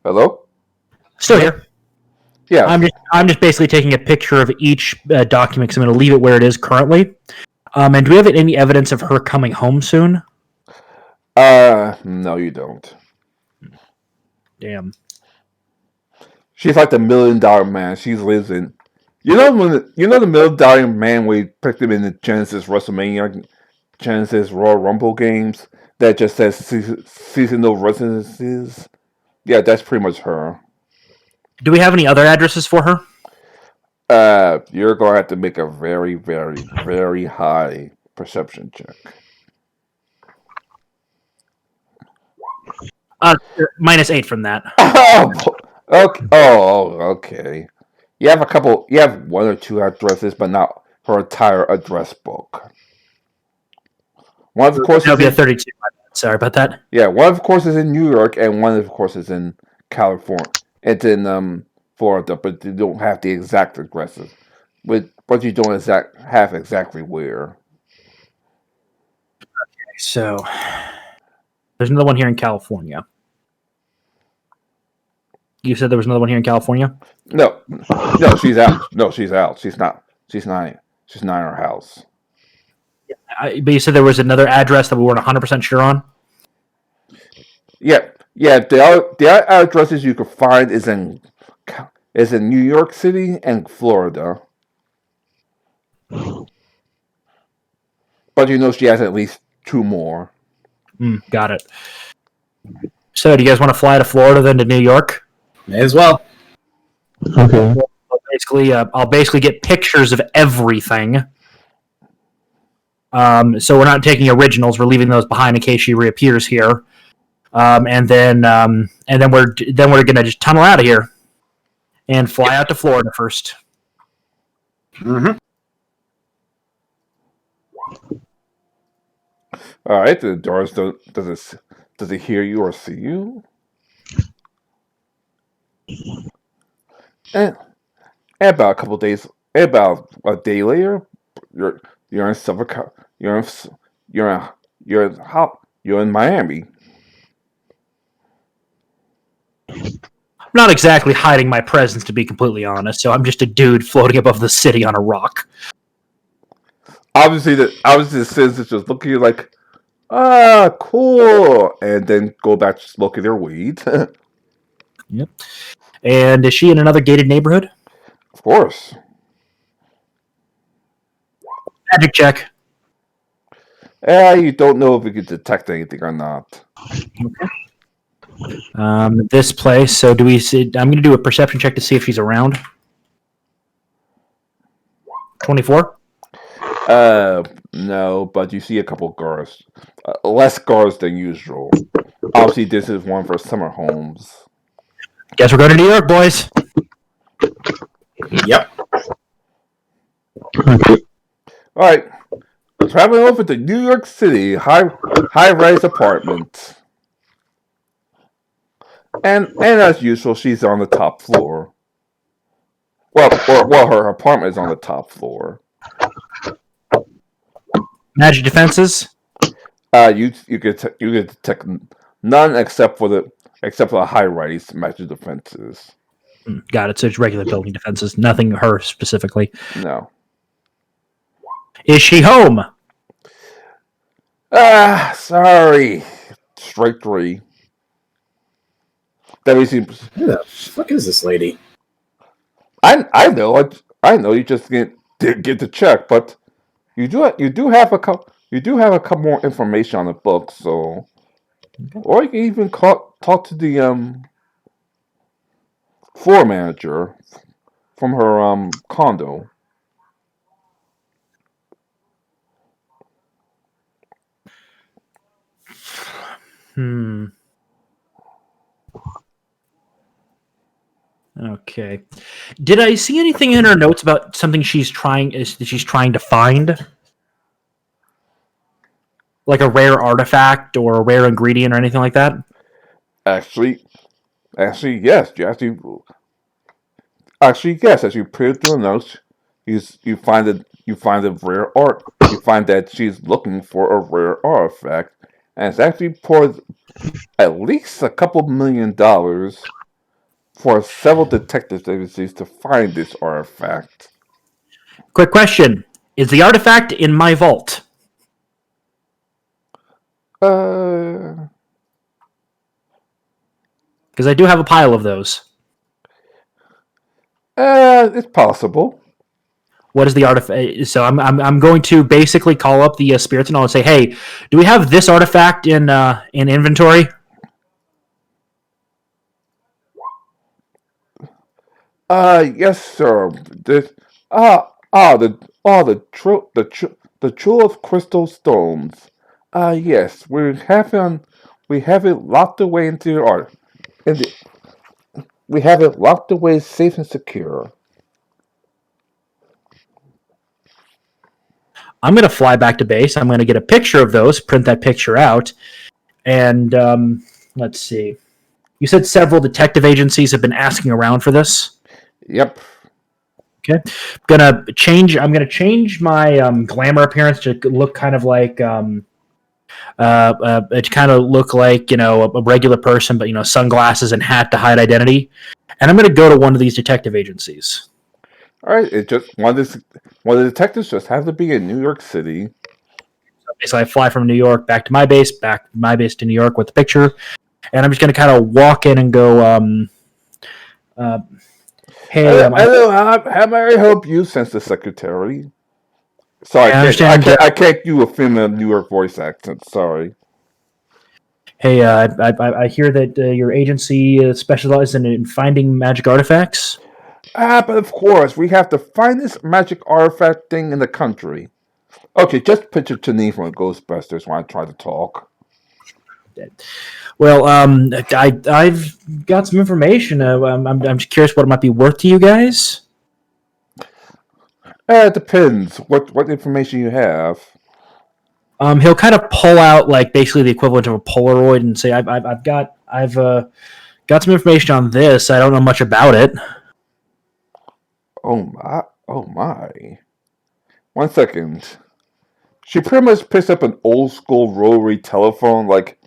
Hello? Still here. Yes. I'm just basically taking a picture of each document because I'm going to leave it where it is currently. And do we have any evidence of her coming home soon? No, you don't. Damn. She's like the $1 million man. She lives in. You know the $1 million man we picked him in the Genesis WrestleMania, Genesis Royal Rumble games that just says seasonal residences. Yeah, that's pretty much her. Do we have any other addresses for her? You're gonna have to make a very, very, very high perception check. -8 from that. Oh, okay. Oh, okay. You have a couple. You have one or two addresses, but not her entire address book. One, of course, That'll is be a in, 32. Sorry about that. yeah. One, of course, is in New York, and one, of course, is in California. It's in Florida, but you don't have the exact addresses. But you don't have exactly where. So there's another one here in California. You said there was another one here in California? No, no, she's out. No, she's out. She's not. She's not. She's not in her house. But you said there was another address that we weren't 100% sure on? Yeah, yeah. The other addresses you could find is in New York City and Florida. But you know she has at least two more. Got it. So, do you guys want to fly to Florida then to New York? May as well. Okay. I'll basically get pictures of everything. So we're not taking originals; we're leaving those behind in case she reappears here. And then we're gonna just tunnel out of here and fly out to Florida first. Mm-hmm. All right, the doors does it hear you or see you? And, and about a couple days, about a day later, you're you're in you're in you're in you're in Miami. I'm not exactly hiding my presence, to be completely honest. So I'm just a dude floating above the city on a rock. Obviously, the citizens just look at you like, cool, and then go back to smoking their weed. Yep. And is she in another gated neighborhood? Of course. Magic check. You don't know if you can detect anything or not. This place. So do we see? I'm going to do a perception check to see if she's around. 24. No, but you see a couple guards. Less guards than usual. Obviously, this is one for summer homes. Guess we're going to New York, boys. Yep. Okay. All right, traveling over to New York City, high-rise apartment, and as usual, she's on the top floor. Well, her apartment is on the top floor. Magic defenses. You could detect none except for the high-rise magic defenses. Got it. So it's regular building defenses. Nothing her specifically. No. Is she home? Sorry. Strike 3. That means Who the fuck is this lady? I know. I know. You just didn't get the check, but you do have a couple more information on the book. So, or you can even talk to the floor manager from her condo. Okay. Did I see anything in her notes about something she's trying to find? Like a rare artifact or a rare ingredient or anything like that? Actually, yes. Yes. As you peer through the notes, you find a rare art. You find that she's looking for a rare artifact, and it's actually for at least a couple $1 million for several detective agencies to find this artifact. Quick question. Is the artifact in my vault? Uh, Because I do have a pile of those. it's possible. What is the artifact? So I'm going to basically call up the spirits and I'll say, hey, do we have this artifact in inventory? Yes, sir. This, the True Crystal Stones. Yes, we have it locked away into your art. We have it locked away safe and secure. I'm going to fly back to base. I'm going to get a picture of those, print that picture out, and let's see. You said several detective agencies have been asking around for this. Yep. Okay, I'm gonna change my glamour appearance to look kind of like it kind of look like a regular person, but sunglasses and hat to hide identity. And I'm gonna go to one of these detective agencies. All right. It just one of the detectives just has to be in New York City. So I fly from New York back to my base to New York with the picture, and I'm just gonna kind of walk in and go. Hey, Hello, how may I help you, Sense Secretary? Sorry, I understand. I can't do a female New York voice accent. Sorry. Hey, I hear that your agency specializes in finding magic artifacts. But of course, we have the finest magic artifact thing in the country. Okay, just picture Janine from Ghostbusters when I try to talk. Well, I've got some information. I'm just curious what it might be worth to you guys. It depends what information you have. He'll kind of pull out like basically the equivalent of a Polaroid and say, I've got some information on this. I don't know much about it. Oh my. 1 second. She pretty much picks up an old school rotary telephone like,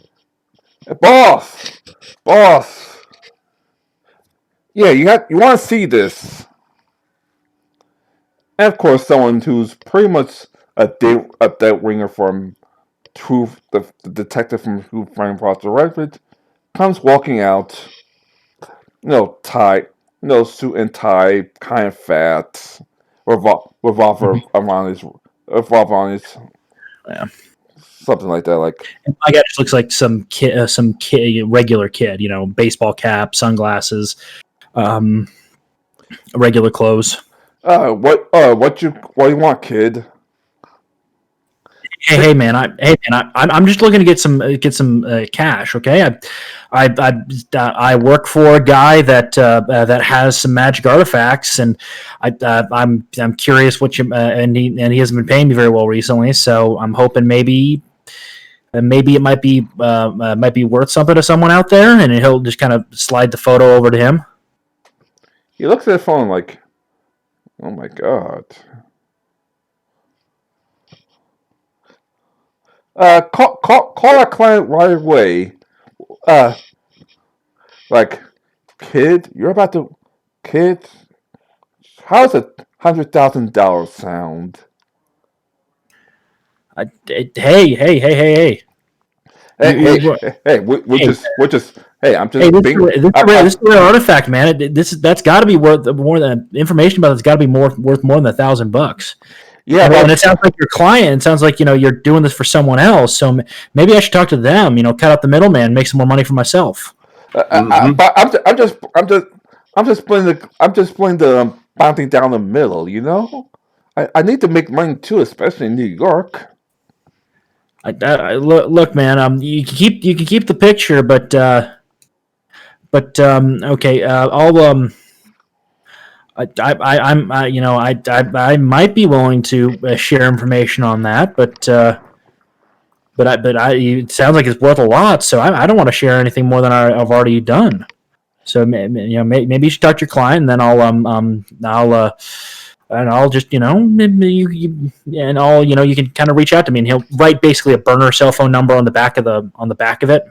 boss, boss. Yeah, you want to see this. And of course, someone who's pretty much a dead ringer from the detective from Who Framed Roger Rabbit, comes walking out, tie, suit and tie, kind of fat, revolver on his, Yeah. something like that. Like, My guy just looks like some kid, regular kid. Baseball cap, sunglasses, regular clothes. what do you want, kid? Hey man, I'm just looking to get some cash. Okay, I work for a guy that has some magic artifacts, and I'm curious what you and he hasn't been paying me very well recently, so I'm hoping maybe it might be worth something to someone out there, and he'll just kind of slide the photo over to him. He looks at the phone like, oh my god. Call our client right away. Uh, like, kid, kid. How's $100,000 sound? Hey. I'm just Hey, being. this is a rare artifact, man. That's got to be worth more than information about. It's got to be worth more than $1,000. Yeah, and it sounds like your client. It sounds like you're doing this for someone else. So maybe I should talk to them. Cut out the middleman, make some more money for myself. but I'm just putting the bounty down the middle. I need to make money too, especially in New York. Look, man. You can keep the picture, but okay. I might be willing to share information on that, it sounds like it's worth a lot. So I don't want to share anything more than I've already done. So maybe you should talk to your client, and then I'll just and I'll you can kind of reach out to me, and he'll write basically a burner cell phone number on the back of it,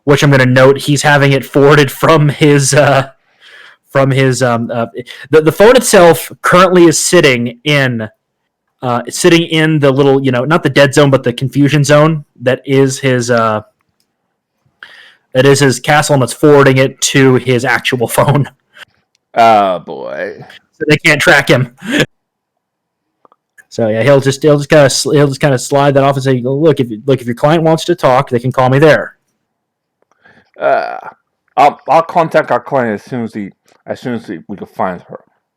which I'm going to note he's having it forwarded from his the phone itself currently is sitting in the little not the dead zone but the confusion zone that is his castle, and it's forwarding it to his actual phone. Oh boy. So they can't track him. So yeah, he'll just kind of slide that off and say, look, if your client wants to talk, they can call me there. I'll contact our client as soon as we can find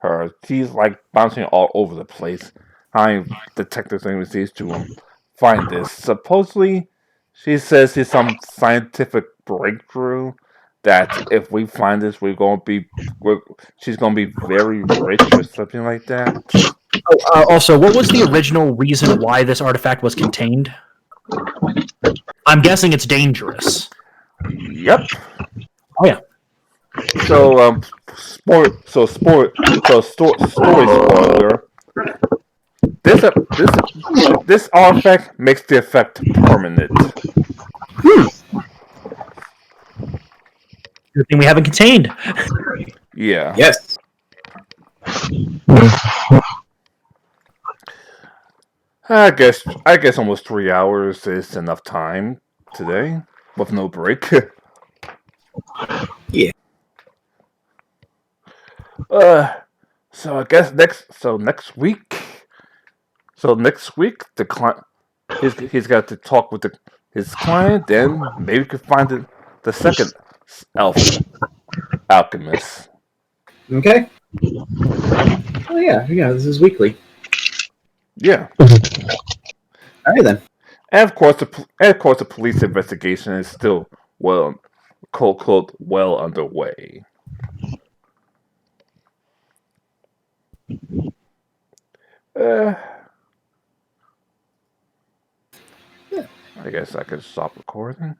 her. She's like bouncing all over the place. Hiring detectives and agencies to find this. Supposedly, she says it's some scientific breakthrough that if we find this, she's gonna be very rich or something like that. Also, what was the original reason why this artifact was contained? I'm guessing it's dangerous. Yep. Oh yeah. So story spoiler. This artifact makes the effect permanent. Good thing we haven't contained. Yeah. Yes. I guess almost 3 hours is enough time today with no break. Yeah. So I guess next week. So next week the client he's got to talk with his client. Then maybe we could find the second elf alchemist. Okay. Oh yeah. This is weekly. Yeah. All right then. And of course the police investigation is still well underway. Uh, I guess I could stop recording.